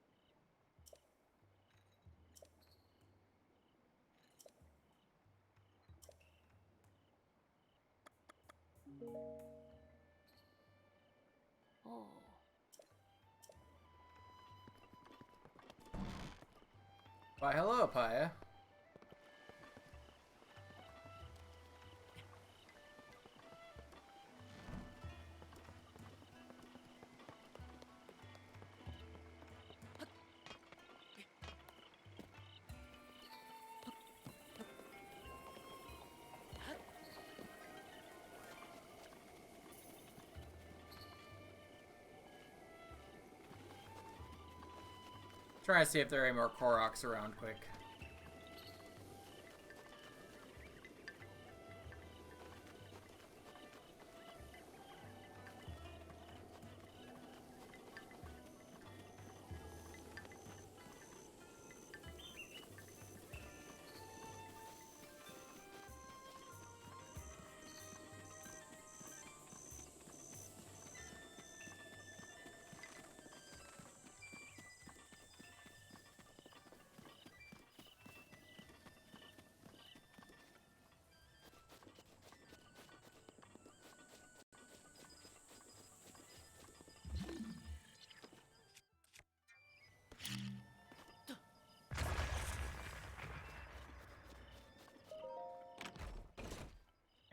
Oh. Why, hello, Paya. Trying to see if there are any more Koroks around quick.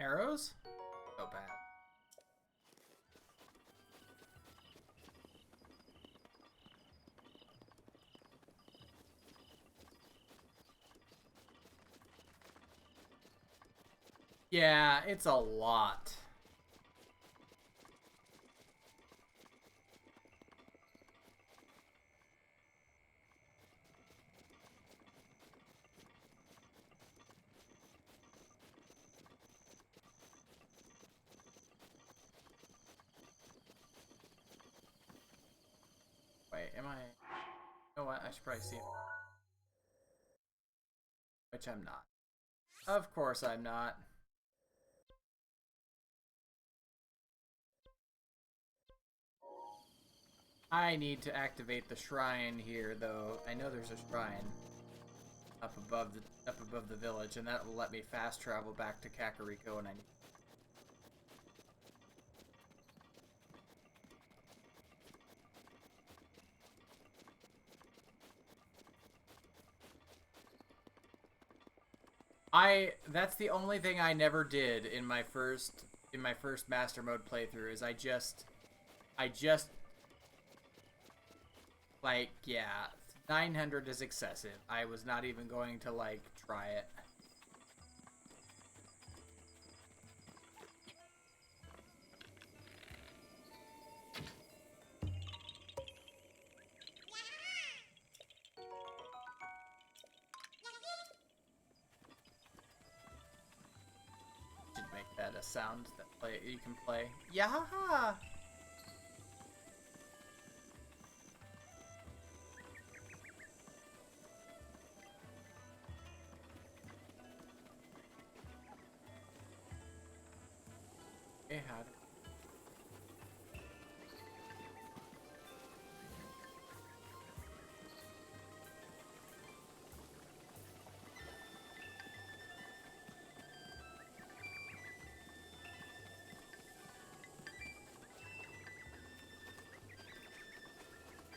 Arrows? So bad. Yeah, it's a lot. Wait, am I... You know what? I should probably see it. Which I'm not. Of course I'm not. I need to activate the shrine here, though. I know there's a shrine up above the village, and that will let me fast travel back to Kakariko, and that's the only thing I never did in my first master mode playthrough is I just like, yeah, 900 is excessive. I was not even going to like try it. Should make that a sound that you can play. Yeah. It had.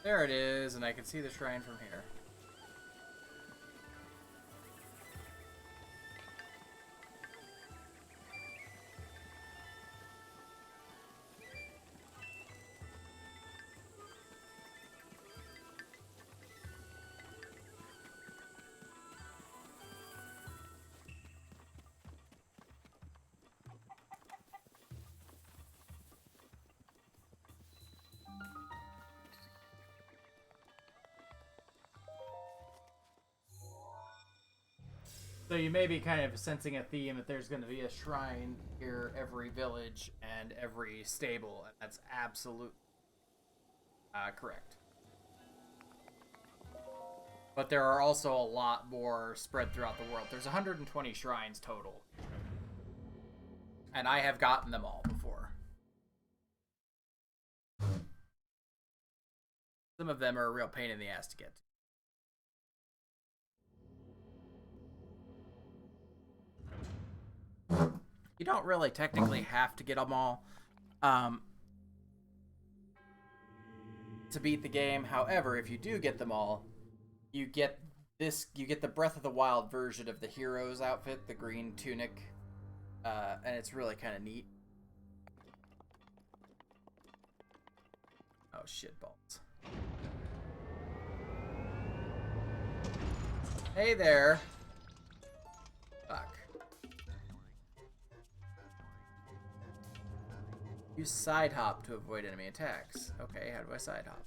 There it is, and I can see the shrine from here. So you may be kind of sensing a theme that there's going to be a shrine here every village and every stable, and that's absolutely correct. But there are also a lot more spread throughout the world. There's 120 shrines total. And I have gotten them all before. Some of them are a real pain in the ass to get to. You don't really technically have to get them all to beat the game. However, if you do get them all, you get the Breath of the Wild version of the hero's outfit, the green tunic, and it's really kind of neat. Oh, shit balls. Hey there. Fuck. Use side hop to avoid enemy attacks. Okay, how do I side hop?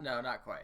No, not quite.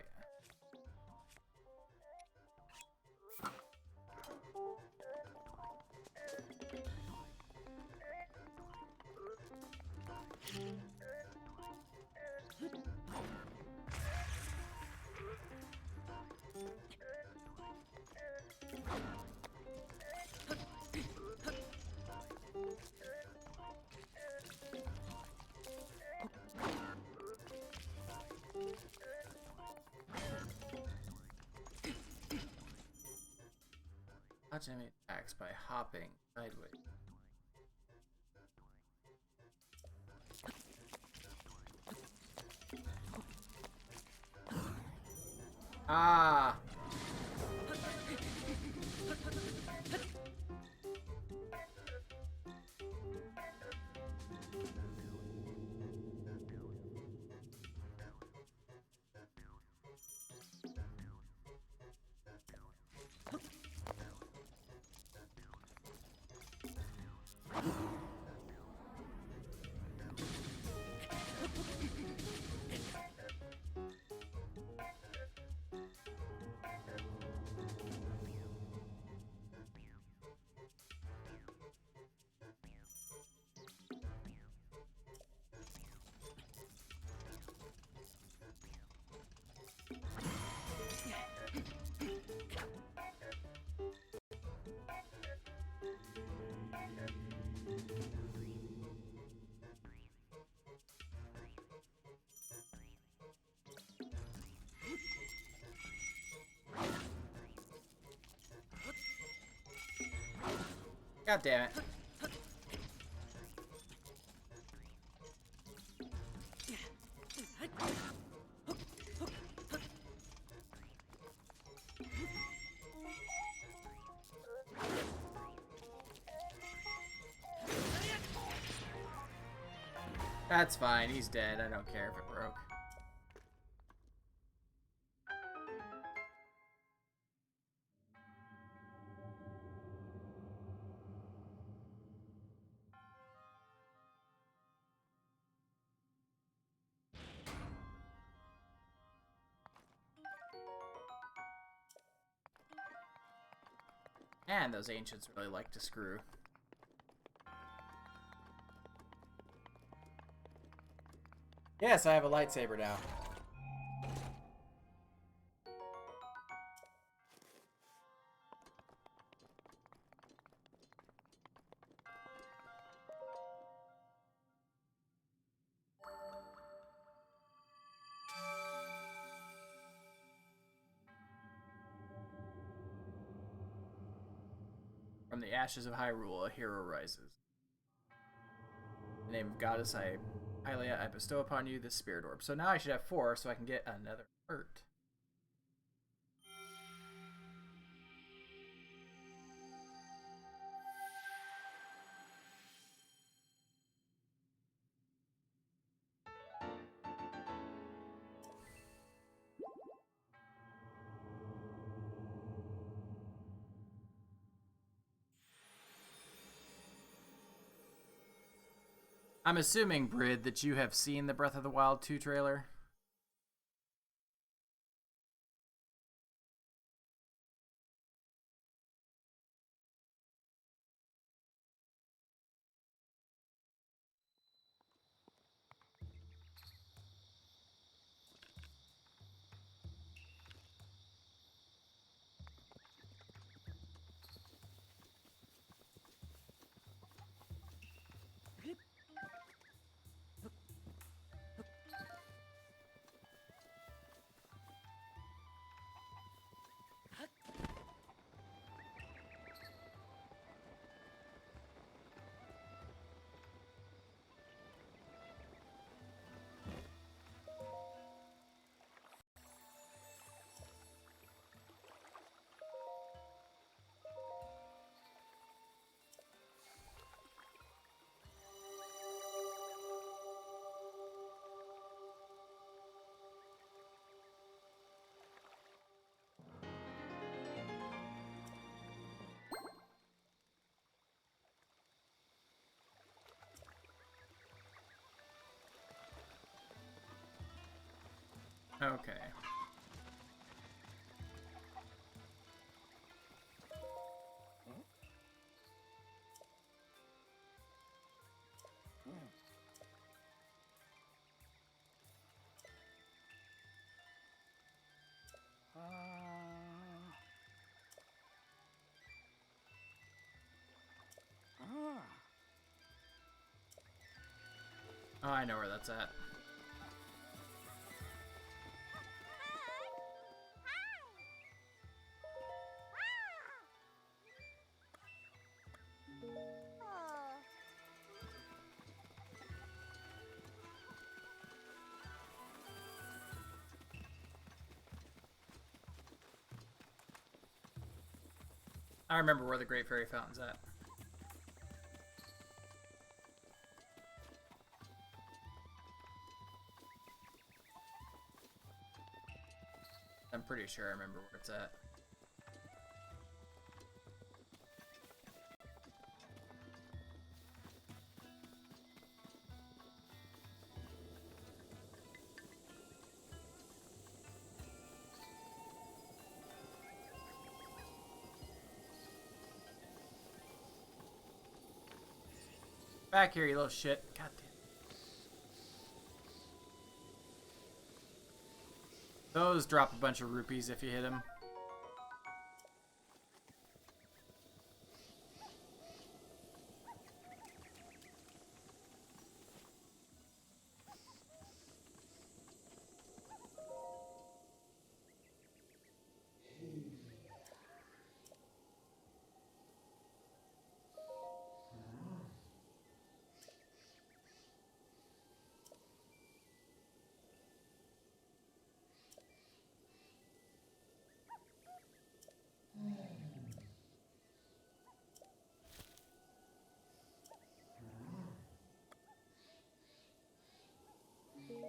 Dodge enemy attacks by hopping sideways. Ah! God damn it. That's fine, he's dead. I don't care if it broke. And those ancients really like to screw. Yes, I have a lightsaber now. From the ashes of Hyrule, a hero rises. In the name of Goddess, Hylia, I bestow upon you this spirit orb. So now I should have 4, so I can get another hurt. I'm assuming, Brid, that you have seen the Breath of the Wild 2 trailer. Okay. Oh, I know where that's at. I remember where the Great Fairy Fountain's at. I'm pretty sure I remember where it's at. Back here, you little shit. God damn. Those drop a bunch of rupees if you hit them.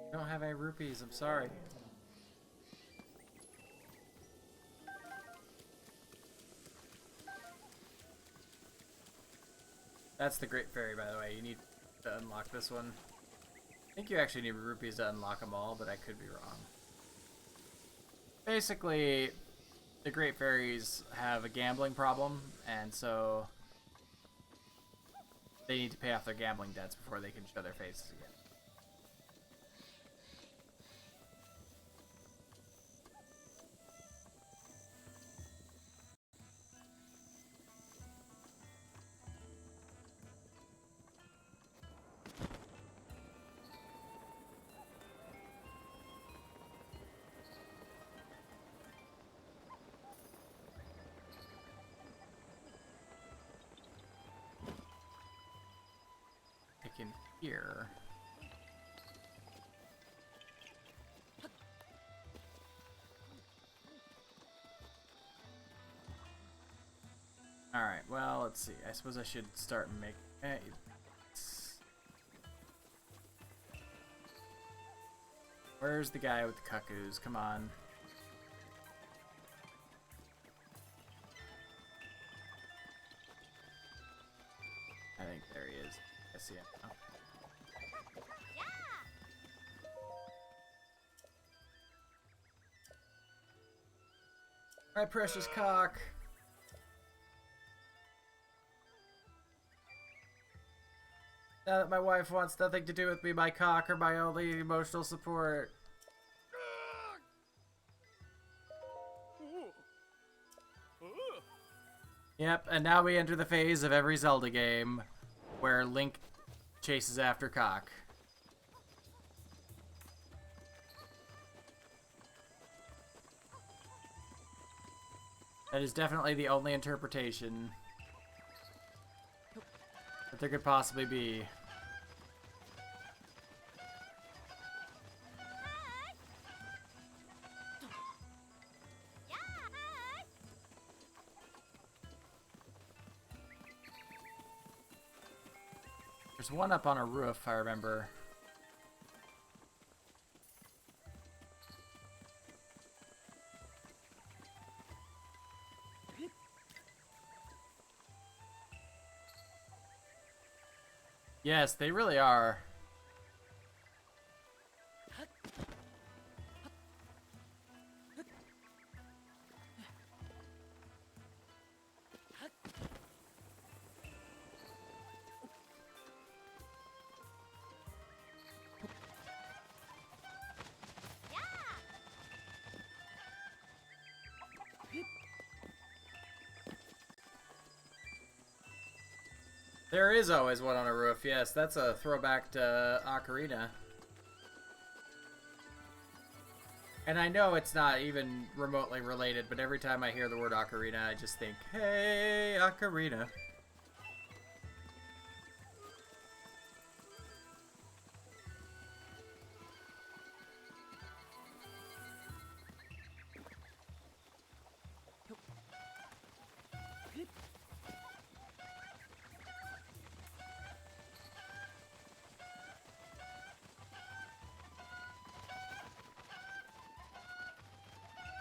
I don't have any rupees, I'm sorry. That's the Great Fairy, by the way. You need to unlock this one. I think you actually need rupees to unlock them all, but I could be wrong. Basically, the Great Fairies have a gambling problem, and so they need to pay off their gambling debts before they can show their faces again. In here. Alright, well, let's see. I suppose I should start making... Where's the guy with the cuckoos? Come on. I think there he is. I see him now. My precious cock. Now that my wife wants nothing to do with me, my cock are my only emotional support. Yep, and now we enter the phase of every Zelda game where Link chases after cock. That is definitely the only interpretation that there could possibly be. There's one up on a roof, I remember. Yes, they really are. There is always one on a roof, yes. That's a throwback to Ocarina. And I know it's not even remotely related, but every time I hear the word Ocarina, I just think, hey, Ocarina.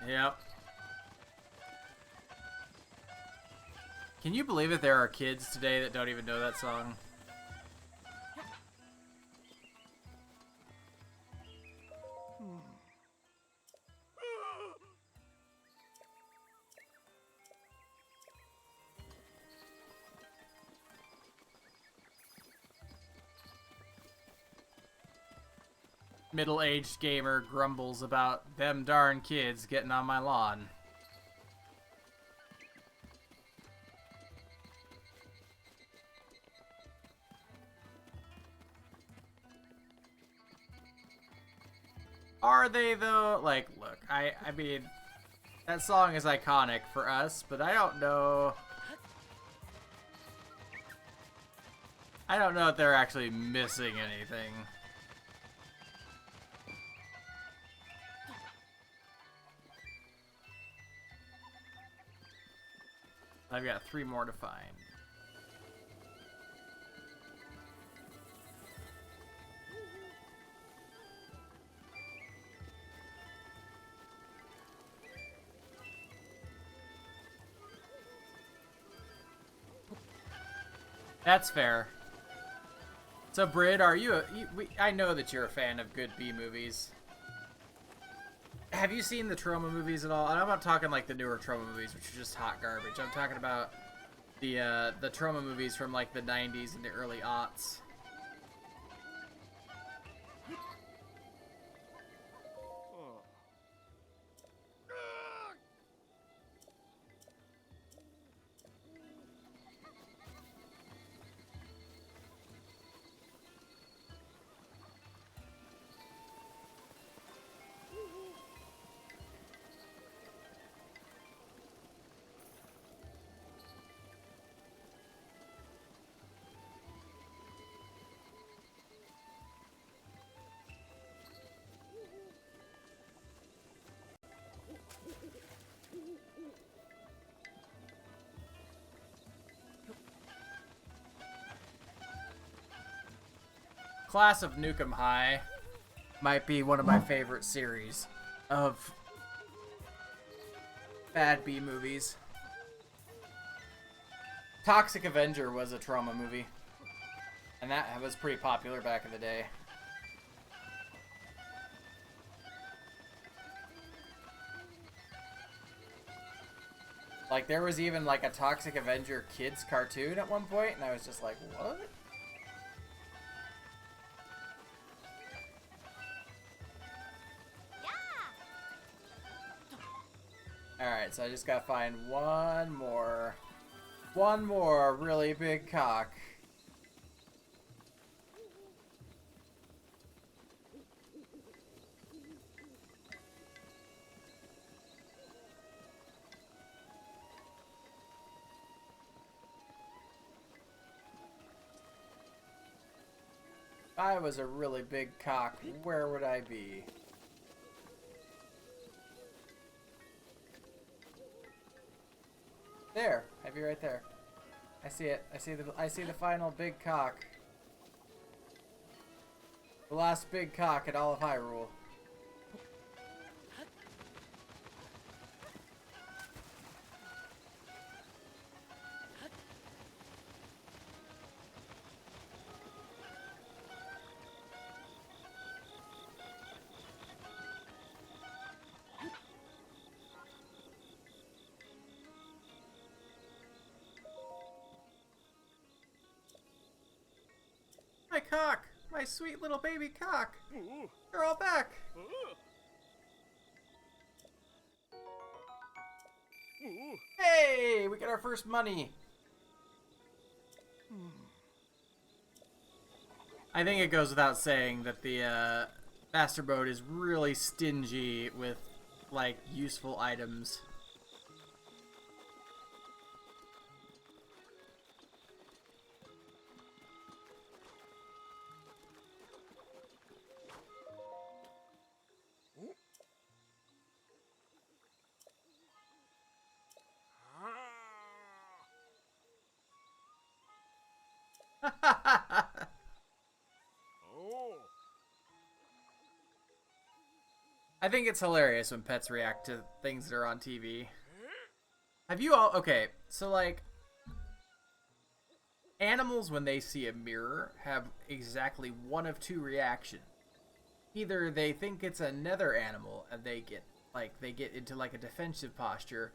Yep. Can you believe it? There are kids today that don't even know that song. Middle-aged gamer grumbles about them darn kids getting on my lawn. Are they though? Like, look, I mean, that song is iconic for us, but I don't know if they're actually missing anything. I've got 3 more to find. That's fair. So, Brid, are you I know that you're a fan of good B movies. Have you seen the Troma movies at all? And I'm not talking like the newer Troma movies, which are just hot garbage. I'm talking about the Troma movies from like the 90s and the early aughts. Class of Nukem High might be one of my favorite series of bad B movies. Toxic Avenger was a Troma movie, and that was pretty popular back in the day. Like, there was even like a Toxic Avenger kids cartoon at one point, and I was just like, what? Alright, so I just gotta find one more really big cock. If I was a really big cock, where would I be? There, I have you right there. I see it. I see the final big cock. The last big cock in all of Hyrule. My cock! My sweet little baby cock! They're all back! Hey! We got our first money! I think it goes without saying that the Master Mode is really stingy with, like, useful items. I think it's hilarious when pets react to things that are on TV. Have you all... Okay, so like... Animals, when they see a mirror, have exactly one of two reactions. Either they think it's another animal and they get into like a defensive posture,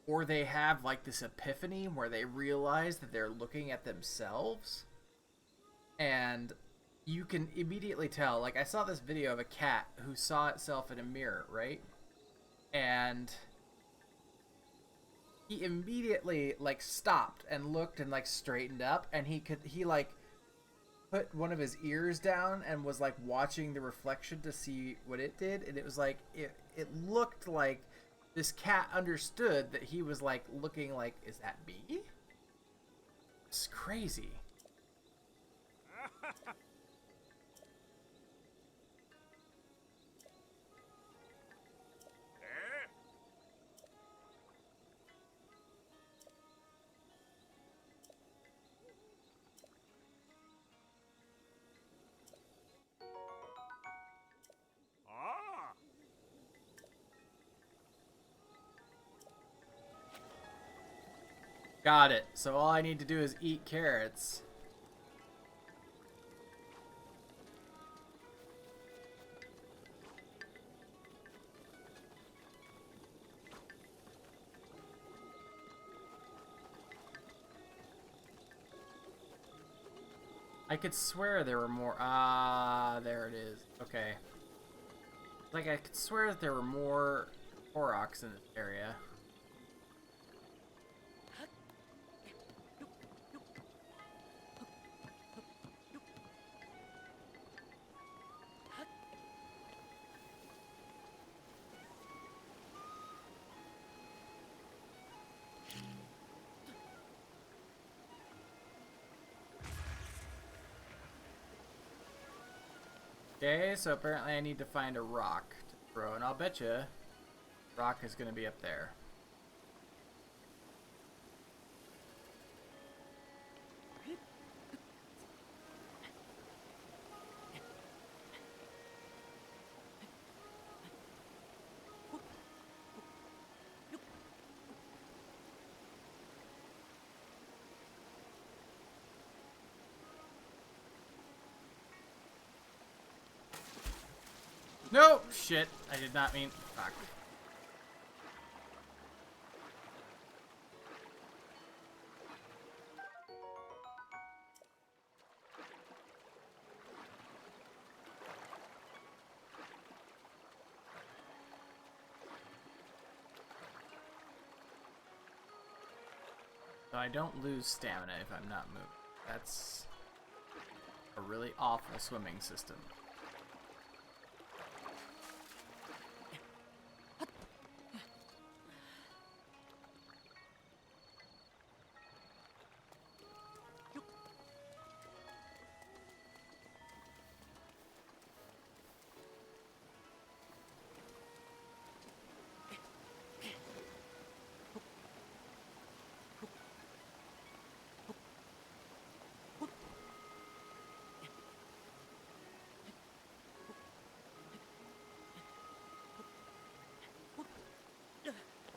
or they have like this epiphany where they realize that they're looking at themselves. And you can immediately tell. Like, I saw this video of a cat who saw itself in a mirror, right? And he immediately like stopped and looked and like straightened up, and he like put one of his ears down and was like watching the reflection to see what it did, and it was like it looked like this cat understood that he was like looking like, is that me? It's crazy. Ah! Got it. So all I need to do is eat carrots. I could swear there were more. Ah, there it is. Okay. Like, I could swear that there were more Koroks in this area. Okay, so apparently I need to find a rock to throw, and I'll bet you rock is going to be up there. No! Shit, I did not mean... Fuck. So I don't lose stamina if I'm not moving. That's a really awful swimming system.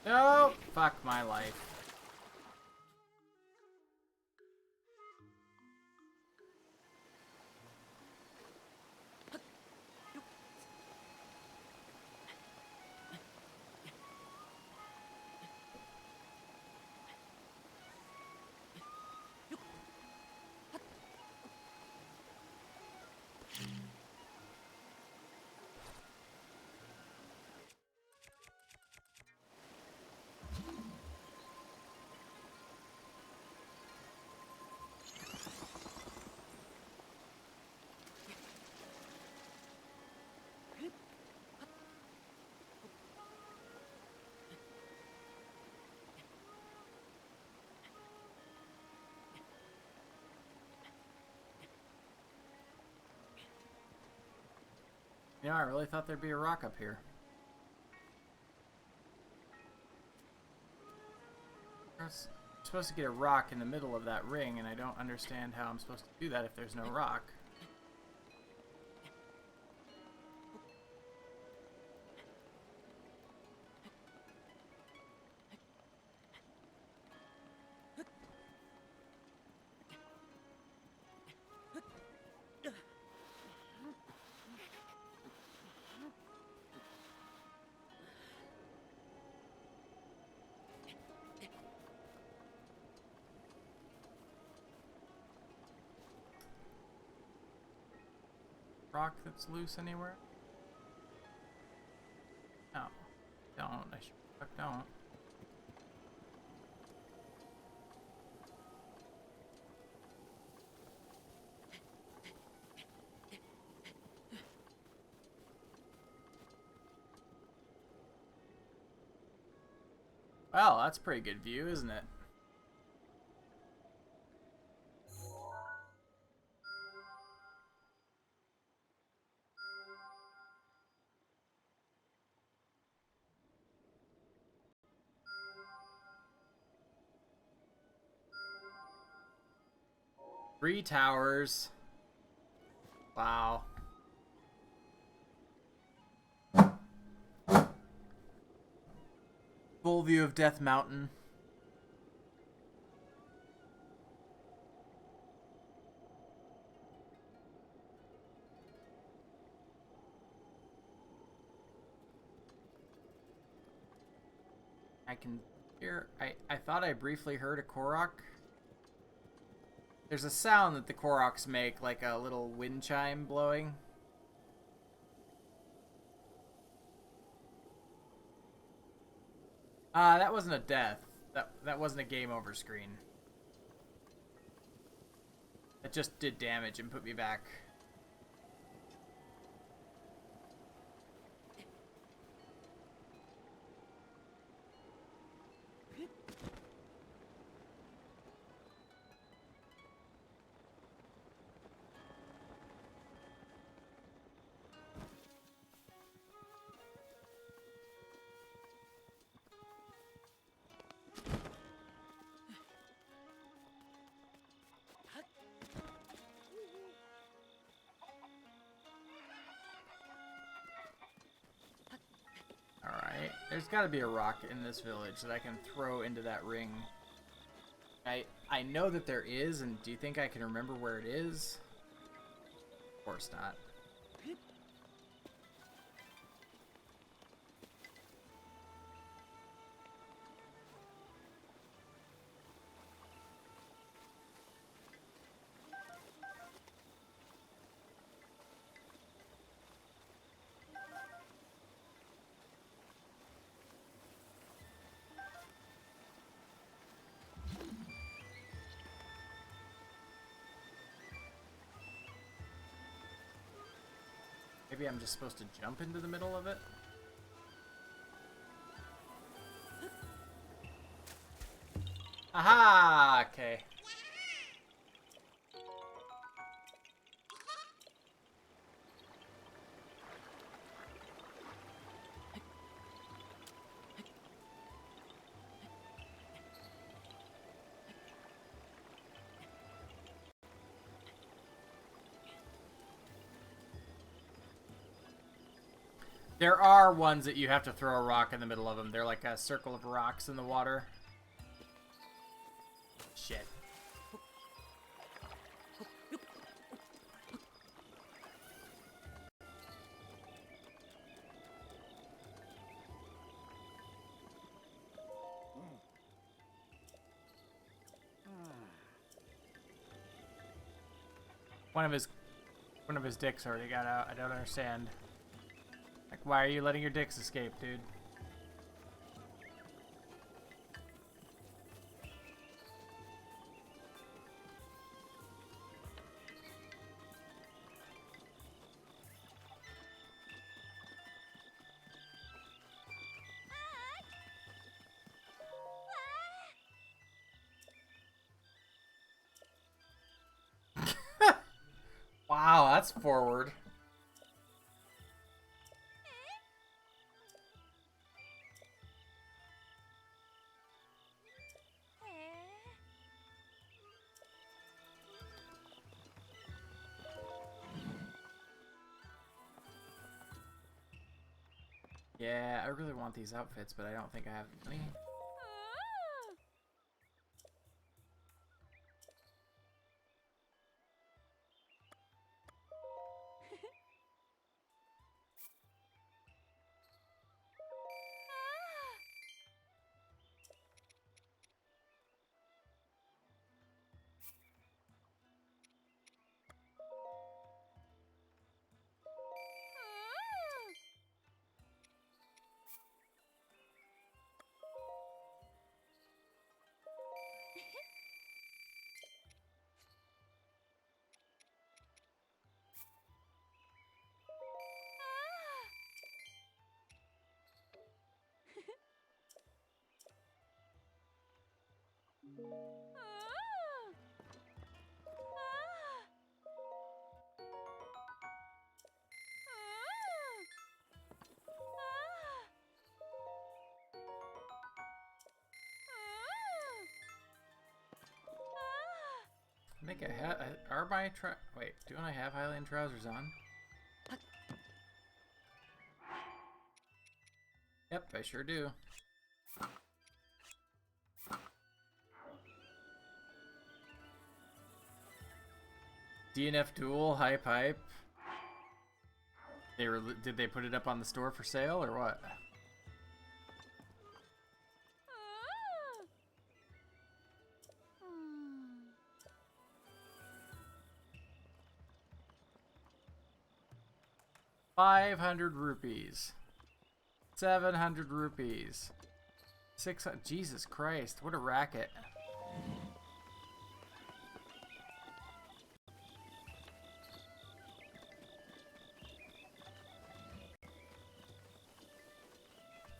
No! Fuck my life. You know, I really thought there'd be a rock up here. I'm supposed to get a rock in the middle of that ring, and I don't understand how I'm supposed to do that if there's no rock. rock that's loose anywhere? No. Don't. I sure fuck don't. Well, that's a pretty good view, isn't it? Three towers. Wow. Full view of Death Mountain. I can hear... I thought I briefly heard a Korok. There's a sound that the Koroks make, like a little wind chime blowing. That wasn't a death. That wasn't a game over screen. It just did damage and put me back. Alright, there's gotta be a rock in this village that I can throw into that ring. I know that there is, and do you think I can remember where it is? Of course not. Maybe I'm just supposed to jump into the middle of it? Aha! Okay. There are ones that you have to throw a rock in the middle of them. They're like a circle of rocks in the water. Shit. One of his dicks already got out. I don't understand. Like, why are you letting your dicks escape, dude? Wow, that's forward. Yeah, I really want these outfits, but I don't think I have any. I think I have. Are my wait? Don't I have Highland trousers on? Yep, I sure do. DNF Duel High Pipe. Did they put it up on the store for sale or what? ₹500. 700 rupees. 600. Jesus Christ, what a racket.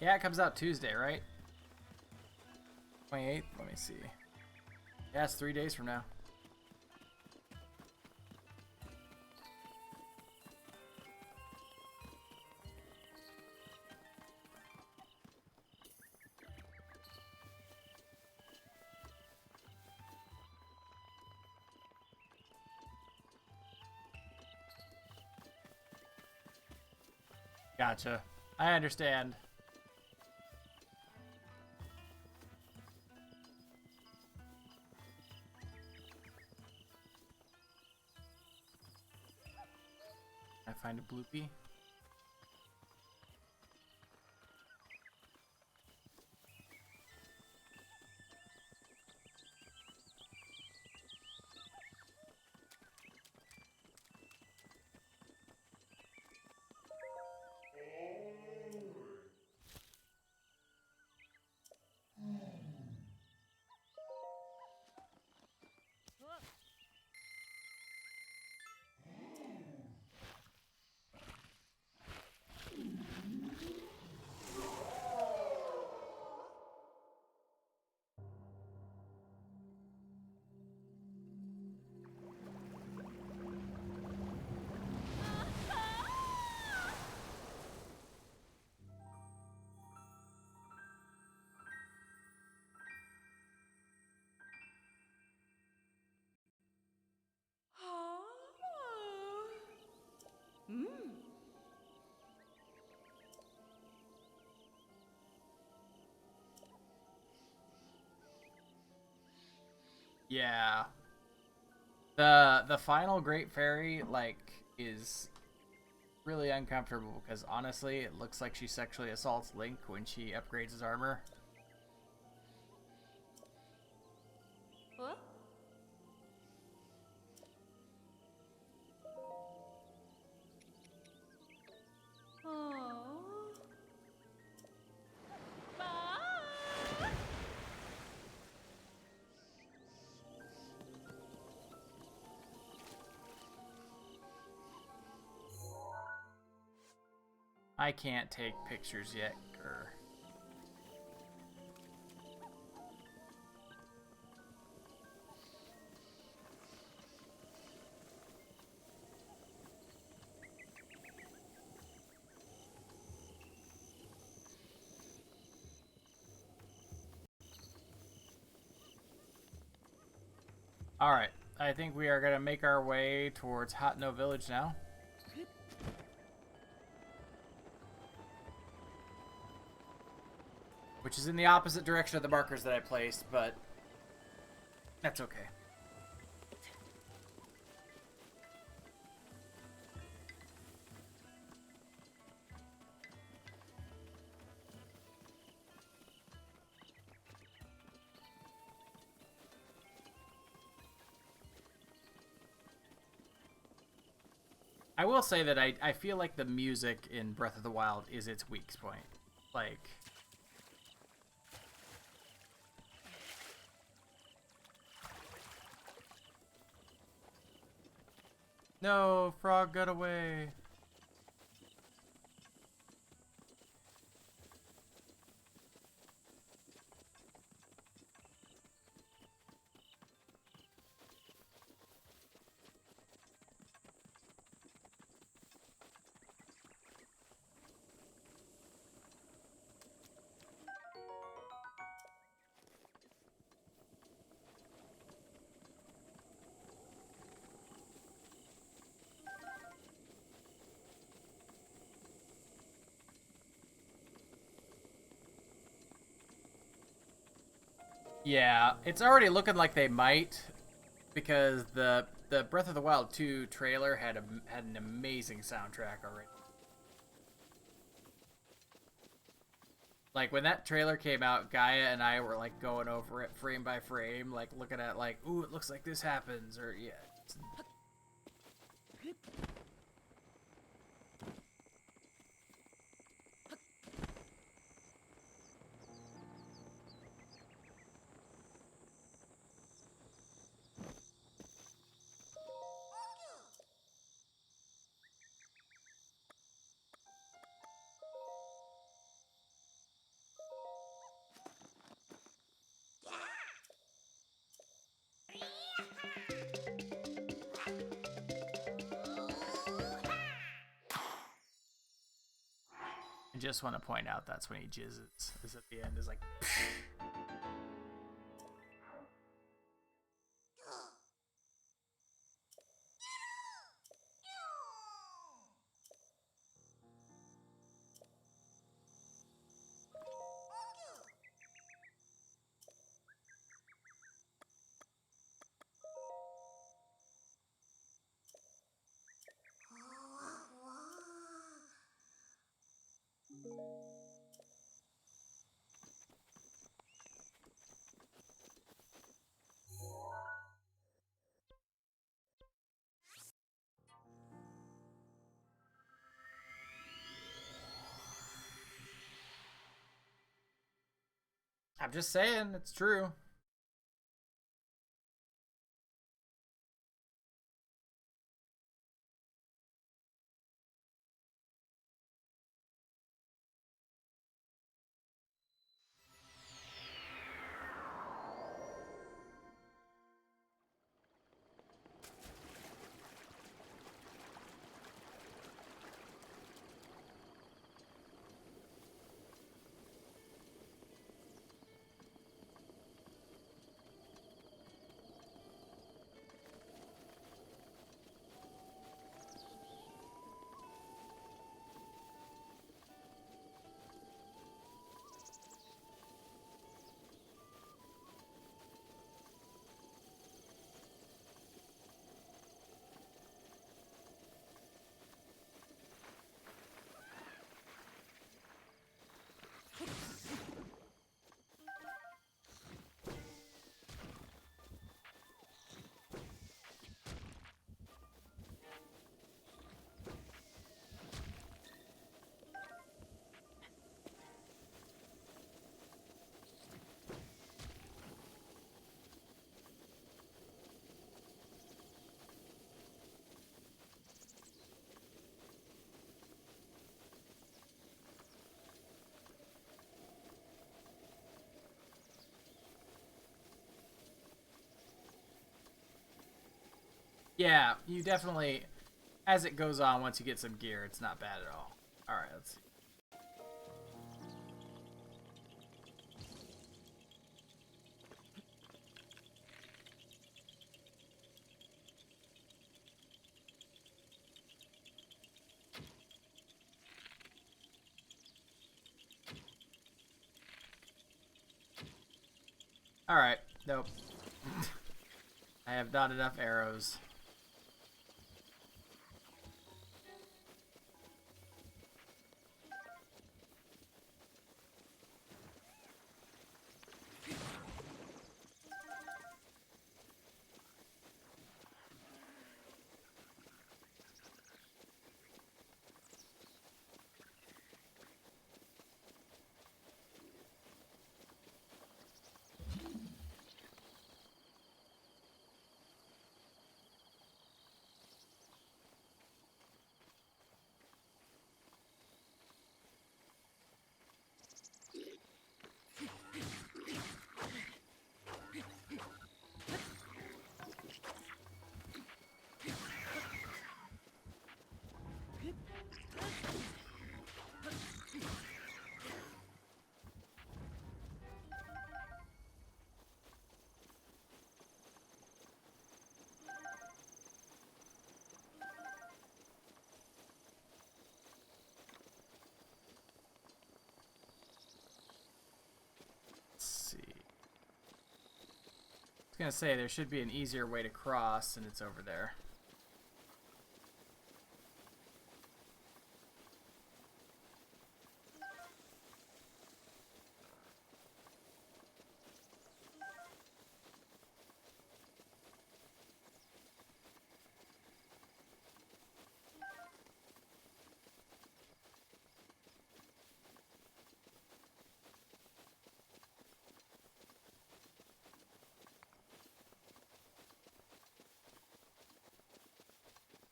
Yeah, it comes out Tuesday, right? 28th? Let me see. Yeah, it's 3 days from now. Gotcha. I understand. I find a bloopy. Yeah. The final Great Fairy, like, is really uncomfortable because honestly, it looks like she sexually assaults Link when she upgrades his armor. What? I can't take pictures yet, grr. Alright, I think we are going to make our way towards Hatno Village now. Which is in the opposite direction of the markers that I placed, but that's okay. I will say that I feel like the music in Breath of the Wild is its weak point. Like... No, frog got away. Yeah, it's already looking like they might, because the Breath of the Wild 2 trailer had an amazing soundtrack already. Like when that trailer came out, Gaia and I were like going over it frame by frame, like looking at like, ooh, it looks like this happens, or yeah. I just want to point out that's when he jizzes. Is at the end is like. I'm just saying, it's true. Yeah, you definitely, as it goes on, once you get some gear, it's not bad at all. Alright, let's see. Alright, nope. I have not enough arrows. was gonna say there should be an easier way to cross, and it's over there.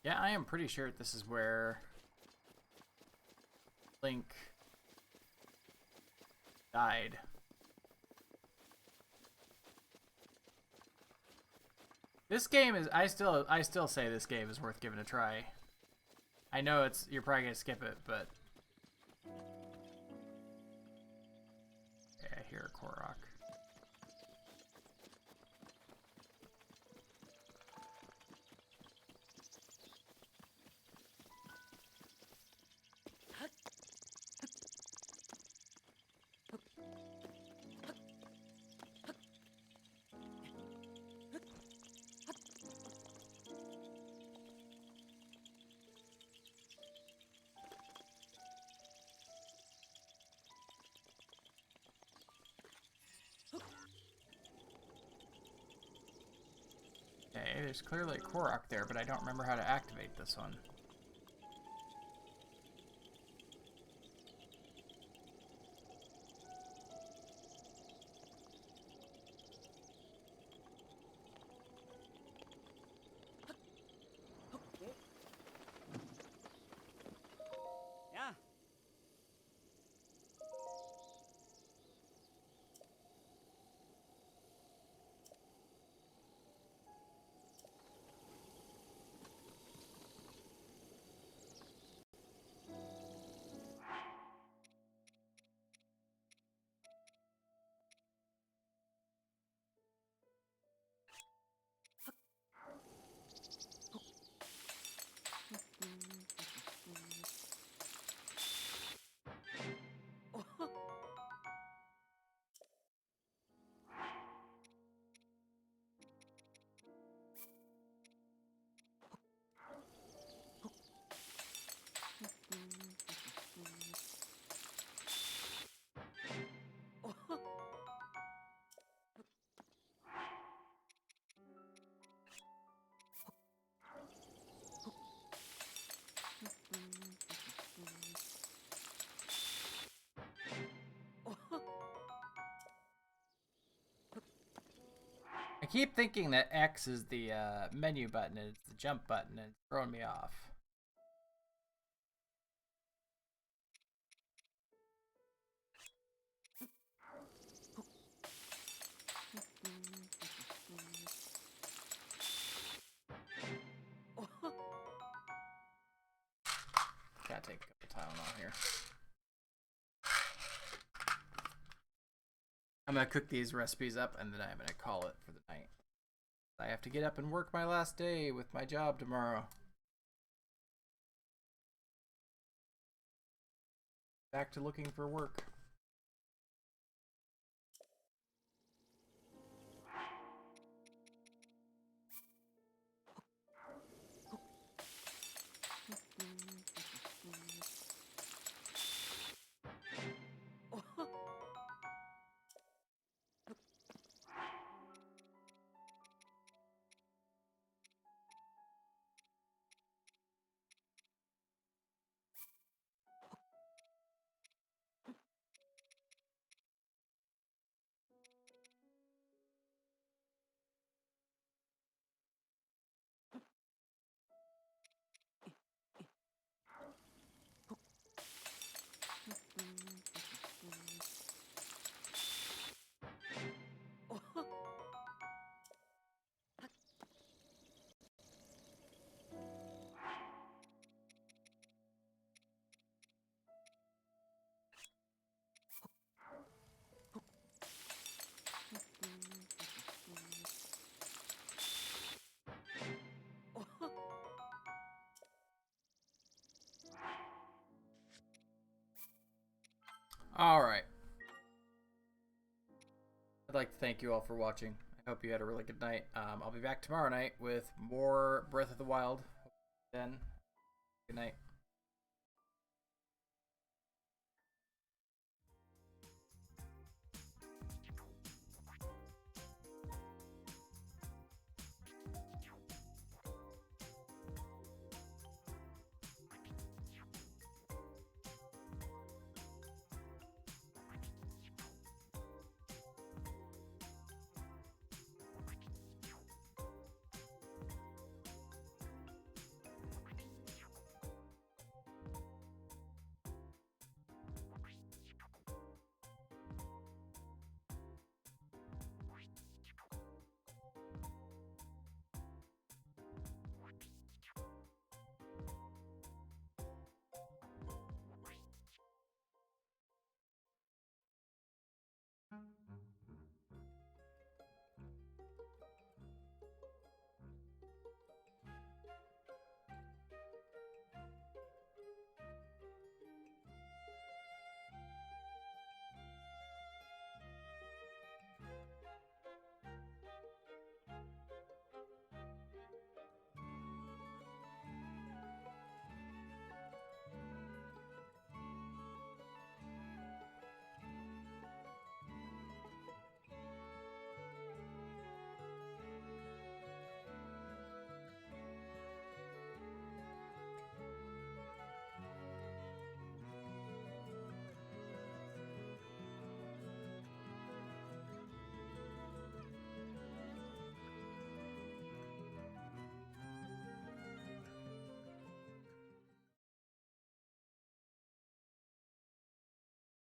Yeah, I am pretty sure this is where Link died. This game is I still say this game is worth giving a try. I know you're probably gonna skip it, but yeah, I hear a Korok. Okay, there's clearly a Korok there, but I don't remember how to activate this one. Yeah. I keep thinking that X is the menu button and it's the jump button, and it's throwing me off. Gotta take a couple Tylenol here. I'm gonna cook these recipes up and then I'm gonna call it for the night. I have to get up and work my last day with my job tomorrow. Back to looking for work. Alright. I'd like to thank you all for watching. I I hope you had a really good night. I'll be back tomorrow night with more Breath of the Wild. Then, good night.